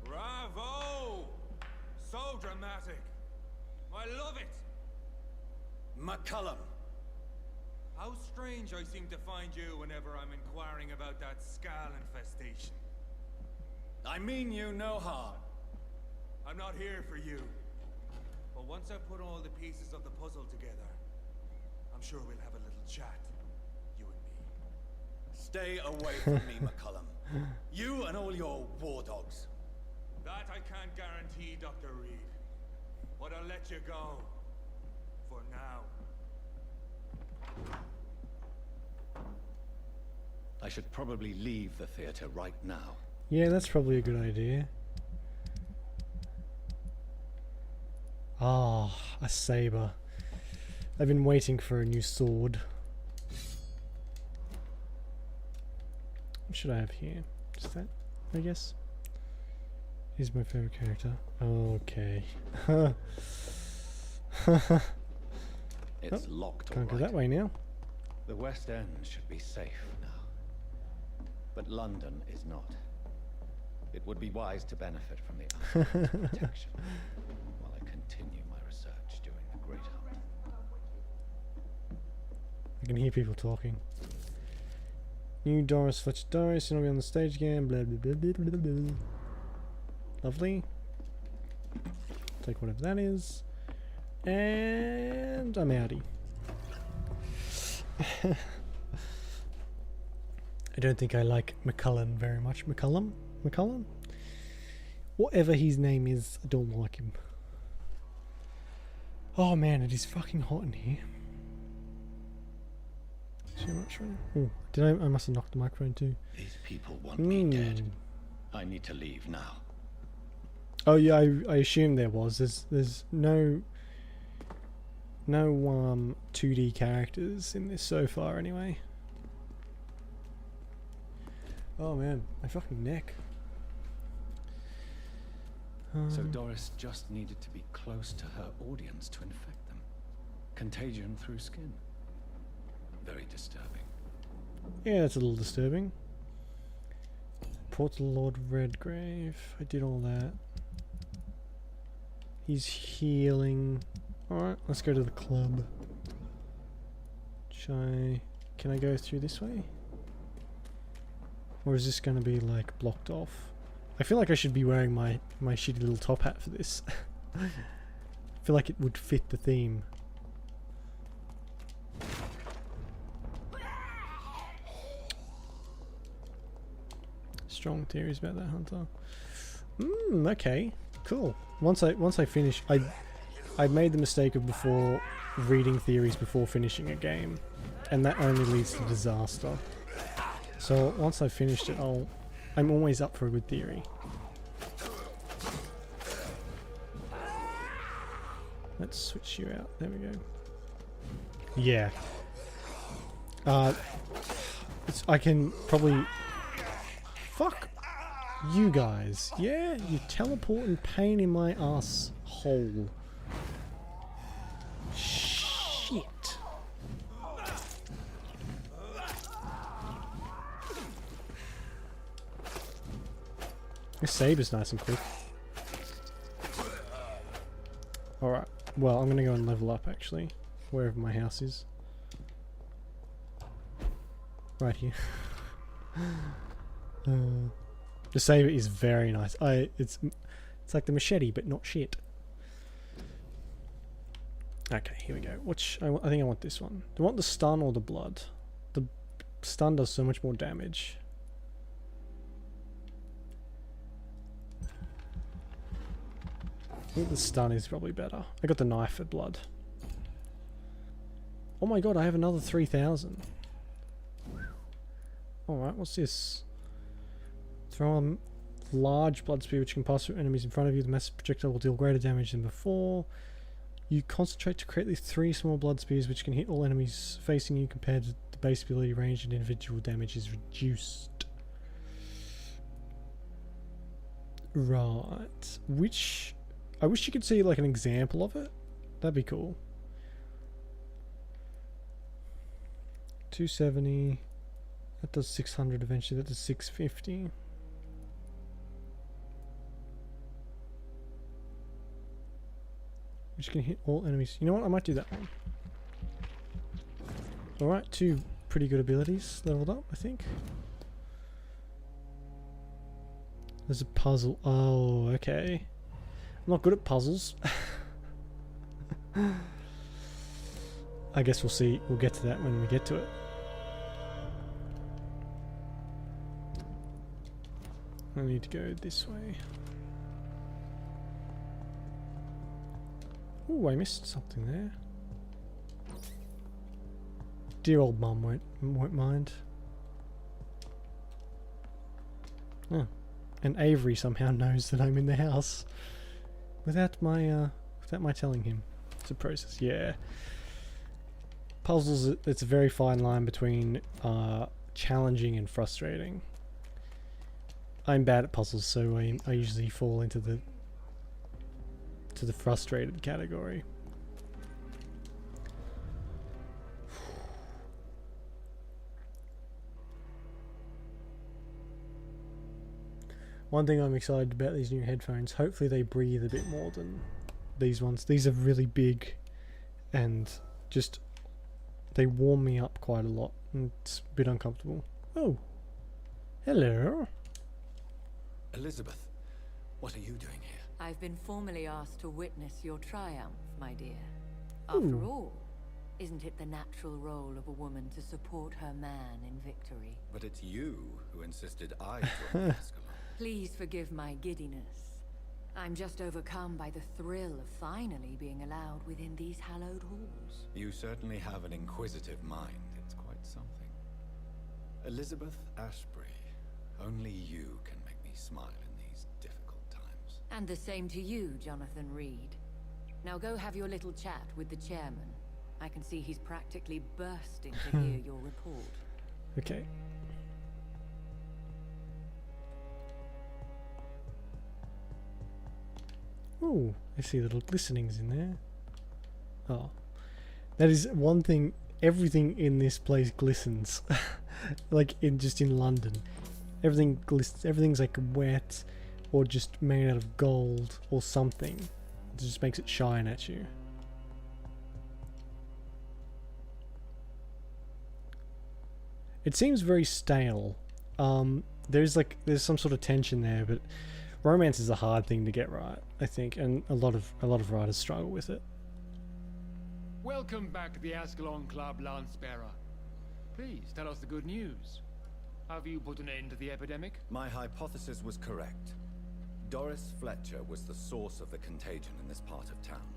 Bravo! So dramatic. I love it. McCullum. How strange I seem to find you whenever I'm inquiring about that skull infestation. I mean you no harm. I'm not here for you. But once I put all the pieces of the puzzle together, I'm sure we'll have a little chat, you and me. Stay away from me, McCullum. You and all your war dogs. That I can't guarantee, Dr. Reed. But I'll let you go. For now. I should probably leave the theater right now. Yeah, that's probably a good idea. Ah, a saber. I've been waiting for a new sword. What should I have here? Just that, I guess. He's my favorite character. Okay. It's locked, Can't all go right. that way now. The West End should be safe now. But London is not. It would be wise to benefit from the outside's protection while I continue my research during the Great Hunt. I can hear people talking. New Doris Fletcher Doris, you're not on the stage again, blah blah blah blah blah blah. Lovely. Take whatever that is. And I'm outie. I don't think I like McCullum very much. McCullum? McCullum? Whatever his name is, I don't like him. Oh man, it is fucking hot in here. Too much right now. Oh, did I must have knocked the microphone too. These people want me dead. I need to leave now. Oh yeah, I assume there was. There's no 2D characters in this so far anyway. Oh man, my fucking neck. So Doris just needed to be close to her audience to infect them. Contagion through skin. Very disturbing. Yeah, that's a little disturbing. Report to Lord Redgrave. I did all that. He's healing. Alright, let's go to the club. Can I go through this way? Or is this going to be like blocked off? I feel like I should be wearing my shitty little top hat for this. I feel like it would fit the theme. Strong theories about that hunter. Okay, cool. Once I finish, I made the mistake of before reading theories before finishing a game, and that only leads to disaster. So once I've finished it, I'm always up for a good theory. Let's switch you out. There we go. Yeah. I can probably... Fuck you guys. Yeah, you teleporting pain in my ass hole. Shit. This saber's nice and quick. Alright, well, I'm gonna go and level up actually, wherever my house is. Right here. The saber is very nice. It's like the machete, but not shit. Okay, here we go. I think I want this one. Do I want the stun or the blood? The stun does so much more damage. I think the stun is probably better. I got the knife for blood. Oh my god, I have another 3,000. Alright, what's this? Throw a large blood spear which can pass through enemies in front of you. The massive projectile will deal greater damage than before. You concentrate to create these 3 small blood spears which can hit all enemies facing you. Compared to the base ability, range and individual damage is reduced. Right. Which... I wish you could see like an example of it. That'd be cool. 270. That does 600 eventually. That does 650. Which can hit all enemies. You know what? I might do that one. Alright, 2 pretty good abilities leveled up, I think. There's a puzzle. Oh, okay. I'm not good at puzzles. I guess we'll see. We'll get to that when we get to it. I need to go this way. Ooh, I missed something there. Dear old mum won't mind. Oh. And Avery somehow knows that I'm in the house. Without my telling him. It's a process, yeah. Puzzles, it's a very fine line between challenging and frustrating. I'm bad at puzzles, so I usually fall into the frustrated category. One thing I'm excited about these new headphones, hopefully they breathe a bit more than these ones. These are really big and just, they warm me up quite a lot and it's a bit uncomfortable. Oh, hello. Elizabeth, what are you doing here? I've been formally asked to witness your triumph, my dear. After all, isn't it the natural role of a woman to support her man in victory? But it's you who insisted I join the Ascalon. Please forgive my giddiness. I'm just overcome by the thrill of finally being allowed within these hallowed halls. You certainly have an inquisitive mind. It's quite something. Elizabeth Ashbury, only you can make me smile in these difficult times. And the same to you, Jonathan Reed. Now go have your little chat with the chairman. I can see he's practically bursting to hear your report. Okay. Ooh, I see little glistenings in there. Oh. That is one thing, everything in this place glistens. Like just in London. Everything glistens, everything's like wet or just made out of gold or something. It just makes it shine at you. It seems very stale. There's some sort of tension there, but romance is a hard thing to get right, I think, and a lot of writers struggle with it. Welcome back to the Ascalon Club, Lance-Bearer. Please tell us the good news. Have you put an end to the epidemic? My hypothesis was correct. Doris Fletcher was the source of the contagion in this part of town.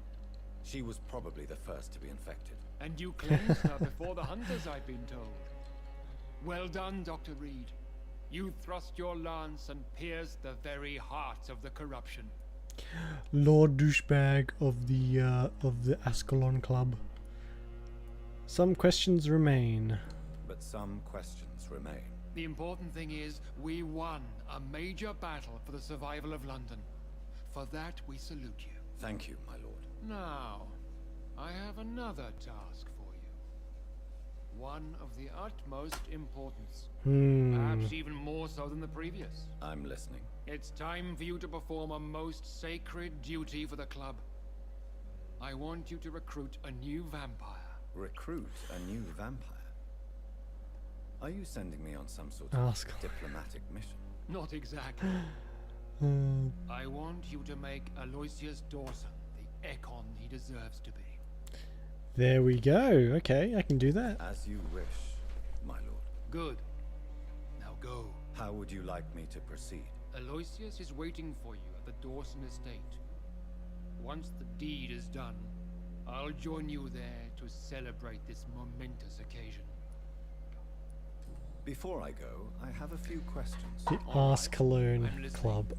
She was probably the first to be infected. And you cleansed her before the hunters, I've been told. Well done, Dr. Reed. You thrust your lance and pierced the very heart of the corruption. Lord Douchebag of the Ascalon Club. Some questions remain. But some questions remain. The important thing is, we won a major battle for the survival of London. For that, we salute you. Thank you, my lord. Now, I have another task for you. One of the utmost importance. Perhaps even more so than the previous. I'm listening. It's time for you to perform a most sacred duty for the club. I want you to recruit a new vampire. Recruit a new vampire? Are you sending me on some sort of diplomatic mission? Not exactly. I want you to make Aloysius Dawson the Ekon he deserves to be. There we go. Okay, I can do that. As you wish, my lord. Good. Now go. How would you like me to proceed? Aloysius is waiting for you at the Dawson estate. Once the deed is done, I'll join you there to celebrate this momentous occasion. Before I go, I have a few questions. The Arse Cologne Club.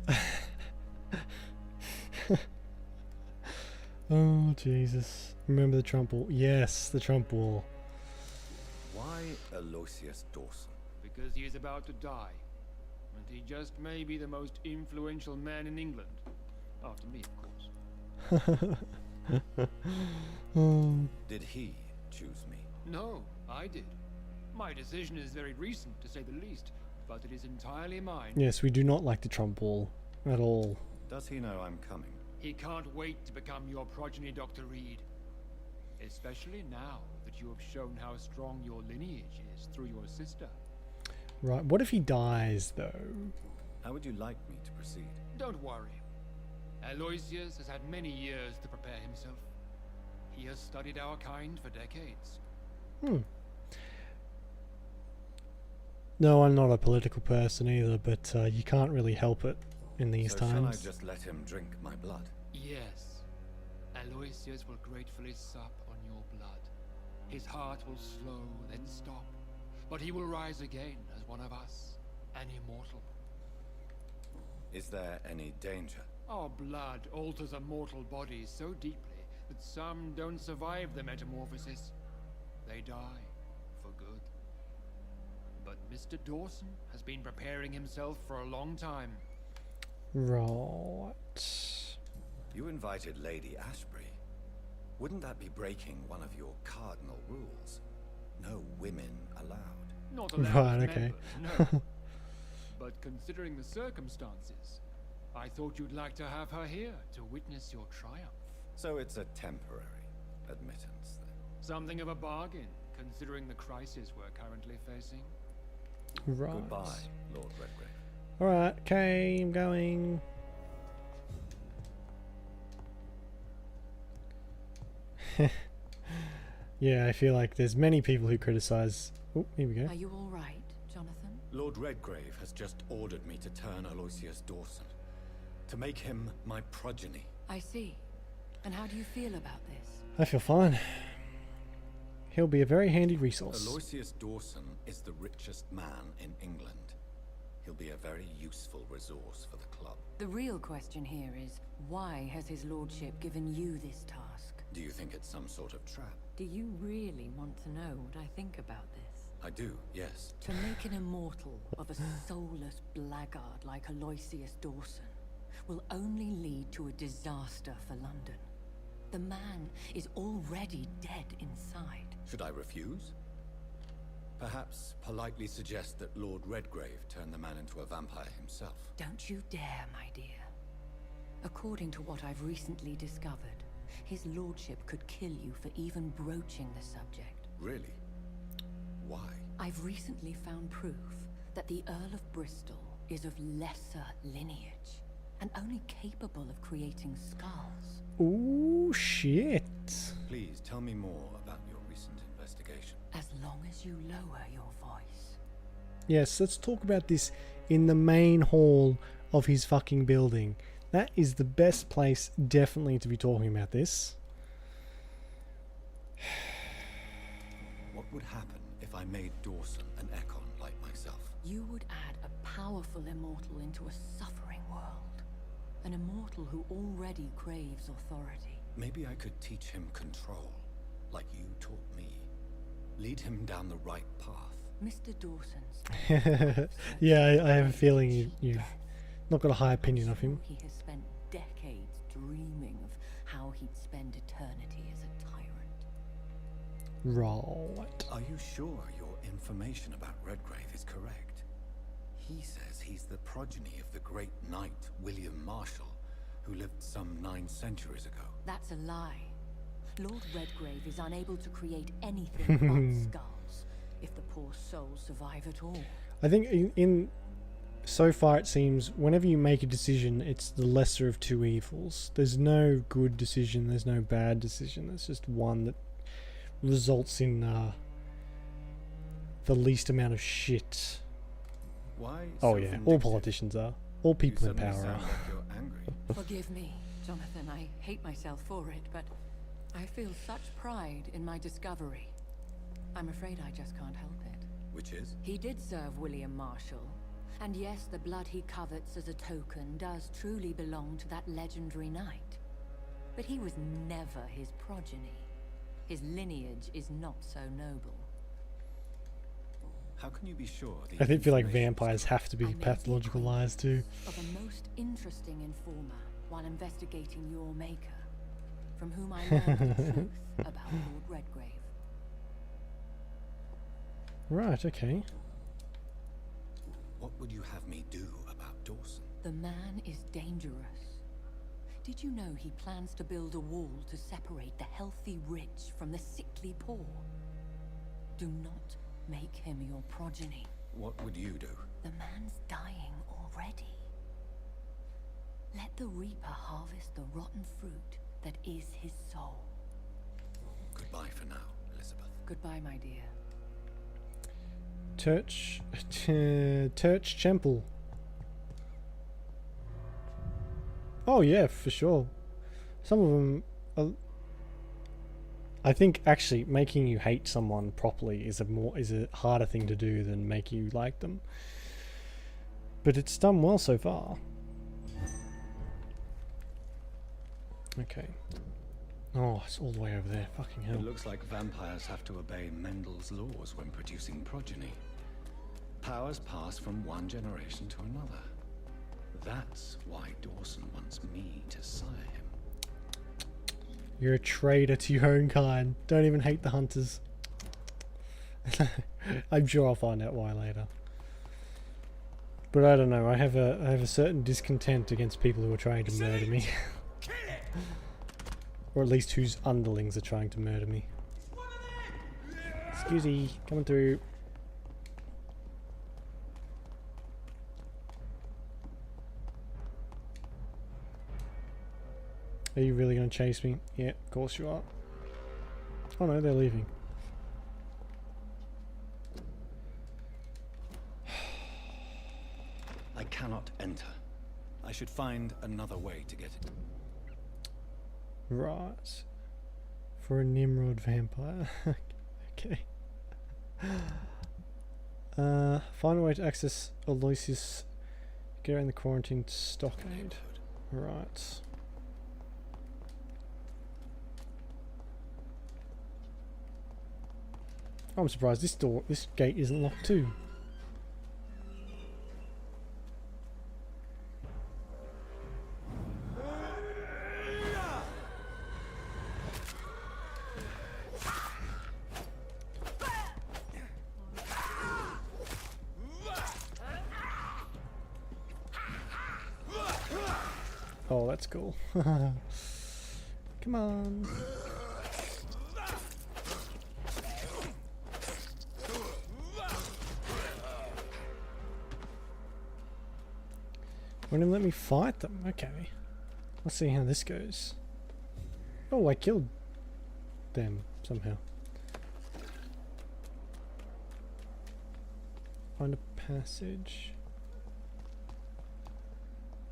Oh, Jesus. Remember the Trump Wall? Yes, the Trump Wall. Why Aloysius Dawson? Because he is about to die. And he just may be the most influential man in England. After me, of course. Did he choose me? No, I did. My decision is very recent, to say the least, but it is entirely mine. Yes, we do not like the Trump Wall at all. Does he know I'm coming? He can't wait to become your progeny, Dr. Reed. Especially now that you have shown how strong your lineage is through your sister. Right, what if he dies, though? How would you like me to proceed? Don't worry. Aloysius has had many years to prepare himself. He has studied our kind for decades. No, I'm not a political person either, but you can't really help it in these so times. Shall I just let him drink my blood? Yes. Aloysius will gratefully sup on your blood. His heart will slow, then stop. But he will rise again as one of us, an immortal. Is there any danger? Our blood alters a mortal body so deeply that some don't survive the metamorphosis. They die for good. But Mr. Dawson has been preparing himself for a long time. Right. You invited Lady Ashbury. Wouldn't that be breaking one of your cardinal rules? No women allowed. Not allowed. Right, okay. No. But considering the circumstances, I thought you'd like to have her here to witness your triumph. So it's a temporary admittance, then? Something of a bargain, considering the crisis we're currently facing. Right. Goodbye, Lord Redgrave. Alright, okay, I'm going. Yeah, I feel like there's many people who criticize. Oh, here we go. Are you all right, Jonathan? Lord Redgrave has just ordered me to turn Aloysius Dawson, to make him my progeny. I see. And how do you feel about this? I feel fine. He'll be a very handy resource. Aloysius Dawson is the richest man in England. He'll be a very useful resource for the club. The real question here is, why has his lordship given you this task? Do you think it's some sort of trap? Do you really want to know what I think about this? I do, yes. To make an immortal of a soulless blackguard like Aloysius Dawson will only lead to a disaster for London. The man is already dead inside. Should I refuse? Perhaps politely suggest that Lord Redgrave turn the man into a vampire himself. Don't you dare, my dear. According to what I've recently discovered, his lordship could kill you for even broaching the subject. Really? Why? I've recently found proof that the Earl of Bristol is of lesser lineage and only capable of creating skulls. Ooh, shit. Please tell me more about your recent investigation. As long as you lower your voice. Yes, let's talk about this in the main hall of his fucking building. That is the best place, definitely, to be talking about this. What would happen if I made Dawson an Econ like myself? You would add a powerful immortal into a suffering world. An immortal who already craves authority. Maybe I could teach him control, like you taught me. Lead him down the right path. Mr. Dawson's... Yeah, I have a feeling you've not got a high opinion of him. He has spent decades dreaming of how he'd spend eternity as a tyrant. Right. Are you sure your information about Redgrave is correct? He says he's the progeny of the great knight William Marshall, who lived some 9 centuries ago. That's a lie. Lord Redgrave is unable to create anything but skulls, if the poor souls survive at all. I think in so far it seems whenever you make a decision, it's the lesser of two evils. There's no good decision, there's no bad decision. There's just one that results in the least amount of shit. Why? Oh yeah, all politicians are. All people in power are. Like you're angry. Forgive me, Jonathan. I hate myself for it, but I feel such pride in my discovery. I'm afraid I just can't help it. Which is? He did serve William Marshall. And yes, the blood he covets as a token does truly belong to that legendary knight. But he was never his progeny. His lineage is not so noble. How can you be sure? I think feel like vampires have to be pathological liars too. Of a most interesting informer while investigating your maker, from whom I learned the truth about Lord Redgrave. Right, okay. What would you have me do about Dawson? The man is dangerous. Did you know he plans to build a wall to separate the healthy rich from the sickly poor? Do not make him your progeny. What would you do? The man's dying already. Let the Reaper harvest the rotten fruit that is his soul. Goodbye for now, Elizabeth. Goodbye, my dear. Turch Temple. Oh yeah, for sure. Some of them are, I think actually making you hate someone properly is a harder thing to do than make you like them. But it's done well so far. Okay. Oh, it's all the way over there. Fucking hell. It looks like vampires have to obey Mendel's laws when producing progeny. Powers pass from one generation to another. That's why Dawson wants me to sire him. You're a traitor to your own kind. Don't even hate the hunters. I'm sure I'll find out why later. But I don't know. I have a certain discontent against people who are trying to murder me. Or at least whose underlings are trying to murder me. Excuse me, coming through. Are you really going to chase me? Yeah, of course you are. Oh no, they're leaving. I cannot enter. I should find another way to get it. Right. For a Nimrod vampire. Okay. Find a way to access Aloysius. Get around the quarantine stockade. Right. I'm surprised this gate isn't locked too. Oh, that's cool. Come on. Won't even let me fight them. Okay. Let's see how this goes. Oh, I killed them somehow. Find a passage.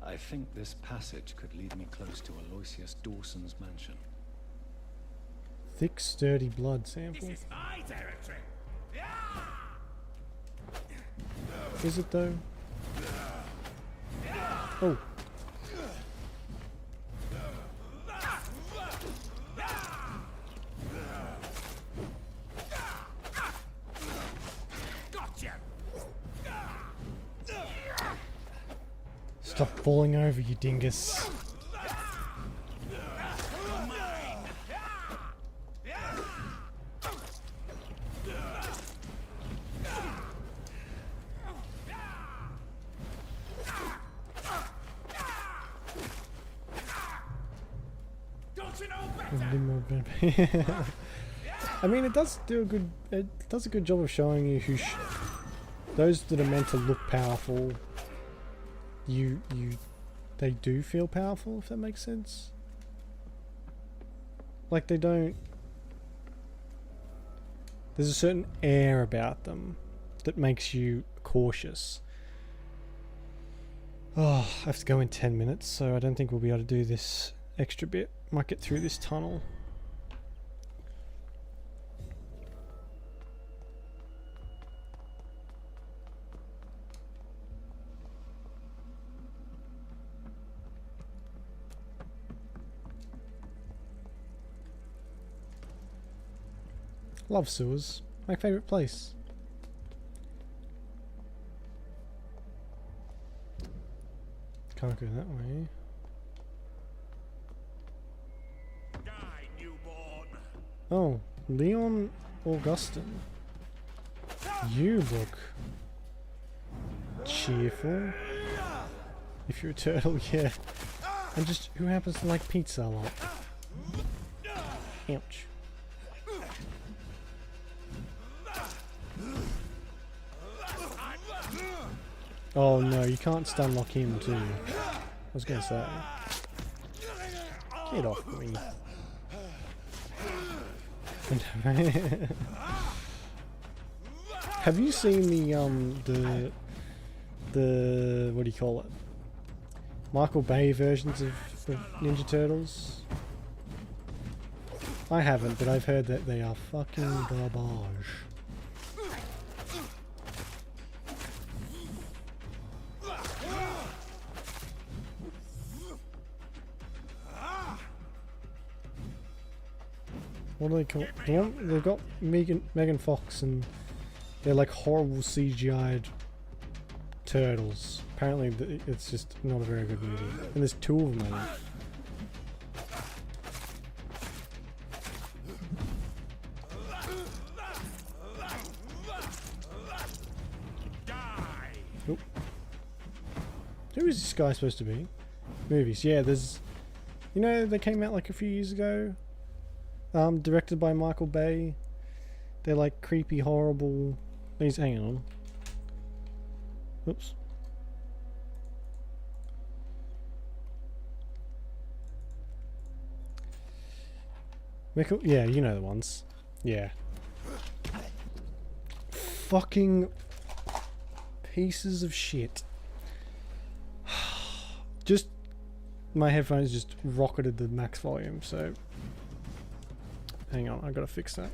I think this passage could lead me close to Aloysius Dawson's mansion. Thick, sturdy blood sample. This is my territory. Is it though? Oh. Stop falling over, you dingus. I mean, it does a good job of showing you who those that are meant to look powerful. They do feel powerful, if that makes sense. Like they don't. There's a certain air about them that makes you cautious. Oh, I have to go in 10 minutes, so I don't think we'll be able to do this extra bit. Might get through this tunnel. Love sewers. My favourite place. Can't go that way. Oh, Leon Augustin. You look cheerful. If you're a turtle, yeah. And just who happens to like pizza a lot. Ouch. Oh no, you can't stun lock him too. I was gonna say. Get off me. Have you seen the what do you call it? Michael Bay versions of Ninja Turtles? I haven't, but I've heard that they are fucking garbage. What do they call it? They've got Megan Fox and they're like horrible CGI'd turtles. Apparently it's just not a very good movie. And there's two of them, I think. Oop. Who is this guy supposed to be? Movies, yeah, there's... You know, they came out like a few years ago. Directed by Michael Bay. They're like creepy, horrible... Hang on. Oops. Yeah, you know the ones. Yeah. Fucking pieces of shit. Just my headphones just rocketed the max volume, so hang on, I gotta fix that.